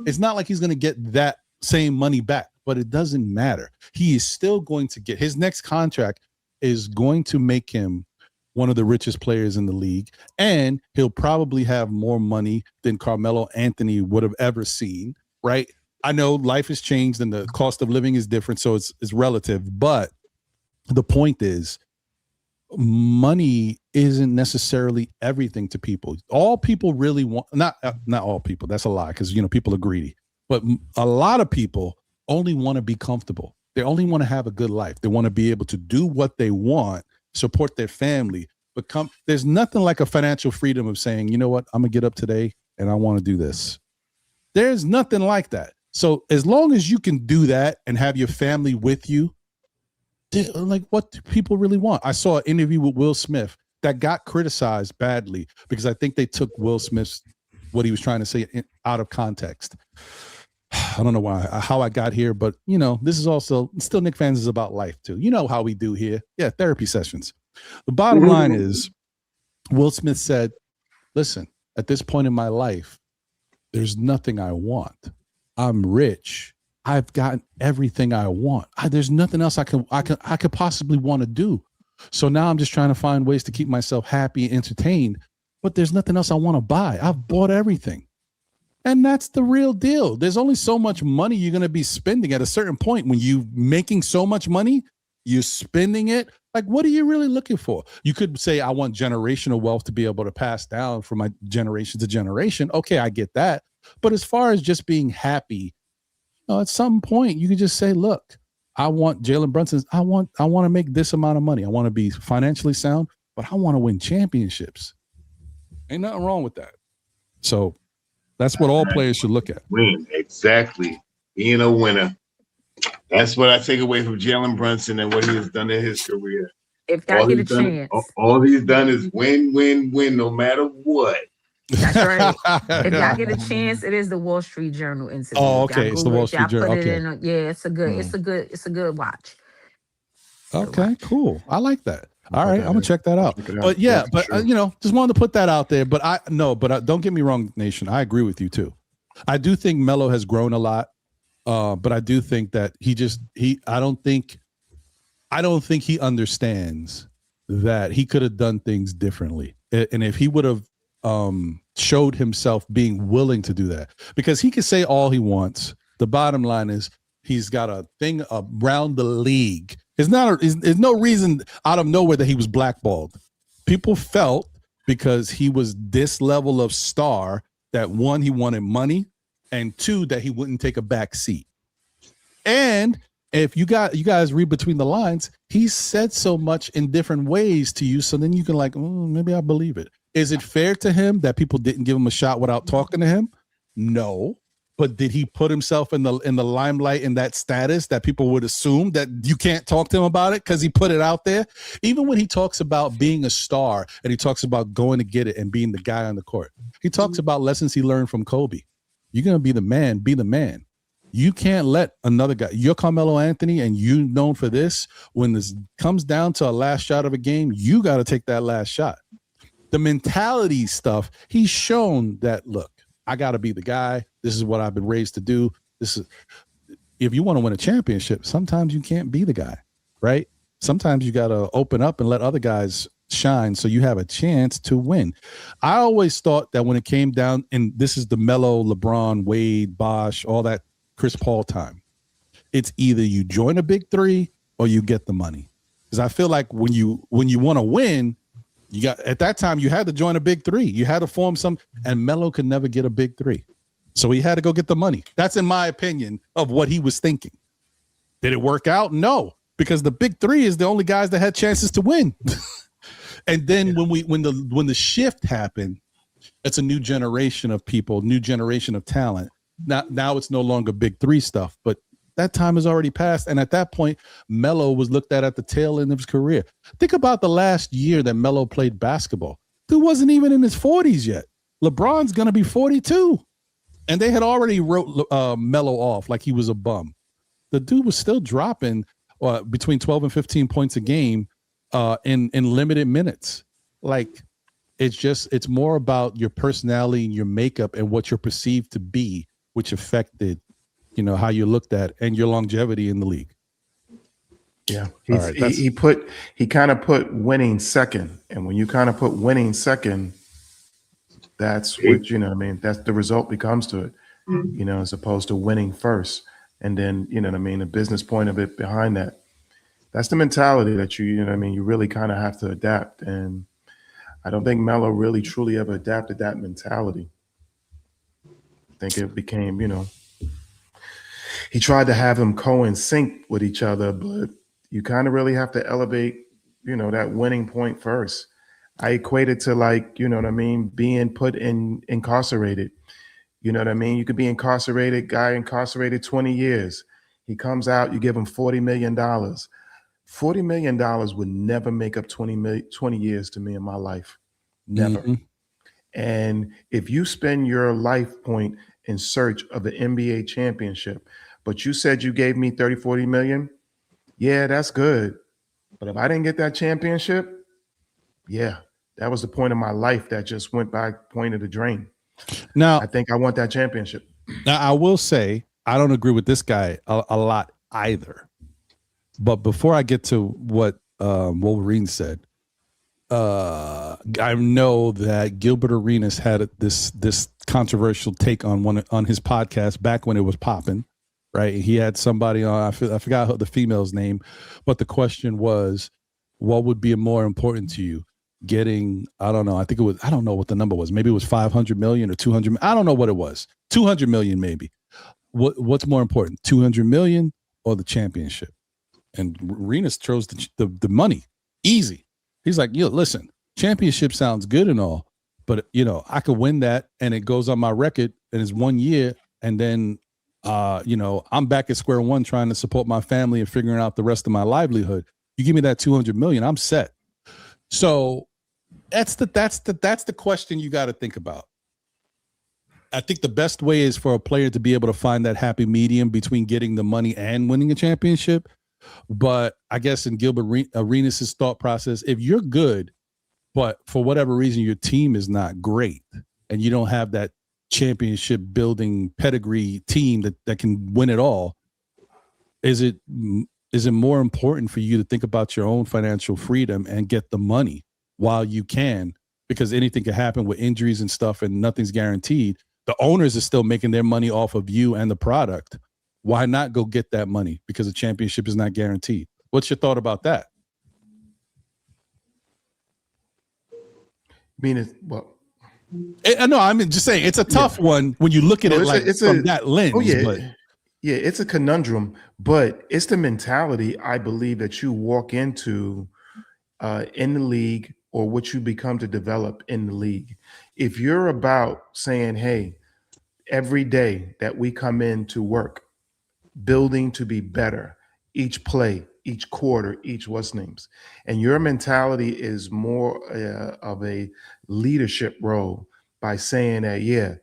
Speaker 1: It's not like he's going to get that same money back, but it doesn't matter. He is still going to get his next contract is going to make him one of the richest players in the league, and he'll probably have more money than Carmelo Anthony would have ever seen, right? I know life has changed and the cost of living is different, so it's relative, but the point is money isn't necessarily everything to people. All people really want, not all people, that's a lie, because people are greedy, but a lot of people only want to be comfortable. They only want to have a good life. They want to be able to do what they want, support their family, there's nothing like a financial freedom of saying, you know what, I'm gonna get up today and I want to do this. There's nothing like that. So as long as you can do that and have your family with you, like, what do people really want? I saw an interview with Will Smith that got criticized badly because I think they took Will Smith's, what he was trying to say, out of context. I don't know how I got here, but this is also still Knicks fans is about life too. You know how we do here. Yeah, therapy sessions. The bottom line is, Will Smith said, listen, at this point in my life, there's nothing I want. I'm rich. I've gotten everything I want. There's nothing else I could possibly want to do. So now I'm just trying to find ways to keep myself happy and entertained, but there's nothing else I want to buy. I've bought everything. And that's the real deal. There's only so much money you're going to be spending at a certain point. When you're making so much money, you're spending it. Like, what are you really looking for? You could say, I want generational wealth to be able to pass down from my generation to generation. Okay, I get that. But as far as just being happy, at some point you can just say, look, I want Jalen Brunson's, I want to make this amount of money. I want to be financially sound, but I want to win championships. Ain't nothing wrong with that. So that's what all players should look at.
Speaker 3: Win, exactly. Being a winner. That's what I take away from Jalen Brunson and what he has done in his career.
Speaker 2: If I get a chance.
Speaker 3: All he's done is win, win, win, no matter what.
Speaker 2: That's right. If y'all get a chance, it is the Wall Street Journal interview.
Speaker 1: Oh, okay. It's the Wall Street Journal. Okay.
Speaker 2: It's a good watch.
Speaker 1: Okay, cool. I like that. All right, I'm gonna check that out. But yeah, but just wanted to put that out there. But don't get me wrong, Nation. I agree with you too. I do think Melo has grown a lot, but I do think that I don't think he understands that he could have done things differently, and if he would have showed himself being willing to do that, because he can say all he wants. The bottom line is, He's got a thing around the league. There's no reason out of nowhere that he was blackballed. People felt because he was this level of star that one, he wanted money, and two, that he wouldn't take a back seat. And if you guys read between the lines, he said so much in different ways to you, so then you can like, maybe I believe it. Is it fair to him that people didn't give him a shot without talking to him? No. But did he put himself in the limelight in that status that people would assume that you can't talk to him about it because he put it out there? Even when he talks about being a star and he talks about going to get it and being the guy on the court, he talks about lessons he learned from Kobe. You're going to be the man, be the man. You can't let another guy, you're Carmelo Anthony and you known for this. When this comes down to a last shot of a game, you got to take that last shot. The mentality stuff, he's shown that, look, I got to be the guy. This is what I've been raised to do. This is, if you want to win a championship, sometimes you can't be the guy, right? Sometimes you got to open up and let other guys shine so you have a chance to win. I always thought that when it came down, and this is the Melo, LeBron, Wade, Bosh, all that Chris Paul time, it's either you join a big three or you get the money. Because I feel like when you want to win, you got, at that time, you had to join a big three. You had to form some, and Melo could never get a big three. So he had to go get the money. That's in my opinion of what he was thinking. Did it work out? No, because the big three is the only guys that had chances to win. And then when the shift happened, it's a new generation of people, new generation of talent. Now it's no longer big three stuff, but that time has already passed. And at that point, Melo was looked at the tail end of his career. Think about the last year that Melo played basketball. Dude wasn't even in his 40s yet. LeBron's going to be 42. And they had already wrote Melo off like he was a bum. The dude was still dropping between 12 and 15 points a game in limited minutes. Like, it's more about your personality and your makeup and what you're perceived to be, which affected, how you looked at and your longevity in the league.
Speaker 4: Yeah.
Speaker 1: Right,
Speaker 4: he kind of put winning second. And when you kind of put winning second, that's what, that's the result becomes to it, as opposed to winning first. And then, the business point of it behind that, that's the mentality that you really kind of have to adapt. And I don't think Melo really truly ever adapted that mentality. I think it became, he tried to have them co-sync with each other, but you kind of really have to elevate, that winning point first. I equate it to being put in incarcerated. You could be incarcerated, guy incarcerated 20 years. He comes out, you give him $40 million. $40 million would never make up 20 years to me in my life. Never. Mm-hmm. And if you spend your life point in search of an NBA championship, but you said you gave me 30, 40 million, yeah, that's good. But if I didn't get that championship, yeah, that was the point of my life that just went by point of the drain. Now, I think I want that championship.
Speaker 1: Now, I will say, I don't agree with this guy a lot either. But before I get to what Wolverine said, I know that Gilbert Arenas had this controversial take on his podcast back when it was popping, right? He had somebody on, I forgot the female's name, but the question was, what would be more important to you? Getting, I don't know what the number was. Maybe it was 500 million or 200. I don't know what it was. 200 million, maybe. What's more important, 200 million or the championship? And Arenas chose the money. Easy. He's like, listen, championship sounds good and all, but I could win that and it goes on my record and it's 1 year. And then, I'm back at square one trying to support my family and figuring out the rest of my livelihood. You give me that 200 million, I'm set. So that's the question you got to think about. I think the best way is for a player to be able to find that happy medium between getting the money and winning a championship. But I guess in Gilbert Arenas' thought process, if you're good, but for whatever reason your team is not great and you don't have that championship building pedigree team that can win it all, is it more important for you to think about your own financial freedom and get the money while you can? Because anything can happen with injuries and stuff and nothing's guaranteed. The owners are still making their money off of you and the product. why not go get that money? Because a championship is not guaranteed. What's your thought about that?
Speaker 4: Well,
Speaker 1: No, I mean, just saying, it's a tough one when you look at it like from that lens.
Speaker 4: Oh yeah,
Speaker 1: but
Speaker 4: yeah, it's a conundrum, but it's the mentality I believe that you walk into in the league, or what you become to develop in the league. If you're about saying, "Hey, every day that we come in to work, building to be better, each play, each quarter, each what's names," and your mentality is more of a leadership role by saying that, yeah,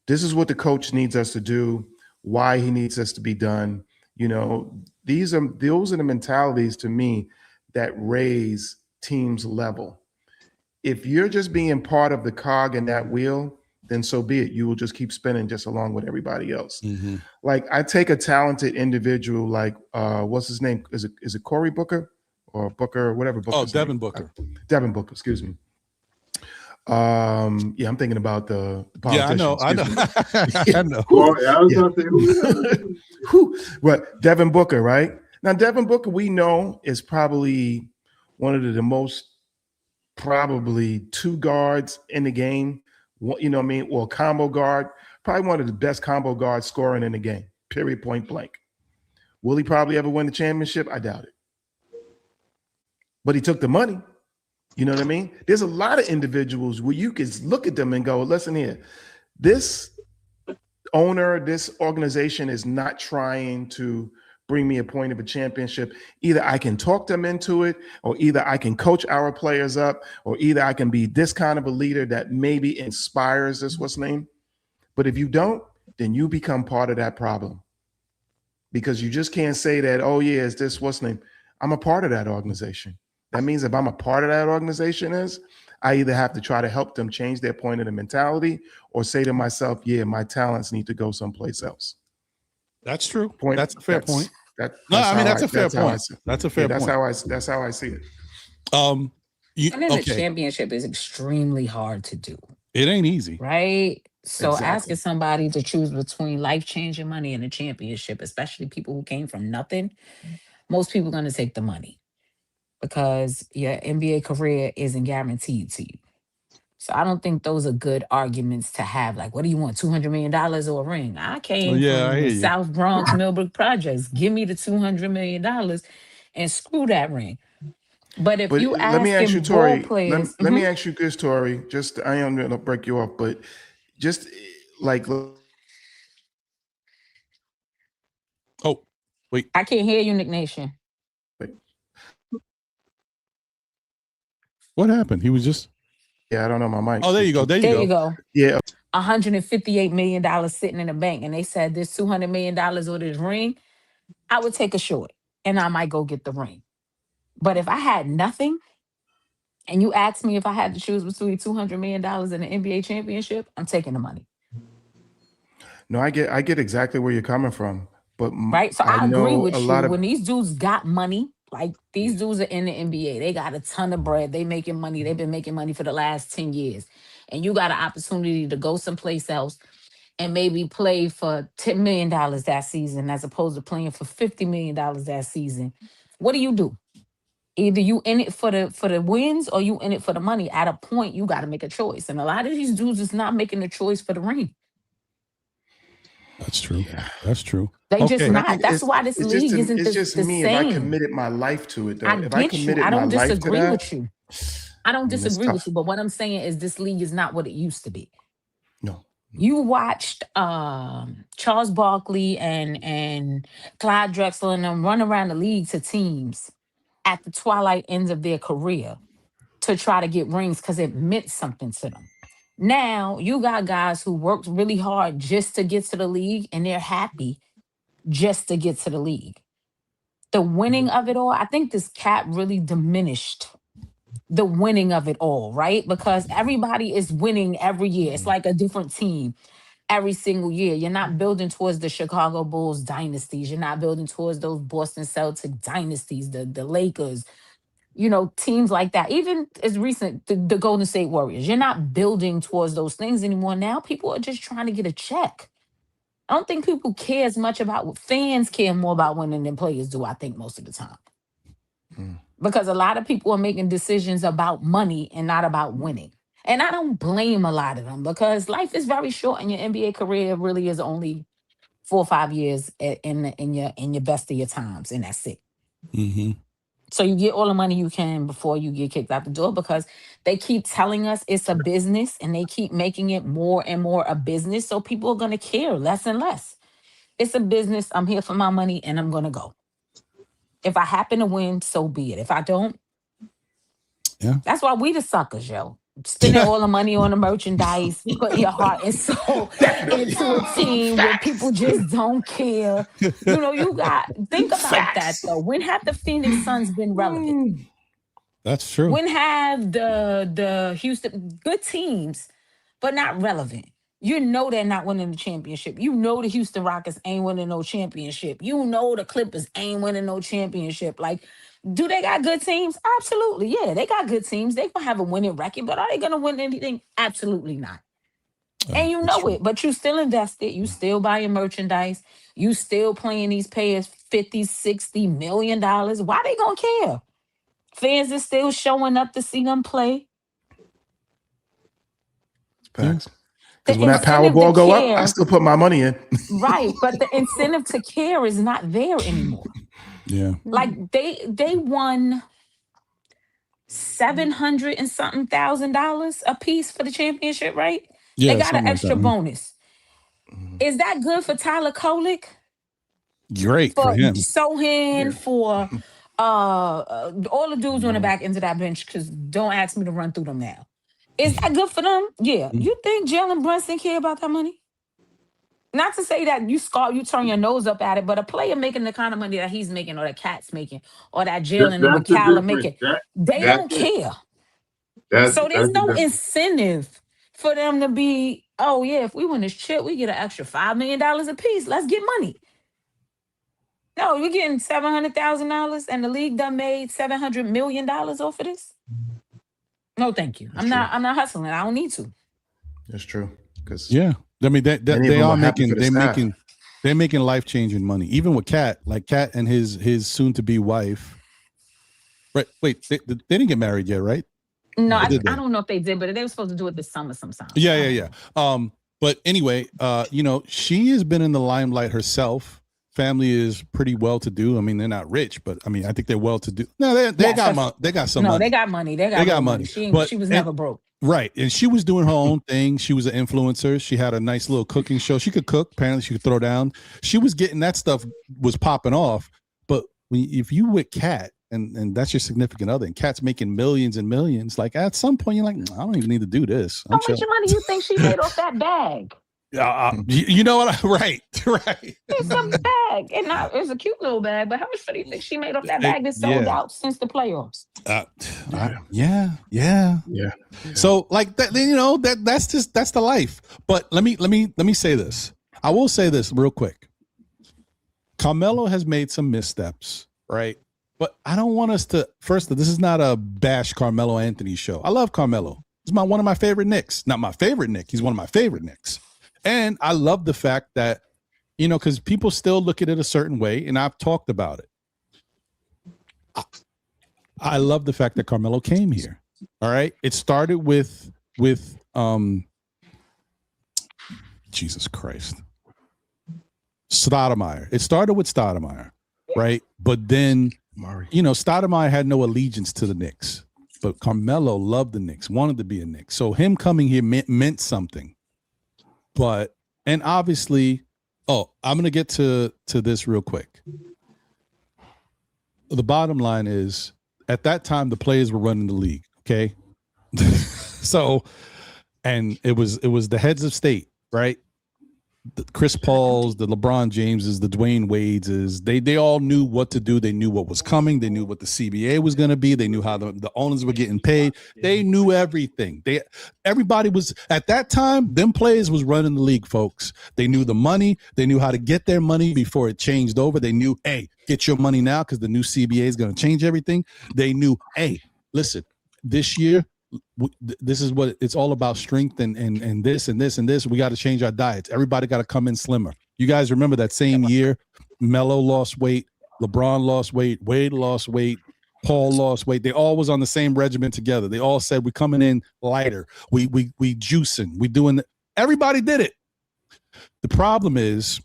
Speaker 4: this is what the coach needs us to do, why he needs us to be done. You know, those are the mentalities to me that raise teams level. If you're just being part of the cog in that wheel, then so be it. You will just keep spinning just along with everybody else.
Speaker 1: mm-hmm.
Speaker 4: Like, I take a talented individual like what's his name? Is it Cory Booker or Booker or whatever Booker?
Speaker 1: Devin Booker.
Speaker 4: Devin Booker, excuse me. Yeah, I'm thinking about the politician.
Speaker 1: Yeah, I know. I know.
Speaker 3: Well, I was gonna say,
Speaker 4: But Devin Booker, right? Now, Devin Booker, we know, is probably one of the most, probably two guards in the game. You know what I mean? Or combo guard, probably one of the best combo guards scoring in the game, period, point blank. Will he probably ever win the championship? I doubt it. But he took the money. You know what I mean? There's a lot of individuals where you can look at them and go, listen here, this owner, this organization is not trying to bring me a point of a championship. Either I can talk them into it, or either I can coach our players up, or either I can be this kind of a leader that maybe inspires this what's name. But if you don't, then you become part of that problem. Because you just can't say that, oh yeah, it's this what's name. I'm a part of that organization. That means if I'm a part of that organization, I either have to try to help them change their point of the mentality, or say to myself, yeah, my talents need to go someplace else.
Speaker 1: That's true. That's a fair point.
Speaker 4: That's
Speaker 1: a fair point. That's a fair point.
Speaker 4: That's how I see it.
Speaker 2: Winning the championship is extremely hard to do.
Speaker 1: It ain't easy.
Speaker 2: Right? So
Speaker 4: Exactly.
Speaker 2: asking somebody to choose between life-changing money and a championship, especially people who came from nothing, most people are going to take the money, because your NBA career isn't guaranteed to you. So I don't think those are good arguments to have. Like, what do you want, $200 million or a ring? I came from the South Bronx, Millbrook Projects. Give me the $200 million and screw that ring. But if you ask,
Speaker 4: let me ask you, Tori.
Speaker 2: Players,
Speaker 4: let me ask you this, Tori. Just, I am going to break you off, but just like,
Speaker 1: oh, wait,
Speaker 2: I can't hear you, Nick Nation.
Speaker 4: Wait.
Speaker 1: What happened? He was just.
Speaker 4: Yeah, I don't know my mic.
Speaker 1: Oh, there you go. There you go.
Speaker 4: Yeah.
Speaker 2: $158 million sitting in the bank, and they said this $200 million or this ring, I would take a short and I might go get the ring. But if I had nothing, and you asked me if I had to choose between $200 million and an NBA championship, I'm taking the money.
Speaker 4: No, I get exactly where you're coming from. But
Speaker 2: right. So I agree with you. When these dudes got money, like these dudes are in the NBA, they got a ton of bread. They making money. They've been making money for the last 10 years. And you got an opportunity to go someplace else and maybe play for $10 million that season, as opposed to playing for $50 million that season. What do? Either you in it for the wins, or you in it for the money. At a point, you got to make a choice. And a lot of these dudes is not making a choice for the ring.
Speaker 1: That's true. That's true.
Speaker 2: They just not. That's why this league isn't the same.
Speaker 4: If I committed my life to it, though.
Speaker 2: I get you. I don't disagree with you. I don't disagree with you. But what I'm saying is this league is not what it used to be.
Speaker 4: No.
Speaker 2: You watched Charles Barkley and Clyde Drexler and them run around the league to teams at the twilight ends of their career to try to get rings because it meant something to them. Now you got guys who worked really hard just to get to the league, and they're happy just to get to the league. The winning of it all, I think this cap really diminished the winning of it all, right? Because everybody is winning every year. It's like a different team every single year. You're not building towards the Chicago Bulls dynasties. You're not building towards those Boston Celtics dynasties, the Lakers, teams like that. Even as recent, the Golden State Warriors. You're not building towards those things anymore. Now people are just trying to get a check. I don't think people care as much about what fans care more about winning than players do, I think, most of the time.
Speaker 4: Mm.
Speaker 2: Because a lot of people are making decisions about money and not about winning. And I don't blame a lot of them because life is very short and your NBA career really is only 4 or 5 years in your best of your times, and that's it.
Speaker 1: Mm-hmm.
Speaker 2: So you get all the money you can before you get kicked out the door because they keep telling us it's a business and they keep making it more and more a business. So people are gonna care less and less. It's a business. I'm here for my money and I'm gonna go. If I happen to win, so be it. If I don't,
Speaker 1: Yeah.
Speaker 2: that's why we the suckers, yo. Spending all the money on the merchandise, putting your heart and soul
Speaker 4: Definitely.
Speaker 2: into a team where people just don't care. You know, you got think about that
Speaker 4: Facts.
Speaker 2: though. When have the Phoenix Suns been relevant?
Speaker 4: Mm.
Speaker 1: That's true.
Speaker 2: When have the Houston good teams, but not relevant? You know they're not winning the championship. You know the Houston Rockets ain't winning no championship. You know the Clippers ain't winning no championship. Like, do they got good teams? Absolutely. Yeah, they got good teams. They gonna have a winning record, but are they gonna win anything? Absolutely not. And you
Speaker 1: That's
Speaker 2: know
Speaker 1: true.
Speaker 2: it, but you still invested. You still buying merchandise. You still playing these players 50, 60 million dollars. Why they gonna care? Fans are still showing up to see them play.
Speaker 4: Facts. Because
Speaker 2: The
Speaker 4: when that
Speaker 2: incentive to
Speaker 4: Powerball go up, I
Speaker 2: care,
Speaker 4: still put my money in.
Speaker 2: right? But the incentive to care is not there anymore.
Speaker 1: Yeah.
Speaker 2: Like they won 700 and something $1,000 a piece for the championship, right? They
Speaker 1: Yeah,
Speaker 2: got an
Speaker 1: something like that.
Speaker 2: extra bonus. Is that good for Tyler Kolick?
Speaker 1: Great for
Speaker 2: For
Speaker 1: him.
Speaker 2: Sohan,
Speaker 4: Yeah.
Speaker 2: for all the dudes on the back into that bench, because don't ask me to run through them now. Is that good for them? Yeah. You think Jalen Brunson care about that money? Not to say that you turn your nose up at it, but a player making the kind of money that he's making, or that Cat's making, or that Jalen and
Speaker 3: That's the
Speaker 2: McCall are
Speaker 3: difference.
Speaker 2: making, they
Speaker 3: That's
Speaker 2: don't
Speaker 3: it.
Speaker 2: care. So
Speaker 3: That's
Speaker 2: there's
Speaker 3: the
Speaker 2: no
Speaker 3: difference.
Speaker 2: incentive for them to be, oh yeah, if we win this chip, we get an extra $5 million a piece. Let's get money. No, we're getting $700,000 and the league done made $700 million off of this. No, thank you.
Speaker 4: That's true.
Speaker 2: I'm not hustling. I don't need to.
Speaker 4: That's true. Because
Speaker 1: Yeah. I mean,
Speaker 4: many of
Speaker 1: they
Speaker 4: them
Speaker 1: are
Speaker 4: are happy for
Speaker 1: making
Speaker 4: the staff.
Speaker 1: they're making life changing money. Even with Cat, like Cat and his soon to be wife. Right. Wait, they didn't get married yet, right?
Speaker 2: No,
Speaker 1: Or
Speaker 2: I,
Speaker 1: did
Speaker 2: I
Speaker 1: they?
Speaker 2: don't know if they did, but they were supposed to do it this summer sometime.
Speaker 1: Yeah,
Speaker 2: I
Speaker 1: yeah,
Speaker 2: don't
Speaker 1: yeah.
Speaker 2: know.
Speaker 1: But anyway, she has been in the limelight herself. Family is pretty well to do. I mean, they're not rich, but I mean, I think they're well to do. No, they
Speaker 2: Yes,
Speaker 1: they got some
Speaker 2: no,
Speaker 1: money.
Speaker 2: they got money. They got
Speaker 1: They
Speaker 2: real
Speaker 1: got
Speaker 2: money.
Speaker 1: money.
Speaker 2: She
Speaker 1: But
Speaker 2: was never broke.
Speaker 1: right, and she was doing her own thing. She was an influencer. She had a nice little cooking show. She could cook. Apparently, she could throw down. She was getting that stuff was popping off. But if you with Cat and that's your significant other, and Cat's making millions and millions, like at some point you're like, I don't even need to do this.
Speaker 2: How
Speaker 1: I'm
Speaker 2: much
Speaker 1: chilling.
Speaker 2: money you think she made off that bag?
Speaker 1: You know what? Right.
Speaker 2: It's a bag, and not it's a cute little bag. But how much money you think she made off that bag that sold
Speaker 1: Yeah.
Speaker 2: out since the playoffs?
Speaker 1: Yeah.
Speaker 4: Yeah.
Speaker 1: So like that, that's the life. But let me say this. I will say this real quick. Carmelo has made some missteps, right? But I don't want us to this is not a bash Carmelo Anthony show. I love Carmelo. He's one of my favorite Knicks. Not my favorite Knick. He's one of my favorite Knicks. And I love the fact that, because people still look at it a certain way, and I've talked about it. I love the fact that Carmelo came here. All right. It started with Jesus Christ. Stoudemire. It started with Stoudemire, right? But then, Stoudemire had no allegiance to the Knicks. But Carmelo loved the Knicks, wanted to be a Knicks. So him coming here meant something. And obviously, I'm going to get to this real quick. The bottom line is, at that time, the players were running the league, okay? So, and it was the heads of state, right? The Chris Pauls, the LeBron Jameses, the Dwayne Wades, they all knew what to do. They knew what was coming. They knew what the CBA was going to be. They knew how the owners were getting paid. They knew everything. Everybody was, at that time, them players was running the league, folks. They knew the money. They knew how to get their money before it changed over. They knew, hey, get your money now because the new CBA is going to change everything. They knew, hey, listen, this year, this is what it's all about, strength and this and this and this. We got to change our diets. Everybody got to come in slimmer. You guys remember that same year, Melo lost weight, LeBron lost weight, Wade lost weight, Paul lost weight. They all was on the same regimen together. They all said, we're coming in lighter. We juicing. We doing it. Everybody did it. The problem is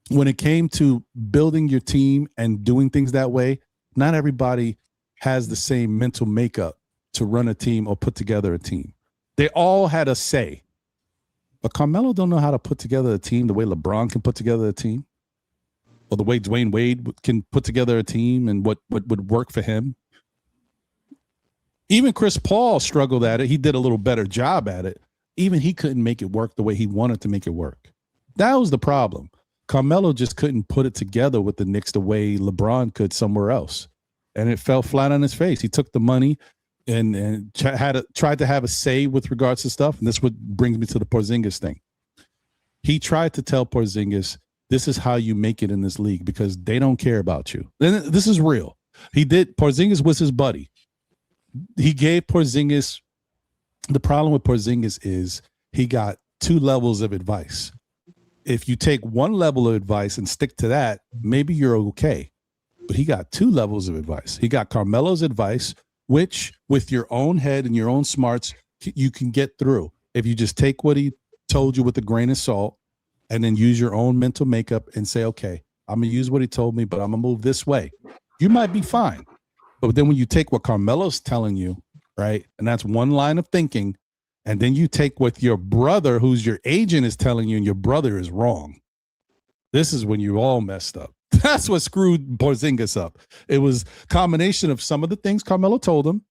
Speaker 1: when it came to building your team and doing things that way, not everybody has the same mental makeup to run a team or put together a team. They all had a say. But Carmelo don't know how to put together a team the way LeBron can put together a team, or the way Dwayne Wade can put together a team and what would work for him. Even Chris Paul struggled at it. He did a little better job at it. Even he couldn't make it work the way he wanted to make it work. That was the problem. Carmelo just couldn't put it together with the Knicks the way LeBron could somewhere else. And it fell flat on his face. He took the money and tried to have a say with regards to stuff. And this what brings me to the Porzingis thing. He tried to tell Porzingis, this is how you make it in this league because they don't care about you. And this is real. Porzingis was his buddy. He gave Porzingis, the problem with Porzingis is he got 2 levels of advice. If you take 1 level of advice and stick to that, maybe you're okay. But he got 2 levels of advice. He got Carmelo's advice, which with your own head and your own smarts, you can get through. If you just take what he told you with a grain of salt and then use your own mental makeup and say, okay, I'm going to use what he told me, but I'm going to move this way. You might be fine. But then when you take what Carmelo's telling you, right, and that's 1 line of thinking, and then you take what your brother, who's your agent, is telling you, and your brother is wrong. This is when you all messed up. That's what screwed Porzingis up. It was a combination of some of the things Carmelo told him,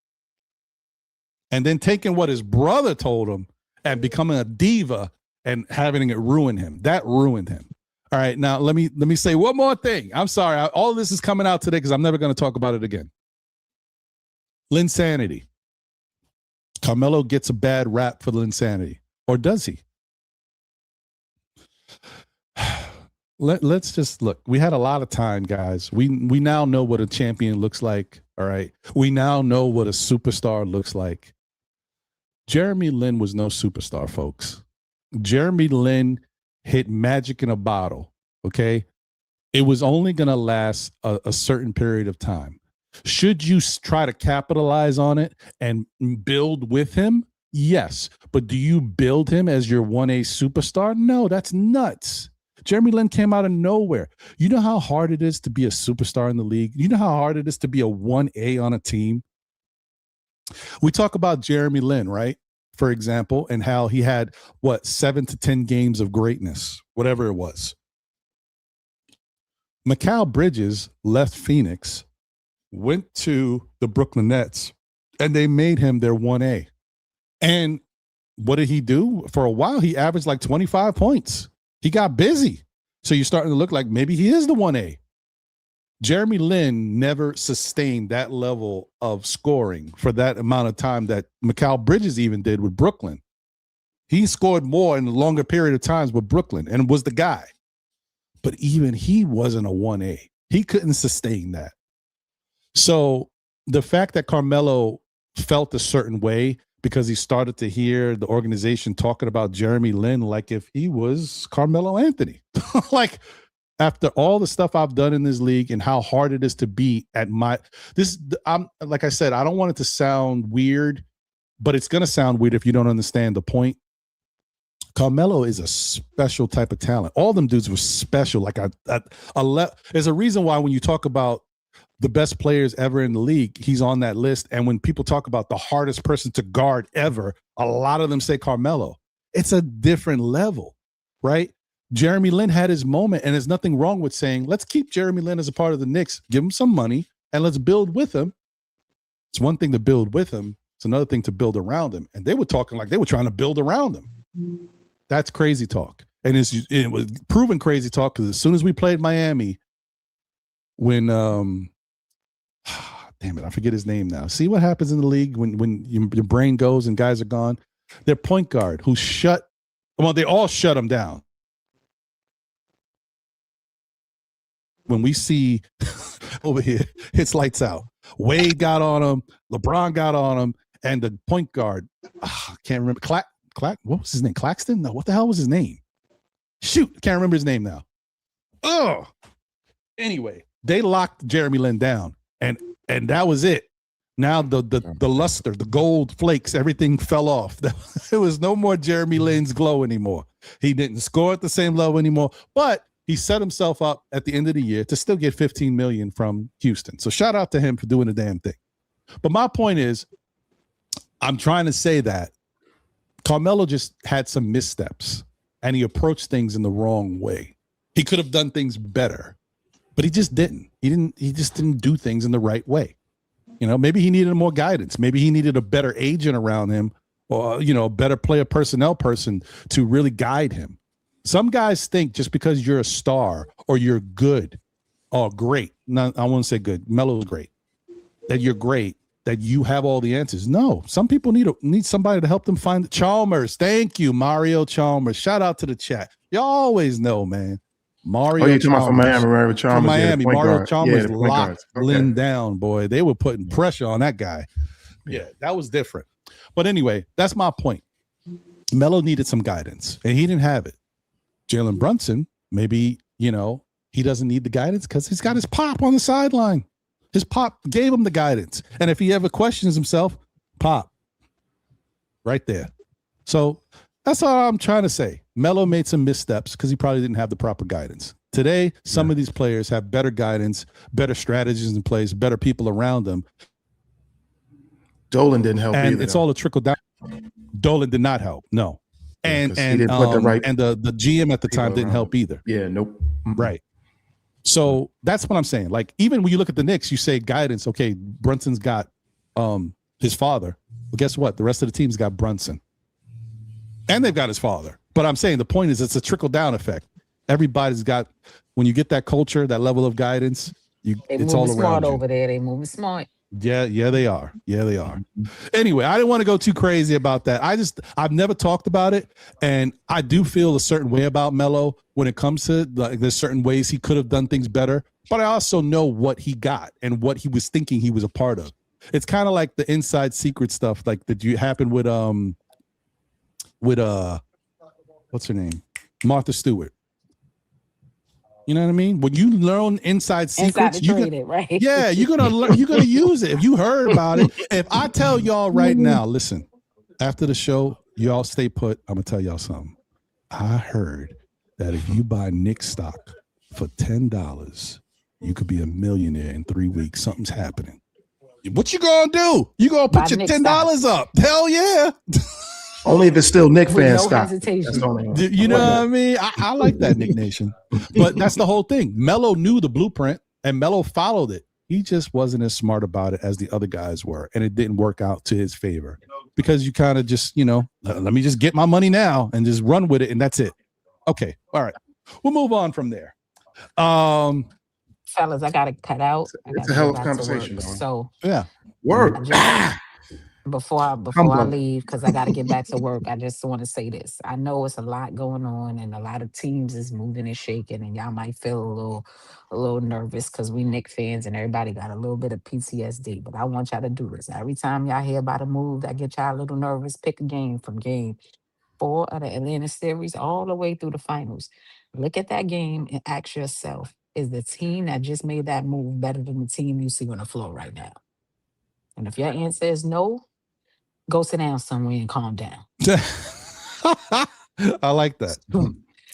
Speaker 1: and then taking what his brother told him and becoming a diva and having it ruin him. That ruined him. All right, now let me say one more thing. I'm sorry. All of this is coming out today because I'm never going to talk about it again. Linsanity. Carmelo gets a bad rap for Linsanity. Or does he? Let's just look. We had a lot of time, guys. We now know what a champion looks like. All right. We now know what a superstar looks like. Jeremy Lin was no superstar, folks. Jeremy Lin hit magic in a bottle. Okay. It was only going to last a certain period of time. Should you try to capitalize on it and build with him? Yes. But do you build him as your 1A superstar? No, that's nuts. Jeremy Lin came out of nowhere. You know how hard it is to be a superstar in the league? You know how hard it is to be a 1A on a team? We talk about Jeremy Lin, right? For example, and how he had, 7 to 10 games of greatness, whatever it was. Mikal Bridges left Phoenix, went to the Brooklyn Nets, and they made him their 1A. And what did he do? For a while, he averaged like 25 points. He got busy. So you're starting to look like maybe he is the 1A. Jeremy Lin never sustained that level of scoring for that amount of time that Mikal Bridges even did with Brooklyn. He scored more in a longer period of times with Brooklyn and was the guy. But even he wasn't a 1A. He couldn't sustain that. So the fact that Carmelo felt a certain way because he started to hear the organization talking about Jeremy Lin like if he was Carmelo Anthony. Like, after all the stuff I've done in this league and how hard it is to be at I'm like I said, I don't want it to sound weird, but it's going to sound weird if you don't understand the point. Carmelo is a special type of talent. All them dudes were special. Like there's a reason why when you talk about the best players ever in the league, he's on that list. And when people talk about the hardest person to guard ever, a lot of them say Carmelo. It's a different level, right? Jeremy Lin had his moment, and there's nothing wrong with saying, let's keep Jeremy Lin as a part of the Knicks, give him some money, and let's build with him. It's one thing to build with him. It's another thing to build around him. And they were talking like they were trying to build around him. That's crazy talk. And it was proven crazy talk because as soon as we played Miami, when damn it, I forget his name now. See what happens in the league when your brain goes and guys are gone? Their point guard who they all shut him down. When we see over here, it's lights out. Wade got on him, LeBron got on him, and the point guard, I can't remember. What was his name? Claxton? No, what the hell was his name? Shoot, can't remember his name now. Oh, anyway, they locked Jeremy Lin down, and that was it. Now the luster, the gold flakes, everything fell off. There was no more Jeremy Lin's glow anymore. He didn't score at the same level anymore, but he set himself up at the end of the year to still get $15 million from Houston. So shout out to him for doing the damn thing. But my point is, I'm trying to say that Carmelo just had some missteps and he approached things in the wrong way. He could have done things better, but he just didn't. He just didn't do things in the right way. You know, maybe he needed more guidance. Maybe he needed a better agent around him, or, you know, a better player personnel person to really guide him. Some guys think just because you're a star or you're good or great, I won't say good, Melo's great, that you're great, that you have all the answers. No, some people need somebody to help them find Chalmers. Thank you, Mario Chalmers. Shout out to the chat. You always know, man. Mario.
Speaker 4: Oh, you're talking about from Miami, Mario Chalmers.
Speaker 1: From Miami,
Speaker 4: yeah,
Speaker 1: Mario Chalmers locked Lin
Speaker 4: Okay.
Speaker 1: down, boy. They were putting pressure on that guy. Yeah, that was different. But anyway, that's my point. Melo needed some guidance, and he didn't have it. Jalen Brunson, maybe, you know, he doesn't need the guidance because he's got his pop on the sideline. His pop gave him the guidance. And if he ever questions himself, pop. Right there. So that's all I'm trying to say. Melo made some missteps because he probably didn't have the proper guidance. Today, some of these players have better guidance, better strategies in place, better people around them.
Speaker 4: Dolan didn't help
Speaker 1: and
Speaker 4: either.
Speaker 1: It's all a trickle down. Dolan did not help. No. And
Speaker 4: the
Speaker 1: GM at the time didn't help either.
Speaker 4: Yeah, nope.
Speaker 1: Right. So that's what I'm saying. Like, even when you look at the Knicks, you say guidance. Okay, Brunson's got his father. But guess what? The rest of the team's got Brunson. And they've got his father. But I'm saying the point is it's a trickle-down effect. Everybody's got, when you get that culture, that level of guidance, it's all around
Speaker 2: smart
Speaker 1: you.
Speaker 2: over there. They moving smart.
Speaker 1: Yeah, they are. Yeah, they are. Anyway, I didn't want to go too crazy about that. I've never talked about it, and I do feel a certain way about Melo when it comes to, like, there's certain ways he could have done things better, but I also know what he got and what he was thinking he was a part of. It's kind of like the inside secret stuff, like that happened with what's her name? Martha Stewart. You know what I mean? When you learn inside secrets, you're gonna use it. If you heard about it, if I tell y'all right now, listen, after the show, y'all stay put. I'm gonna tell y'all something. I heard that if you buy Knicks stock for $10, you could be a millionaire in 3 weeks. Something's happening. What you gonna do? You gonna put your $10 up? Hell yeah.
Speaker 4: Only if it's still Knicks fan
Speaker 2: no
Speaker 4: stock.
Speaker 1: You know what I mean? I like that, Nick Nation. But that's the whole thing. Melo knew the blueprint and Melo followed it. He just wasn't as smart about it as the other guys were. And it didn't work out to his favor because you kind of just, let me just get my money now and just run with it. And that's it. Okay. All right. We'll move on from there.
Speaker 2: Fellas, I got to cut out.
Speaker 4: It's a hell of a conversation.
Speaker 2: So
Speaker 1: yeah.
Speaker 4: Work.
Speaker 2: Before I leave, because I got to get back to work, I just want to say this. I know it's a lot going on and a lot of teams is moving and shaking, and y'all might feel a little nervous because we Knicks fans and everybody got a little bit of PTSD. But I want y'all to do this. Every time y'all hear about a move that get y'all a little nervous, pick a game from game 4 of the Atlanta series all the way through the finals. Look at that game and ask yourself, is the team that just made that move better than the team you see on the floor right now? And if your answer is no, go sit down somewhere and calm down.
Speaker 1: I like that.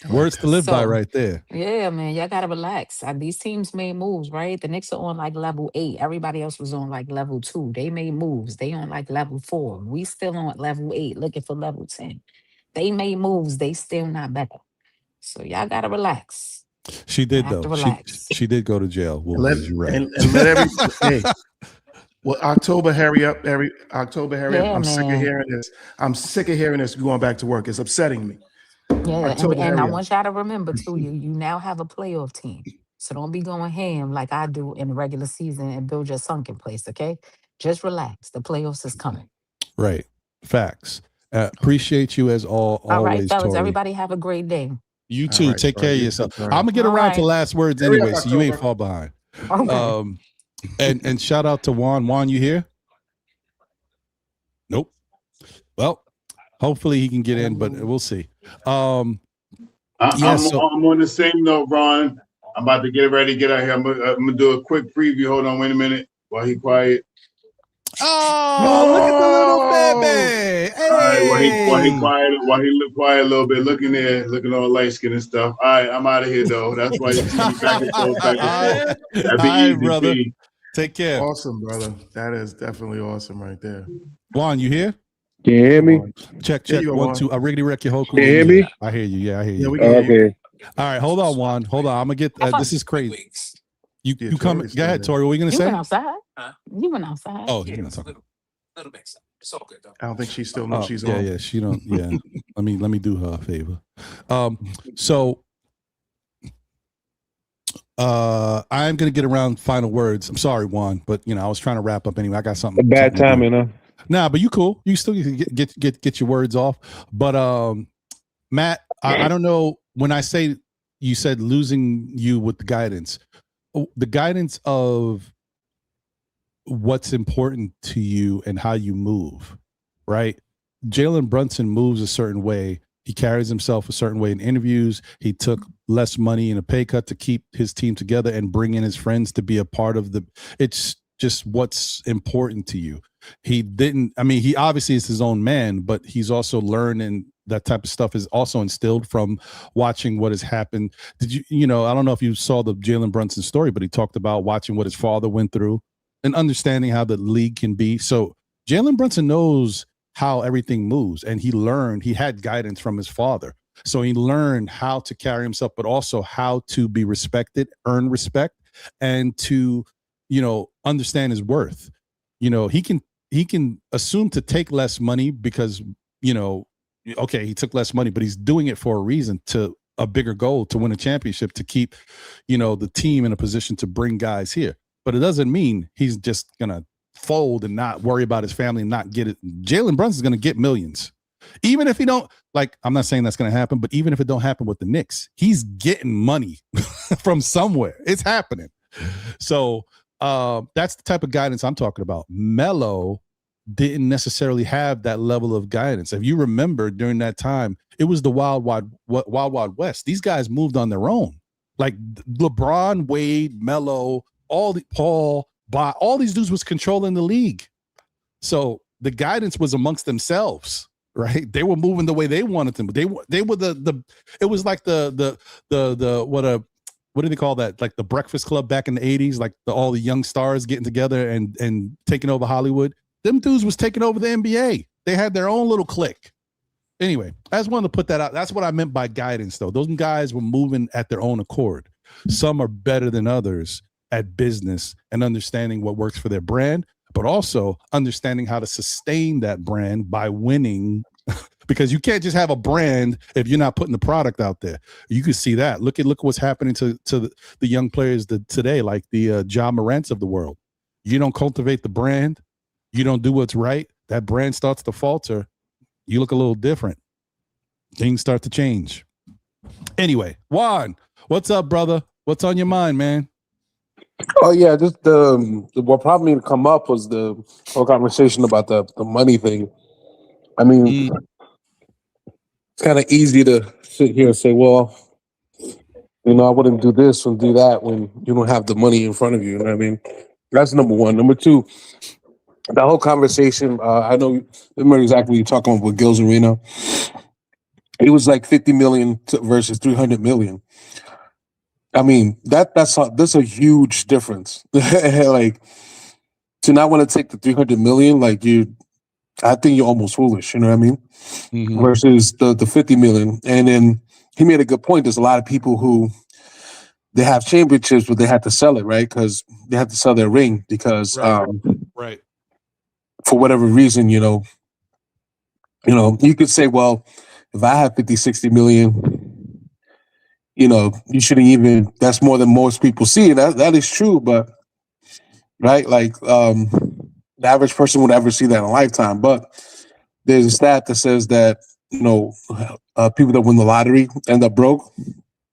Speaker 1: Words to live by right there.
Speaker 2: Yeah, man. Y'all got to relax. These teams made moves, right? The Knicks are on like level 8. Everybody else was on like level 2. They made moves. They on like level 4. We still on level 8 looking for level 10. They made moves. They still not better. So y'all got to relax.
Speaker 1: She did, though. She did go to jail. Well, you're right.
Speaker 4: And let everybody... Well, October, hurry up. October, hurry up. I'm sick of hearing this. I'm sick of hearing this going back to work. It's upsetting me.
Speaker 2: Yeah, and I want y'all to remember, too, you now have a playoff team. So don't be going ham like I do in the regular season and build your sunken place, okay? Just relax. The playoffs is coming.
Speaker 1: Right. Facts. Appreciate you as always,
Speaker 2: all right, fellas,
Speaker 1: Tori.
Speaker 2: Everybody have a great day.
Speaker 1: You too. Right, Take care of yourself. I'm going to get around to last words anyway, so you ain't far behind.
Speaker 2: Okay.
Speaker 1: And shout out to Juan. Juan, you here? Nope. Well, hopefully he can get in, but we'll see.
Speaker 3: I'm on the same note, Ron. I'm about to get ready to get out here. I'm gonna do a quick preview. Hold on, wait a minute. While he quiet.
Speaker 1: Oh, look at the little baby!
Speaker 3: All right, while he
Speaker 1: Hey,
Speaker 3: look quiet a little bit, looking there, looking all light skin and stuff. All right, I'm out of here though. That's why you see me back and forth, back and forth. That'd be
Speaker 1: all right,
Speaker 3: easy,
Speaker 1: brother.
Speaker 3: P.
Speaker 1: Take care.
Speaker 4: Awesome, brother. That is definitely awesome right there.
Speaker 1: Juan, you here?
Speaker 5: Can you hear me?
Speaker 1: Check.
Speaker 4: There you go,
Speaker 1: 1,
Speaker 4: Juan.
Speaker 1: 2. I riggedy wreck your whole
Speaker 5: Can you hear me?
Speaker 1: I hear you. Yeah, I hear you.
Speaker 4: Yeah, we can hear you.
Speaker 5: Okay.
Speaker 1: All right, hold on, Juan. Hold on. I'm gonna get. This is crazy. You
Speaker 4: Yeah,
Speaker 1: come.
Speaker 4: Tori's
Speaker 1: Go ahead,
Speaker 4: still
Speaker 1: Tori. What are you gonna
Speaker 2: You
Speaker 1: say?
Speaker 2: went outside. You went outside.
Speaker 1: Oh, you're gonna talk.
Speaker 6: Little mix. It's all good though.
Speaker 4: I don't think she still knows she's
Speaker 1: yeah,
Speaker 4: on.
Speaker 1: yeah. She don't. Yeah. let me do her a favor. So, I'm gonna get around final words. I'm sorry, Juan, but I was trying to wrap up anyway. I got something.
Speaker 5: Bad
Speaker 1: something to do.
Speaker 5: timing, huh?
Speaker 1: Nah, but you cool. You still get your words off. But Matt, I don't know when I say you said losing you with the guidance of what's important to you and how you move, right? Jalen Brunson moves a certain way. He carries himself a certain way in interviews. He took less money in a pay cut to keep his team together and bring in his friends to be a part of it's just what's important to you. He obviously is his own man, but he's also learned, and that type of stuff is also instilled from watching what has happened. Did I don't know if you saw the Jalen Brunson story, but he talked about watching what his father went through and understanding how the league can be. So Jalen Brunson knows how everything moves, and he had guidance from his father. So he learned how to carry himself, but also how to be respected, earn respect, and to, understand his worth. He can assume to take less money because, okay, he took less money, but he's doing it for a reason, to a bigger goal, to win a championship, to keep, the team in a position to bring guys here. But it doesn't mean he's just going to fold and not worry about his family and not get it. Jalen Brunson's going to get millions. Even if he don't, I'm not saying that's going to happen, but even if it don't happen with the Knicks, he's getting money from somewhere. It's happening. So that's the type of guidance I'm talking about. Melo didn't necessarily have that level of guidance. If you remember, during that time, it was the wild west. These guys moved on their own. Like LeBron, Wade, Melo, Paul, all these dudes was controlling the league. So the guidance was amongst themselves, right? They were moving the way they wanted them. They were it was like the what do they call that? Like the Breakfast Club back in the 80s, like all the young stars getting together and taking over Hollywood. Them dudes was taking over the NBA. They had their own little clique. Anyway, I just wanted to put that out. That's what I meant by guidance, though. Those guys were moving at their own accord. Some are better than others at business and understanding what works for their brand, but also understanding how to sustain that brand by winning, because you can't just have a brand if you're not putting the product out there. You can see that. Look what's happening to the young players today, like the Ja Morants of the world. You don't cultivate the brand, you don't do what's right, that brand starts to falter. You look a little different. Things start to change. Anyway, Juan, what's up, brother? What's on your mind, man?
Speaker 5: Oh yeah, just what probably come up was the whole conversation about the money thing. I mean, it's kind of easy to sit here and say, well, I wouldn't do this and do that when you don't have the money in front of you. You know what I mean? That's number one. Number two, that whole conversation. I know remember exactly what you're talking about with Gil's Arena. It was like 50 million versus 300 million. I mean, that's a huge difference. Like, to not want to take the 300 million, I think you're almost foolish. You know what I mean? Mm-hmm. Versus the 50 million. And then he made a good point. There's a lot of people who they have championships, but they had to sell it, right? Because they had to sell their ring because,
Speaker 1: right.
Speaker 5: For whatever reason, you could say, well, if I have 50, 60 million. You shouldn't even, that's more than most people see. That is true, but right, the average person would ever see that in a lifetime. But there's a stat that says that, people that win the lottery end up broke.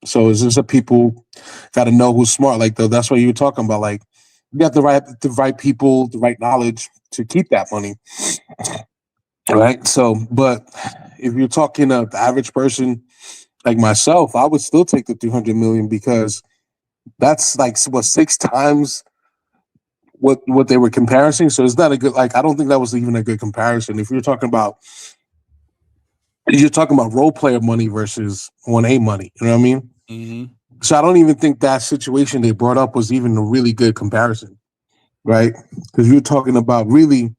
Speaker 5: So it's just that people got to know who's smart. That's what you were talking about. Like, you got the right people, the right knowledge to keep that money. Right. So, but if you're talking the average person, like myself, I would still take the 300 million because that's like what 6 times what they were comparing. So it's not a good, like, I don't think that was even a good comparison. If you're talking about role player money versus 1A money, you know what I mean?
Speaker 1: Mm-hmm.
Speaker 5: So I don't even think that situation they brought up was even a really good comparison, right? Because you're talking about really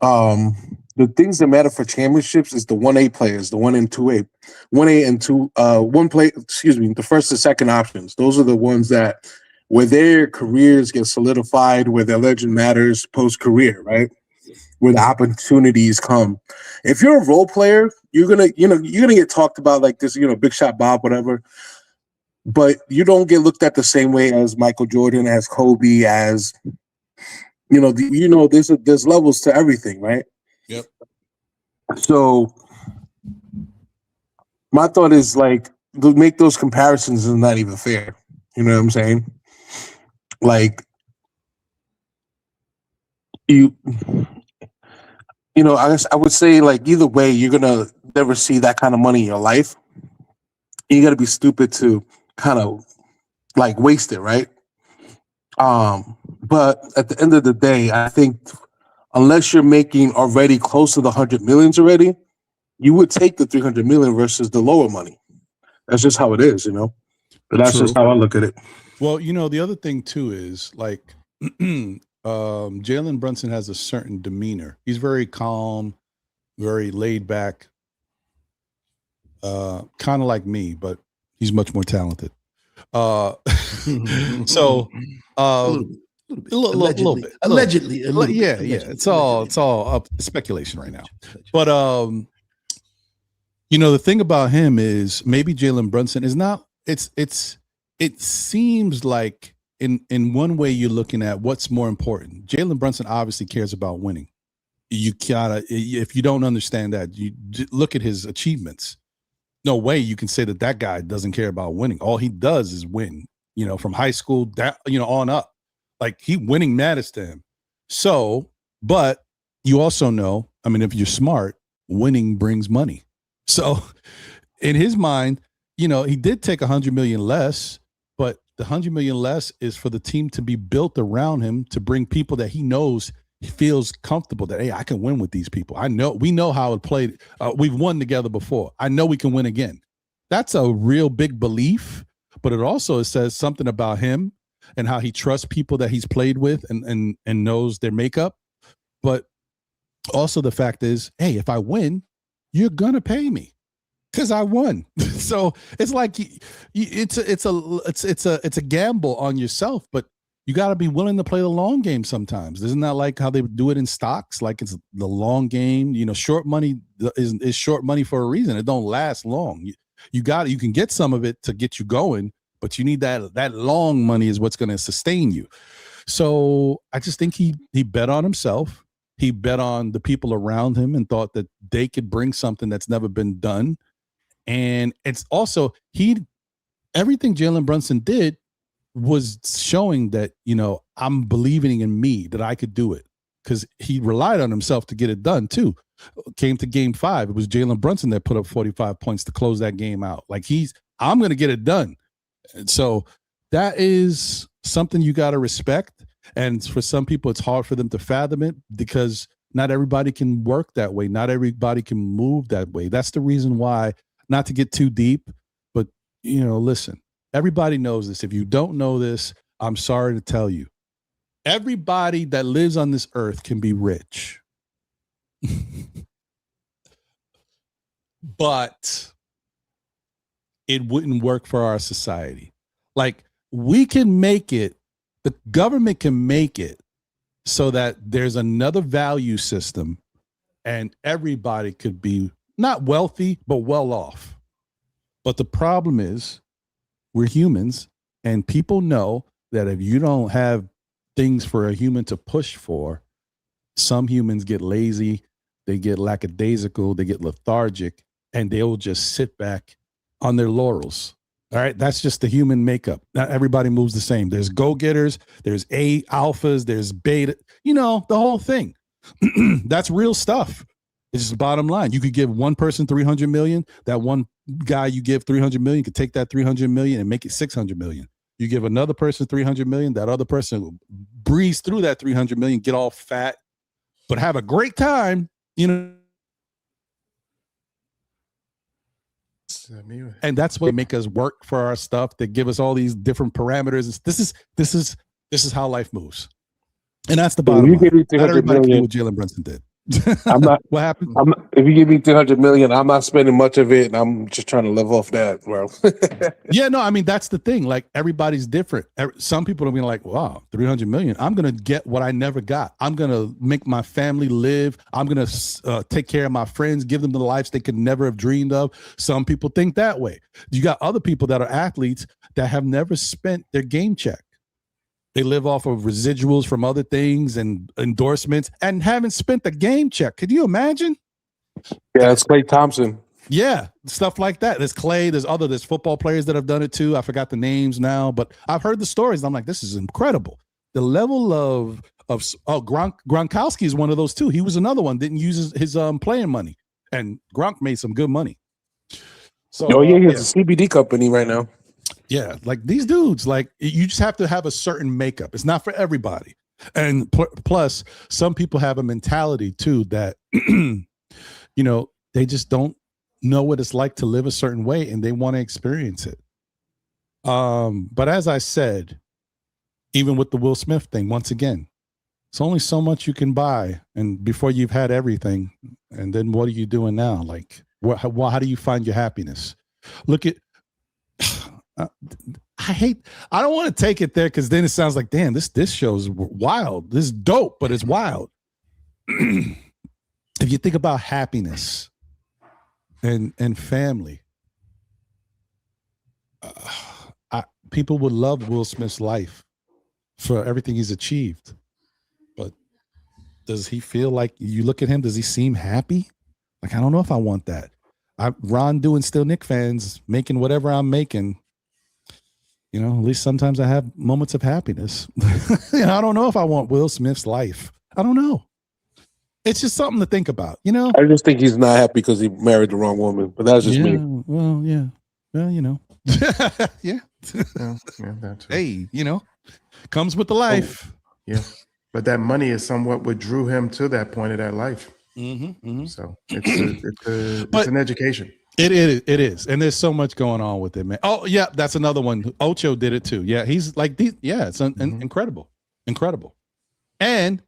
Speaker 5: the things that matter for championships is the 1A players, the 1 and 2A, 1A and 2 one play, excuse me, the first and second options. Those are the ones that where their careers get solidified, where their legend matters post career, right? Where the opportunities come. If you're a role player, you're gonna get talked about like this, Big Shot Bob, whatever. But you don't get looked at the same way as Michael Jordan, as Kobe, as there's levels to everything, right?
Speaker 1: Yep.
Speaker 5: So my thought is like to make those comparisons is not even fair. You know what I'm saying? Like I guess I would say like either way, you're gonna never see that kind of money in your life. You got to be stupid to kind of like waste it, right? But at the end of the day, I think unless you're making already close to the 100 millions already, you would take the 300 million versus the lower money. That's just how it is, But that's
Speaker 1: True.
Speaker 5: just how I look at it.
Speaker 1: Well, the other thing too is like Jalen Brunson has a certain demeanor. He's very calm, very laid back, kind of like me, but he's much more talented. So a little bit.
Speaker 4: Allegedly.
Speaker 1: Yeah. It's all up speculation right now. But the thing about him is maybe Jalen Brunson is not. It seems like in one way you're looking at what's more important. Jalen Brunson obviously cares about winning. You gotta, if you don't understand that, you look at his achievements. No way you can say that guy doesn't care about winning. All he does is win. From high school that on up, like winning matters to him. So, but you also know, I mean, if you're smart, winning brings money. So, in his mind, he did take 100 million less, but the 100 million less is for the team to be built around him to bring people that he knows he feels comfortable that, hey, I can win with these people. We know how it played. We've won together before. I know we can win again. That's a real big belief, but it says something about him and how he trusts people that he's played with and knows their makeup. But also the fact is, hey, if I win, you're gonna pay me because I won. So it's like it's a gamble on yourself, but you got to be willing to play the long game sometimes. Isn't that like how they do it in stocks? Like it's the long game. Short money is short money for a reason. It don't last long. You can get some of it to get you going, but you need that long money is what's going to sustain you. So I just think he bet on himself. He bet on the people around him and thought that they could bring something that's never been done. And it's also everything Jalen Brunson did was showing that, I'm believing in me, that I could do it, because he relied on himself to get it done too. Came to game 5. It was Jalen Brunson that put up 45 points to close that game out. Like I'm going to get it done. And so that is something you got to respect. And for some people, it's hard for them to fathom it because not everybody can work that way. Not everybody can move that way. That's the reason why, not to get too deep, but, listen, everybody knows this. If you don't know this, I'm sorry to tell you. Everybody that lives on this earth can be rich. But it wouldn't work for our society. Like, we can make it, the government can make it so that there's another value system and everybody could be not wealthy, but well off. But the problem is we're humans, and people know that if you don't have things for a human to push for, some humans get lazy, they get lackadaisical, they get lethargic, and they'll just sit back on their laurels. All right. That's just the human makeup. Not everybody moves the same. There's go-getters, there's alphas, there's beta, the whole thing. That's real stuff. It's just bottom line. You could give one person 300 million. That one guy you give 300 million could take that 300 million and make it 600 million. You give another person 300 million. That other person will breeze through that 300 million, get all fat, but have a great time. You know. And that's what make us work for our stuff. They give us all these different parameters. This is how life moves, and that's the bottom line. Not everybody can do what Jalen Brunson did.
Speaker 5: I'm not.
Speaker 1: What happened?
Speaker 5: If you give me 300 million, I'm not spending much of it, and I'm just trying to live off that, bro.
Speaker 1: Yeah, no, I mean that's the thing. Like everybody's different. Some people are being like, "Wow, 300 million. I'm gonna get what I never got. I'm gonna make my family live. I'm gonna take care of my friends, give them the lives they could never have dreamed of." Some people think that way. You got other people that are athletes that have never spent their game check. They live off of residuals from other things and endorsements and haven't spent the game check. Could you imagine?
Speaker 5: Yeah, it's Klay Thompson.
Speaker 1: Yeah, stuff like that. There's Clay. There's football players that have done it too. I forgot the names now, but I've heard the stories. I'm like, this is incredible. The level of Gronkowski is one of those too. He was another one. Didn't use his playing money, and Gronk made some good money. So,
Speaker 5: he has a CBD company right now.
Speaker 1: Yeah, like these dudes, like you just have to have a certain makeup. It's not for everybody. And plus, some people have a mentality too that, they just don't know what it's like to live a certain way and they want to experience it. But as I said, even with the Will Smith thing, once again, it's only so much you can buy. And before you've had everything, and then what are you doing now? Like, how do you find your happiness? Look at, I don't want to take it there because then it sounds like, damn, this show's wild. This is dope, but it's wild. If you think about happiness and family, people would love Will Smith's life for everything he's achieved. But does he feel like, you look at him, does he seem happy? Like, I don't know if I want that. Ron doing still Knicks fans, making whatever I'm making. At least sometimes I have moments of happiness. I don't know if I want Will Smith's life. I don't know. It's just something to think about,
Speaker 5: I just think he's not happy because he married the wrong woman. But that's just me.
Speaker 1: Well, yeah. Well, yeah.
Speaker 4: That too.
Speaker 1: Hey, comes with the life.
Speaker 4: Yeah. But that money is somewhat what drew him to that point of that life.
Speaker 1: Mm-hmm.
Speaker 4: So it's an education.
Speaker 1: It is, and there's so much going on with it, man. Oh yeah, that's another one. Ocho did it too. Yeah, he's like it's incredible, and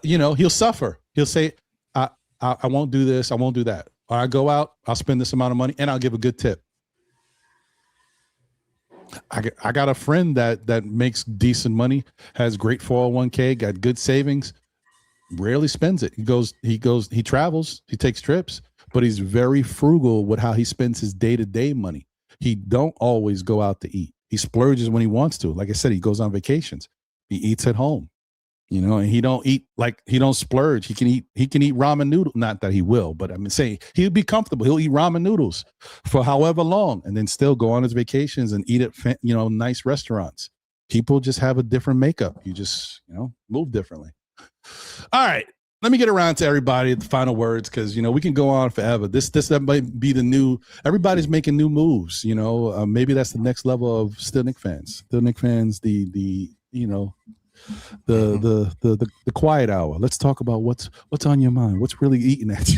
Speaker 1: he'll suffer. He'll say, I won't do this, I won't do that. Or I go out, I'll spend this amount of money, and I'll give a good tip. I got a friend that makes decent money, has great 401k, got good savings, rarely spends it. He travels, he takes trips, but he's very frugal with how he spends his day-to-day money. He don't always go out to eat. He splurges when he wants to. Like I said, he goes on vacations. He eats at home, and he don't eat, like, he don't splurge. He can eat ramen noodles. Not that he will, but I'm saying he'll be comfortable. He'll eat ramen noodles for however long and then still go on his vacations and eat at, nice restaurants. People just have a different makeup. You just, move differently. All right. Let me get around to everybody at the final words, because we can go on forever. This might be the new. Everybody's making new moves. Maybe that's the next level of still Knicks fans. Still Knicks fans. The quiet hour. Let's talk about what's on your mind. What's really eating at you.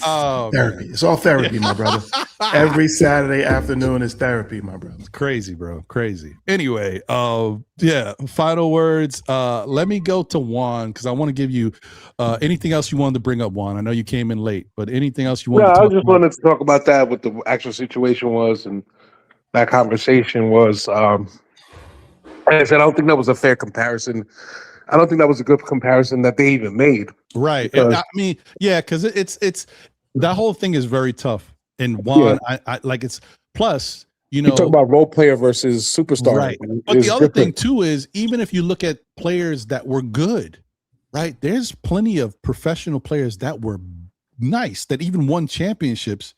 Speaker 4: Oh, therapy. Man. It's all therapy, my brother. Every Saturday afternoon is therapy, my brother.
Speaker 1: It's crazy, bro. Crazy. Anyway, final words. Let me go to Juan, because I want to give you anything else you wanted to bring up, Juan. I know you came in late, but anything else you wanted to talk about? I just
Speaker 5: wanted to talk about that, what the actual situation was, and that conversation was, like I said, I don't think that was a fair comparison. I don't think that was a good comparison that they even made.
Speaker 1: Right. I mean, yeah, because it's that whole thing is very tough. And Juan, I like, it's plus,
Speaker 5: you talk about role player versus superstar.
Speaker 1: Right. But the other thing too is, even if you look at players that were good, right? There's plenty of professional players that were nice, that even won championships.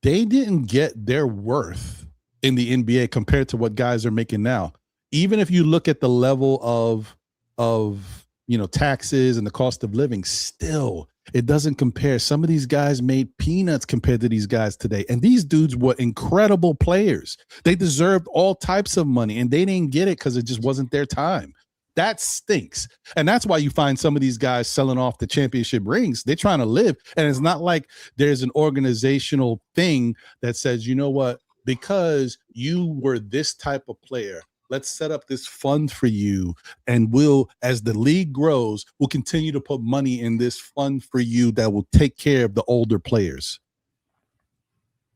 Speaker 1: They didn't get their worth in the NBA compared to what guys are making now. Even if you look at the level of of, taxes and the cost of living, still it doesn't compare. Some of these guys made peanuts compared to these guys today. And these dudes were incredible players. They deserved all types of money and they didn't get it because it just wasn't their time. That stinks. And that's why you find some of these guys selling off the championship rings. They're trying to live. And it's not like there's an organizational thing that says, you know what, because you were this type of player, let's set up this fund for you. And we'll, as the league grows, we'll continue to put money in this fund for you that will take care of the older players.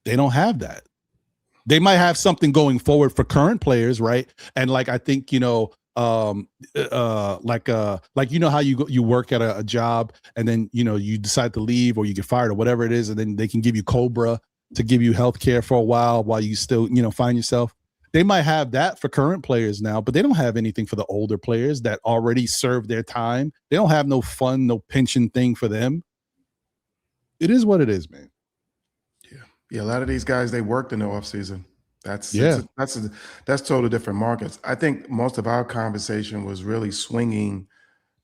Speaker 1: They don't have that. They might have something going forward for current players, right? And like, I think, like how you work at a job and then you decide to leave or you get fired or whatever it is, and then they can give you Cobra to give you health care for a while you still find yourself. They might have that for current players now, but they don't have anything for the older players that already served their time. They don't have no fund, no pension thing for them. It is what it is, man.
Speaker 4: Yeah, a lot of these guys, they worked in the off season. That's totally different markets. I think most of our conversation was really swinging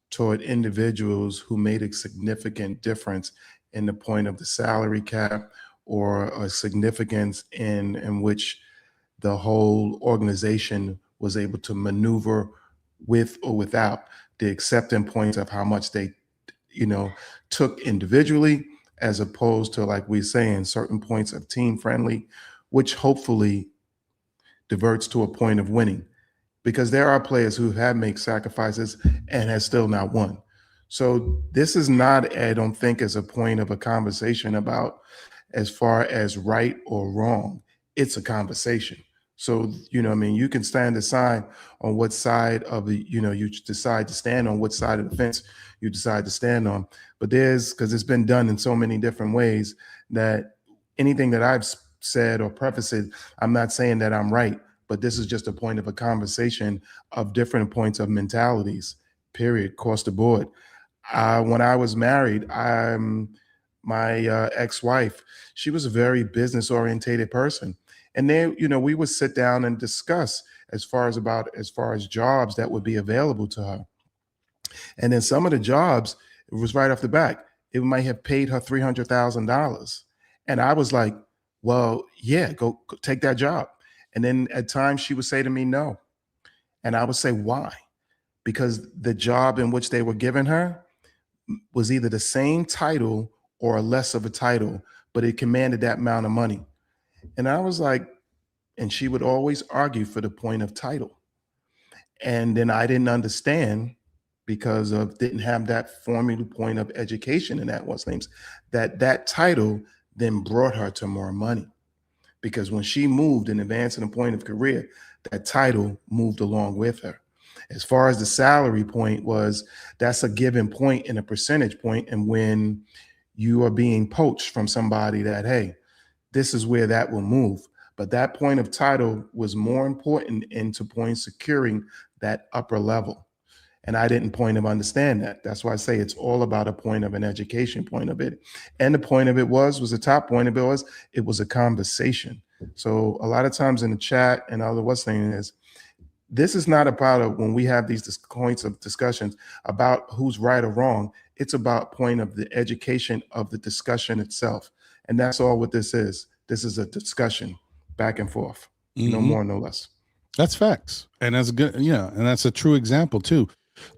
Speaker 4: toward individuals who made a significant difference in the point of the salary cap or a significance in which the whole organization was able to maneuver with or without the accepting points of how much they, took individually, as opposed to, like we're saying, certain points of team friendly, which hopefully diverts to a point of winning, because there are players who have made sacrifices and has still not won. So this is not, I don't think, as a point of a conversation about as far as right or wrong. It's a conversation. So, you can stand aside on what side of the, you decide to stand on, what side of the fence you decide to stand on. But because it's been done in so many different ways, that anything that I've said or prefaced it, I'm not saying that I'm right, but this is just a point of a conversation of different points of mentalities, period, across the board. When I was married, my ex-wife, she was a very business orientated person. And then, we would sit down and discuss as far as jobs that would be available to her. And then some of the jobs, it was right off the bat, it might have paid her $300,000. And I was like, well, yeah, go take that job. And then at times she would say to me, no. And I would say, why? Because the job in which they were giving her was either the same title or less of a title, but it commanded that amount of money. And I was like, and she would always argue for the point of title. And then I didn't understand, because didn't have that formula point of education in that title then brought her to more money. Because when she moved and advanced in the point of career, that title moved along with her. As far as the salary point that's a given point and a percentage point. And when you are being poached from somebody that, hey, this is where that will move. But that point of title was more important into point securing that upper level. And I didn't point of understand that. That's why I say it's all about a point of an education point of it. And the point of it was the top point of it was a conversation. So a lot of times in the chat and other what's saying is, this is not about when we have these points of discussions about who's right or wrong. It's about point of the education of the discussion itself. And that's all what this is. This is a discussion back and forth, no more, no less.
Speaker 1: That's facts. And that's good. Yeah. And that's a true example too.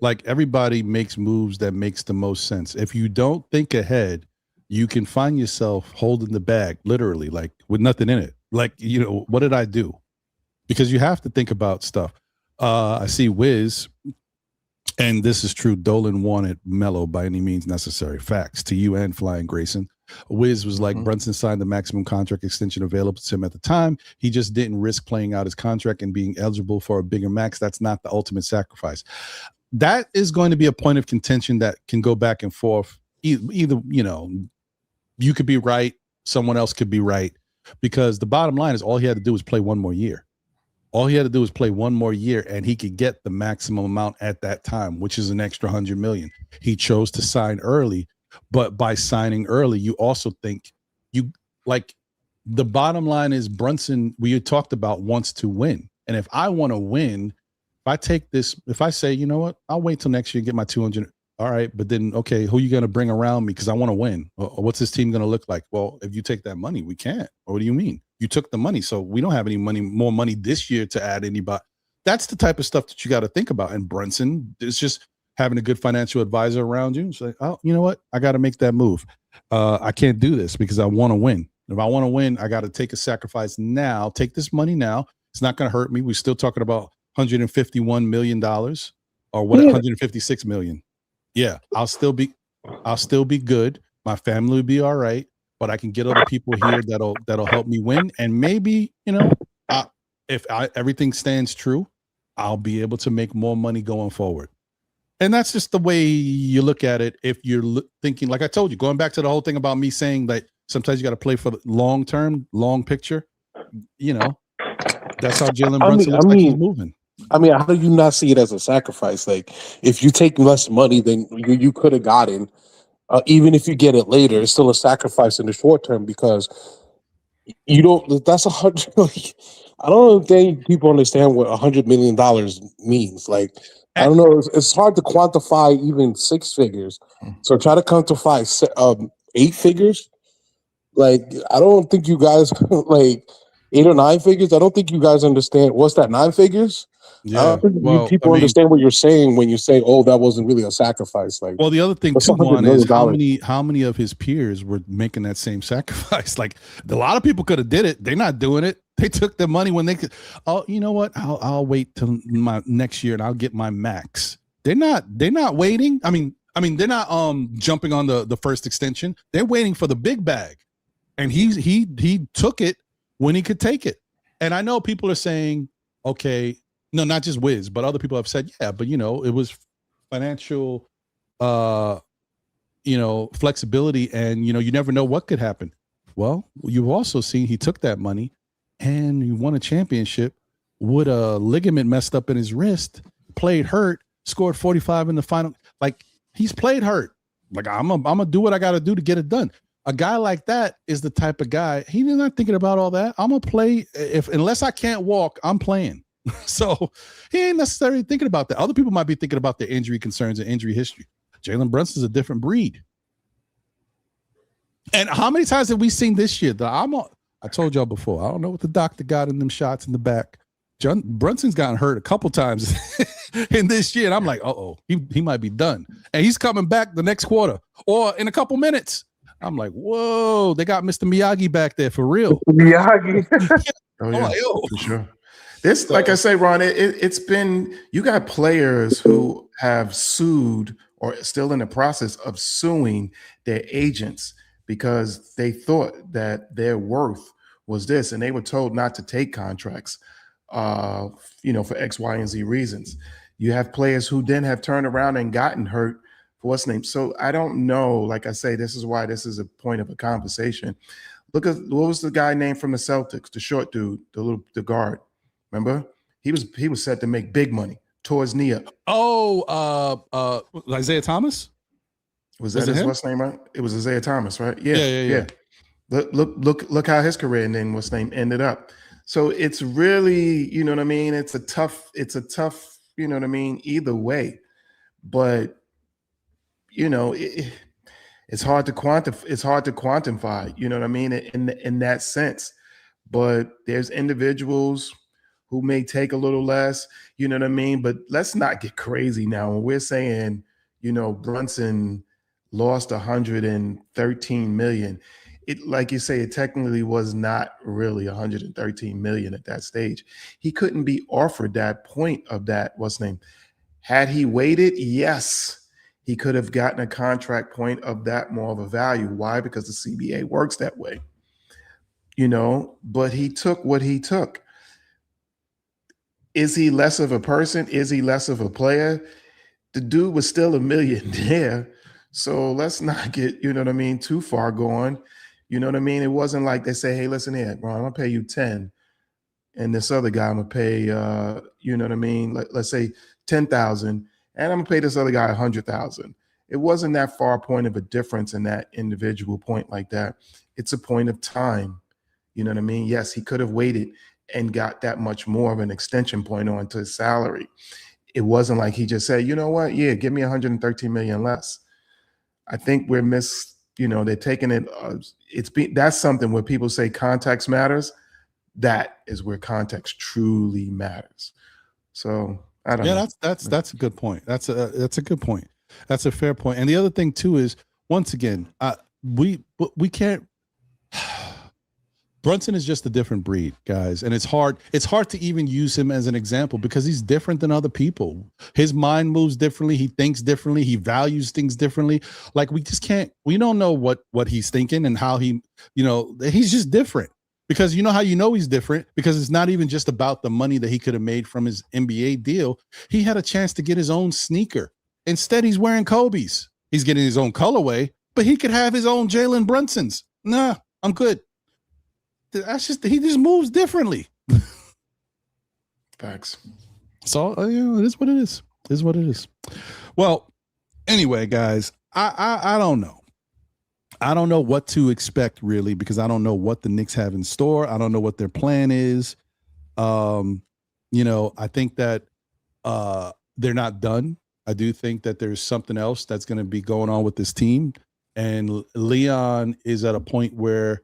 Speaker 1: Like, everybody makes moves that makes the most sense. If you don't think ahead, you can find yourself holding the bag, literally, like with nothing in it. Like, what did I do? Because you have to think about stuff. I see Wiz, and this is true. Dolan wanted Melo by any means necessary. Facts to you and Flying Grayson. Wiz was like, Brunson signed the maximum contract extension available to him at the time. He just didn't risk playing out his contract and being eligible for a bigger max. That's not the ultimate sacrifice. That is going to be a point of contention that can go back and forth. Either, you could be right, someone else could be right, because the bottom line is all he had to do was play one more year. All he had to do was play one more year, and he could get the maximum amount at that time, which is an extra $100 million. He chose to sign early, but by signing early, you also think the bottom line is Brunson, we had talked about, wants to win. And if I want to win, I take this, if I say, you know what, I'll wait till next year and get my 200. All right, but then, okay, who are you going to bring around me? Because I want to win. Or what's this team going to look like? Well, if you take that money, we can't. Or what do you mean? You took the money, so we don't have any more money this year to add anybody. That's the type of stuff that you got to think about. And Brunson is just having a good financial advisor around you. It's like, oh, you know what? I got to make that move. I can't do this because I want to win. If I want to win, I got to take a sacrifice now. Take this money now. It's not going to hurt me. We're still talking about $151 million or what? 156 million. Yeah, I'll still be good. My family will be all right, but I can get other people here that'll help me win. And maybe, if everything stands true, I'll be able to make more money going forward. And that's just the way you look at it. If you're thinking, like I told you, going back to the whole thing about me saying that sometimes you got to play for the long term, long picture. That's how Jalen Brunson looks like he's moving.
Speaker 5: I mean, how do you not see it as a sacrifice? Like, if you take less money than you could have gotten, even if you get it later, it's still a sacrifice in the short term because you don't. That's I don't think people understand what $100 million means. Like, I don't know. It's hard to quantify even six figures. So try to quantify 8 figures. Like, I don't think you guys like 8 or 9 figures. I don't think you guys understand. What's that? 9 figures?
Speaker 1: Yeah.
Speaker 5: I don't think people understand what you're saying when you say, "Oh, that wasn't really a sacrifice." Like,
Speaker 1: well, the other thing too, Juan, is how many of his peers were making that same sacrifice? Like, a lot of people could have did it. They're not doing it. They took the money when they could. Oh, you know what? I'll wait till my next year and I'll get my max. They're not waiting. I mean, they're not jumping on the first extension. They're waiting for the big bag, and he took it when he could take it. And I know people are saying, okay. No, not just Wiz, but other people have said, yeah, but it was financial, flexibility, and you never know what could happen. Well, you've also seen he took that money and he won a championship with a ligament messed up in his wrist, played hurt, scored 45 in the final. Like, he's played hurt. Like, I'm gonna do what I got to do to get it done. A guy like that is the type of guy, he's not thinking about all that. I'm gonna play unless I can't walk, I'm playing. So he ain't necessarily thinking about that. Other people might be thinking about their injury concerns and injury history. Jalen Brunson's a different breed. And how many times have we seen this year? I told y'all before, I don't know what the doctor got in them shots in the back. Brunson's gotten hurt a couple times in this year. And I'm like, he might be done. And he's coming back the next quarter or in a couple minutes. I'm like, whoa, they got Mr. Miyagi back there for real.
Speaker 5: Miyagi.
Speaker 4: Oh, yeah, for sure. This, like I say, Ron, it's been, you got players who have sued or still in the process of suing their agents because they thought that their worth was this, and they were told not to take contracts, for X, Y, and Z reasons. You have players who then have turned around and gotten hurt for what's name. So I don't know. Like I say, this is why this is a point of a conversation. Look at what was the guy named from the Celtics, the short dude, the guard. Remember, he was set to make big money. Tore his knee up.
Speaker 1: Oh, Isaiah Thomas.
Speaker 4: Was that his what's name? Right? It was Isaiah Thomas, right? Yeah. Look how his career and then what's name ended up. So it's really, you know what I mean. It's a tough, you know what I mean. Either way, but it's hard to quantify. It's hard to quantify. You know what I mean. In that sense, but there's individuals who may take a little less, you know what I mean? But let's not get crazy now. When we're saying, Brunson lost 113 million, it, like you say, it technically was not really 113 million at that stage. He couldn't be offered that point of that, what's name? Had he waited, yes, he could have gotten a contract point of that more of a value. Why? Because the CBA works that way, but he took what he took. Is he less of a person? Is he less of a player? The dude was still a millionaire. So let's not get, too far gone. You know what I mean? It wasn't like they say, hey, listen here, bro, I'm going to pay you 10. And this other guy, I'm going to pay, let's say 10,000. And I'm going to pay this other guy 100,000. It wasn't that far point of a difference in that individual point like that. It's a point of time. You know what I mean? Yes, he could have waited and got that much more of an extension point onto his salary. It wasn't like he just said, you know what, yeah, give me 113 million less. I think we're they're taking it. That's something where people say context matters. That is where context truly matters. So I don't know.
Speaker 1: Yeah, that's a good point. That's a good point. That's a fair point. And the other thing too is, once again, we can't. Brunson is just a different breed, guys, and it's hard to even use him as an example because he's different than other people. His mind moves differently, he thinks differently, he values things differently. Like we don't know what he's thinking and how he's just different. Because you know how he's different? Because it's not even just about the money that he could have made from his NBA deal. He had a chance to get his own sneaker. Instead, he's wearing Kobe's. He's getting his own colorway, but he could have his own Jalen Brunsons. Nah, I'm good. He just moves differently.
Speaker 4: Facts.
Speaker 1: So it is what it is. It is what it is. Well, anyway, guys, I don't know. I don't know what to expect really because I don't know what the Knicks have in store. I don't know what their plan is. I think that they're not done. I do think that there's something else that's going to be going on with this team. And Leon is at a point where,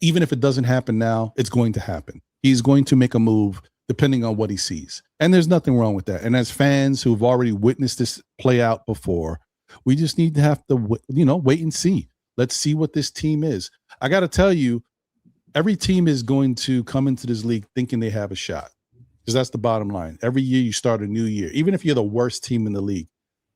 Speaker 1: even if it doesn't happen now, it's going to happen. He's going to make a move depending on what he sees. And there's nothing wrong with that. And as fans who've already witnessed this play out before, we just need to have to, wait and see. Let's see what this team is. I got to tell you, every team is going to come into this league thinking they have a shot because that's the bottom line. Every year you start a new year, even if you're the worst team in the league,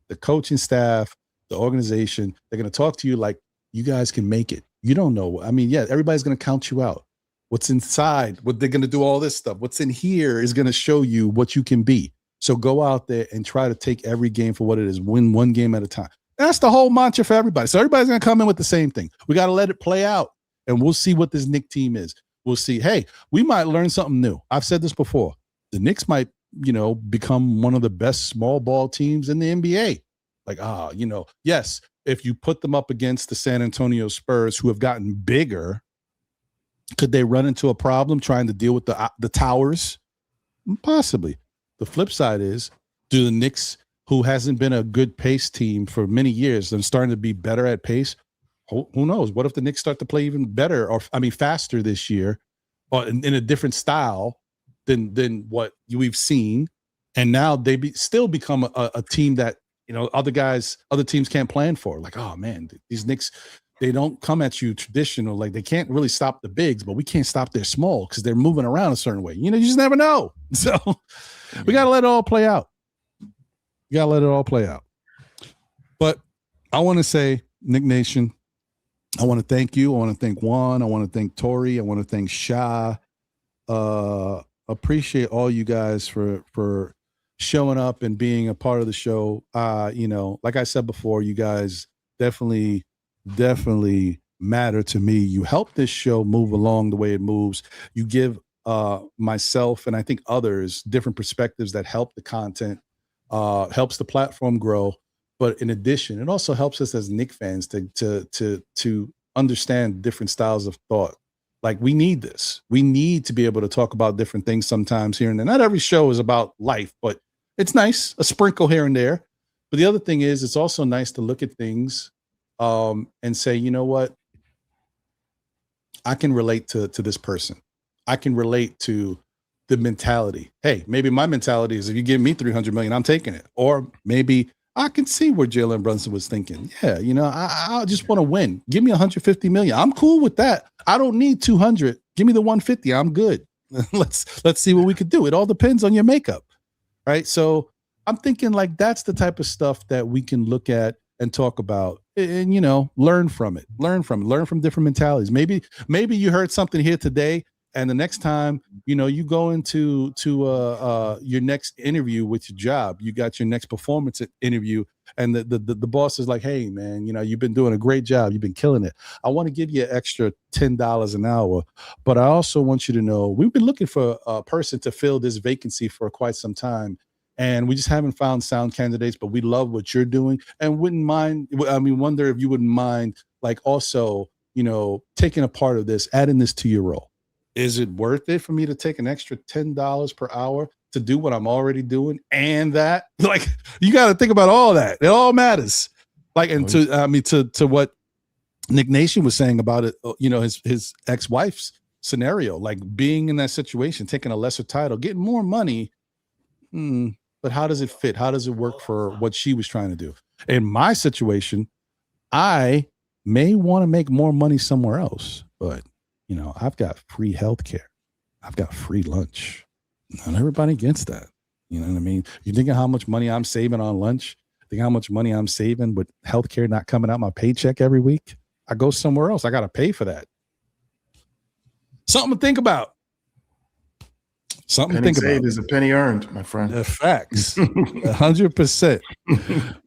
Speaker 1: the coaching staff, the organization, they're going to talk to you like you guys can make it. You don't know. I mean, yeah, everybody's going to count you out. What's inside, what they're going to do all this stuff. What's in here is going to show you what you can be. So go out there and try to take every game for what it is. Win one game at a time. That's the whole mantra for everybody. So everybody's going to come in with the same thing. We got to let it play out and we'll see what this Knicks team is. We'll see. Hey, we might learn something new. I've said this before. The Knicks might, become one of the best small ball teams in the NBA. Like, yes, if you put them up against the San Antonio Spurs, who have gotten bigger, could they run into a problem trying to deal with the towers? Possibly. The flip side is, do the Knicks, who hasn't been a good pace team for many years and starting to be better at pace, who knows? What if the Knicks start to play even better faster this year or in a different style than what we've seen? And now they still become a team that, other teams can't plan for. Like, oh man, these Knicks, they don't come at you traditional. Like they can't really stop the bigs, but we can't stop their small because they're moving around a certain way. You just never know. So we got to let it all play out. You got to let it all play out. But I want to say, Knick Nation, I want to thank you. I want to thank Juan. I want to thank Tori. I want to thank Sha. Appreciate all you guys for showing up and being a part of the show. Like I said before, you guys definitely matter to me. You help this show move along the way it moves. You give myself and I think others different perspectives that help the content, helps the platform grow. But in addition, it also helps us as Knicks fans to understand different styles of thought. Like we need this. We need to be able to talk about different things sometimes here and there. Not every show is about life, but it's nice, a sprinkle here and there. But the other thing is, it's also nice to look at things and say, you know what? I can relate to this person. I can relate to the mentality. Hey, maybe my mentality is if you give me 300 million, I'm taking it. Or maybe I can see where Jalen Brunson was thinking. Yeah, I just want to win. Give me 150 million. I'm cool with that. I don't need 200. Give me the 150. I'm good. Let's see what we could do. It all depends on your makeup, right? So I'm thinking like that's the type of stuff that we can look at and talk about and learn from it. Learn from different mentalities. Maybe you heard something here today, and the next time you go into your next interview with your job, you got your next performance interview, and the boss is like, hey man, you've been doing a great job, you've been killing it. I want to give you an extra $10 an hour, but I also want you to know we've been looking for a person to fill this vacancy for quite some time. And we just haven't found sound candidates, but we love what you're doing and wonder if you wouldn't mind, like also, taking a part of this, adding this to your role. Is it worth it for me to take an extra $10 per hour to do what I'm already doing? And that, like, you got to think about all that. It all matters. Like, and to what Nick Nation was saying about it, his ex-wife's scenario, like being in that situation, taking a lesser title, getting more money. But how does it fit? How does it work for what she was trying to do? In my situation, I may want to make more money somewhere else, but I've got free healthcare. I've got free lunch. Not everybody gets that. You know what I mean? You think of how much money I'm saving on lunch? Think how much money I'm saving with healthcare not coming out my paycheck every week? I go somewhere else. I got to pay for that. Something to think about. Something
Speaker 4: penny
Speaker 1: to think about.
Speaker 4: Is a penny earned, my friend.
Speaker 1: The facts. 100%.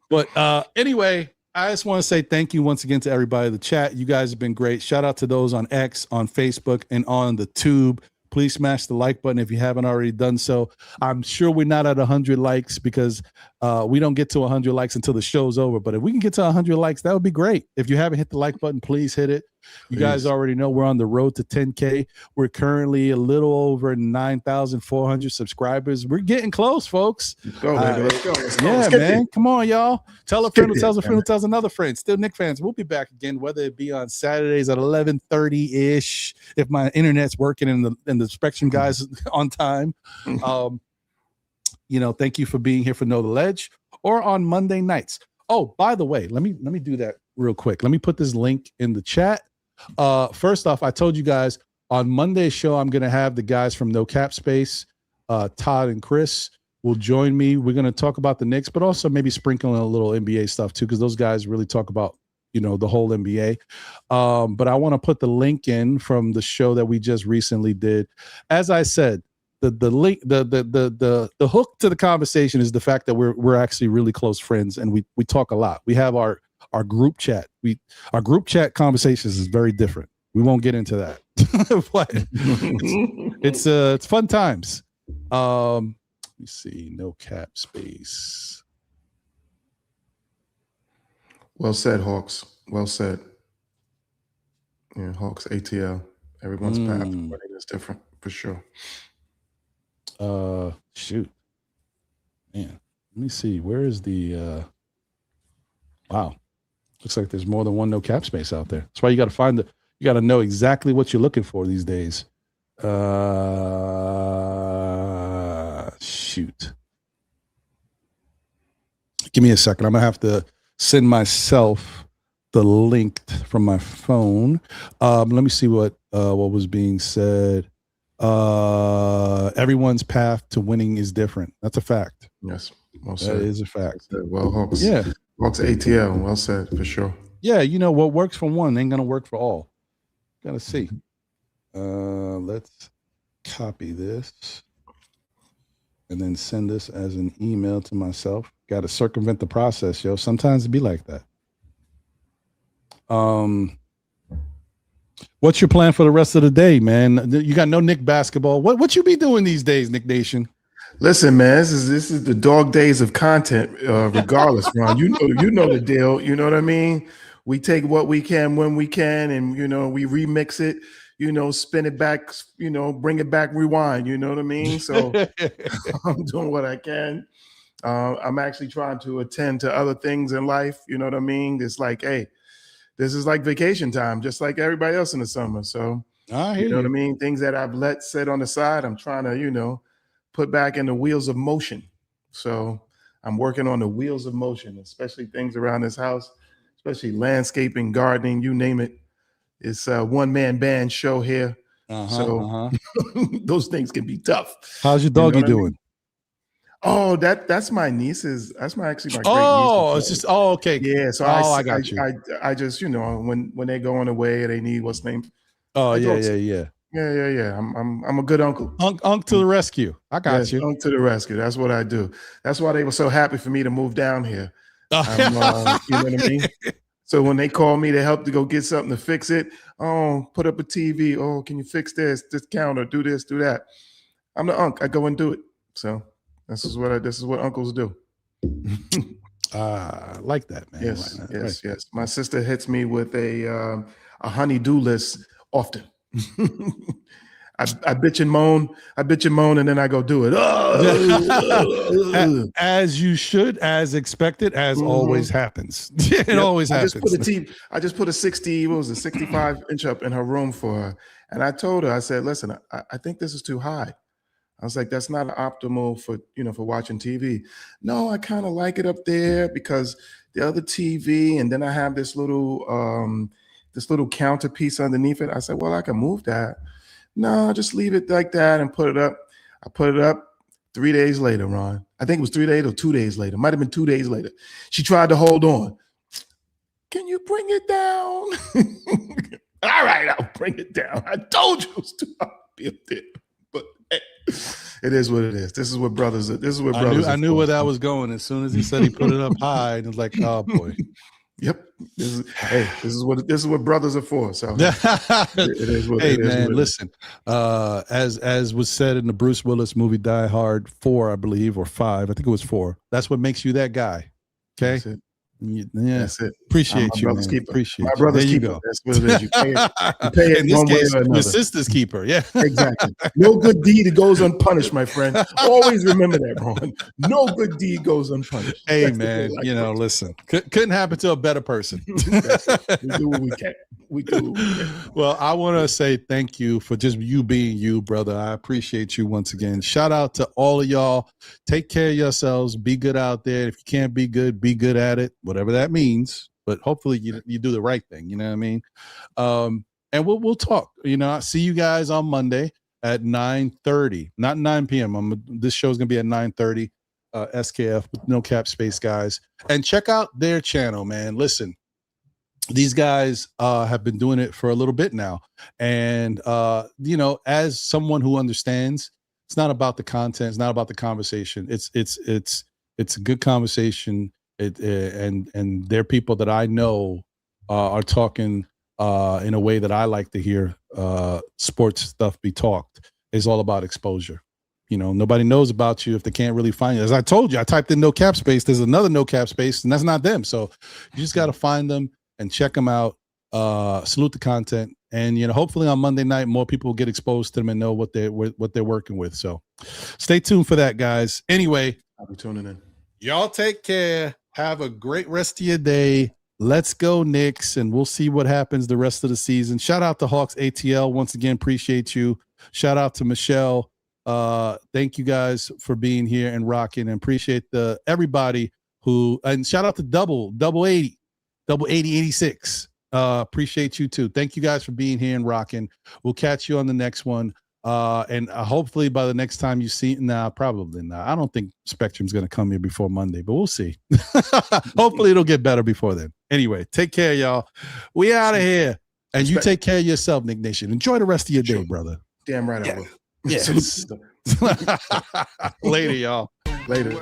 Speaker 1: But anyway, I just want to say thank you once again to everybody in the chat. You guys have been great. Shout out to those on X, on Facebook, and on the Tube. Please smash the like button if you haven't already done so. I'm sure we're not at 100 likes because we don't get to 100 likes until the show's over. But if we can get to 100 likes, that would be great. If you haven't hit the like button, please hit it. You guys already know we're on the road to 10K. We're currently a little over 9,400 subscribers. We're getting close, folks.
Speaker 4: Let's go, baby. Let's go.
Speaker 1: Yeah, man. Come on, y'all. Tell a friend who tells a friend who tells another friend. Still Knicks fans. We'll be back again, whether it be on Saturdays at 11:30-ish, if my internet's working and the Spectrum guys on time. Thank you for being here for Know the Ledge, or on Monday nights. Oh, by the way, let me do that real quick. Let me put this link in the chat. First off, I told you guys on Monday's show, I'm going to have the guys from No Cap Space, Todd and Chris will join me. We're going to talk about the Knicks, but also maybe sprinkle in a little NBA stuff too, because those guys really talk about, the whole NBA. But I want to put the link in from the show that we just recently did. As I said, the link, the hook to the conversation is the fact that we're actually really close friends, and we talk a lot. We have our group chat. Our group chat conversations is very different. We won't get into that. But it's fun times. Let me see. No Cap Space.
Speaker 4: Well said, Hawks. Well said. Yeah, Hawks ATL. Everyone's path of winning is different for sure.
Speaker 1: Shoot. Man, let me see. Where is the wow. Looks like there's more than one No Cap Space out there. That's why you got to know exactly what you're looking for these days. Shoot. Give me a second. I'm going to have to send myself the link from my phone. Let me see what was being said. Everyone's path to winning is different. That's a fact.
Speaker 4: Yes. Well said.
Speaker 1: That is a fact.
Speaker 4: Well, Hawks.
Speaker 1: Yeah.
Speaker 4: Hawks ATL. Well said, for sure.
Speaker 1: Yeah, what works for one ain't gonna work for all. Gotta see. Let's copy this and then send this as an email to myself. Got to circumvent the process, yo. Sometimes it be like that. What's your plan for the rest of the day, man? You got no Nick basketball. What you be doing these days, Nick Nation?
Speaker 4: Listen, man, this is the dog days of content. Regardless, Ron, you know the deal. You know what I mean? We take what we can when we can, and we remix it. Spin it back. Bring it back. Rewind. You know what I mean? So I'm doing what I can. I'm actually trying to attend to other things in life. You know what I mean? It's like, hey, this is like vacation time, just like everybody else in the summer. So you know what I mean? Things that I've let sit on the side, I'm trying to, put back in the wheels of motion. So I'm working on the wheels of motion, especially things around this house, especially landscaping, gardening, you name it. It's a one-man band show here. Those things can be tough.
Speaker 1: How's your doggy doing?
Speaker 4: Oh, that's my niece's. That's my great niece.
Speaker 1: It's just okay.
Speaker 4: Yeah, so
Speaker 1: I got you.
Speaker 4: I just when they go on away, they need what's named.
Speaker 1: Oh yeah.
Speaker 4: Yeah. I'm a good uncle.
Speaker 1: Unc to the rescue. I got you.
Speaker 4: Unc to the rescue. That's what I do. That's why they were so happy for me to move down here. You know what I mean? So when they call me to help to go get something to fix it, put up a TV. Oh, can you fix this counter? Do this, do that. I'm the unc. I go and do it. So this is what uncles do.
Speaker 1: I like that, man.
Speaker 4: Yes. My sister hits me with a honey-do list often. I bitch and moan, and then I go do it.
Speaker 1: As you should, as expected, as always happens. It always happens.
Speaker 4: I just put a 65-inch up in her room for her. And I told her, I said, listen, I think this is too high. I was like, that's not optimal for watching TV. No, I kind of like it up there because the other TV, and then I have this little counter piece underneath it. I said, well, I can move that. No, just leave it like that and put it up. I put it up 3 days later, Ron. I think it was 3 days or 2 days later. Might have been 2 days later. She tried to hold on. Can you bring it down? All right, I'll bring it down. I told you it was too hard to be up there. But hey, it is what it is. This is what brothers are. I
Speaker 1: knew where that was going as soon as he said he put it up high. And it was like, oh boy.
Speaker 4: Yep. This is what brothers are for. So it is what
Speaker 1: hey
Speaker 4: it is.
Speaker 1: Man, listen. As was said in the Bruce Willis movie Die Hard 4, I believe, or 5. I think it was 4. That's what makes you that guy. Okay.
Speaker 4: That's it.
Speaker 1: Yeah,
Speaker 4: that's it.
Speaker 1: Appreciate you, man.
Speaker 4: Appreciate
Speaker 1: my
Speaker 4: brother's
Speaker 1: there you
Speaker 4: keeper.
Speaker 1: Go.
Speaker 4: That's what it is. You pay it
Speaker 1: in this
Speaker 4: one
Speaker 1: case,
Speaker 4: way or another.
Speaker 1: Your sister's keeper. Yeah,
Speaker 4: exactly. No good deed goes unpunished, my friend. Always remember that, Ron. No good deed goes unpunished.
Speaker 1: Hey,
Speaker 4: that's
Speaker 1: man. Listen, couldn't happen to a better person.
Speaker 4: We do what we can.
Speaker 1: Well, I want to say thank you for just you being you, brother. I appreciate you once again. Shout out to all of y'all. Take care of yourselves. Be good out there. If you can't be good at it, whatever that means. But hopefully you do the right thing. You know what I mean? And we'll talk. I see you guys on Monday at 9:30, not 9 p.m. This show's gonna be at 9:30. SKF with No Cap Space guys, and check out their channel, man. Listen. These guys have been doing it for a little bit now. And, as someone who understands, it's not about the content. It's not about the conversation. It's a good conversation. And they're people that I know are talking in a way that I like to hear sports stuff be talked. It's all about exposure. Nobody knows about you if they can't really find you. As I told you, I typed in No Cap Space. There's another No Cap Space, and that's not them. So you just got to find them and check them out. Salute the content, and hopefully on Monday night more people will get exposed to them and know what they're working with. So stay tuned for that, guys. Anyway,
Speaker 4: I'll be tuning in.
Speaker 1: Y'all take care. Have a great rest of your day. Let's go Knicks, and we'll see what happens the rest of the season. Shout out to Hawks ATL once again. Appreciate you. Shout out to Michelle. Thank you guys for being here and rocking, and appreciate everybody and shout out to double 86. Appreciate you too. Thank you guys for being here and rocking. We'll catch you on the next one. And hopefully by the next time you see, probably not. I don't think Spectrum's going to come here before Monday, but we'll see. Hopefully it'll get better before then. Anyway, take care, y'all. We out of here. And you take care of yourself, Nick Nation. Enjoy the rest of your day, brother.
Speaker 4: Damn right I will.
Speaker 1: Yes. Later, y'all.
Speaker 4: Later.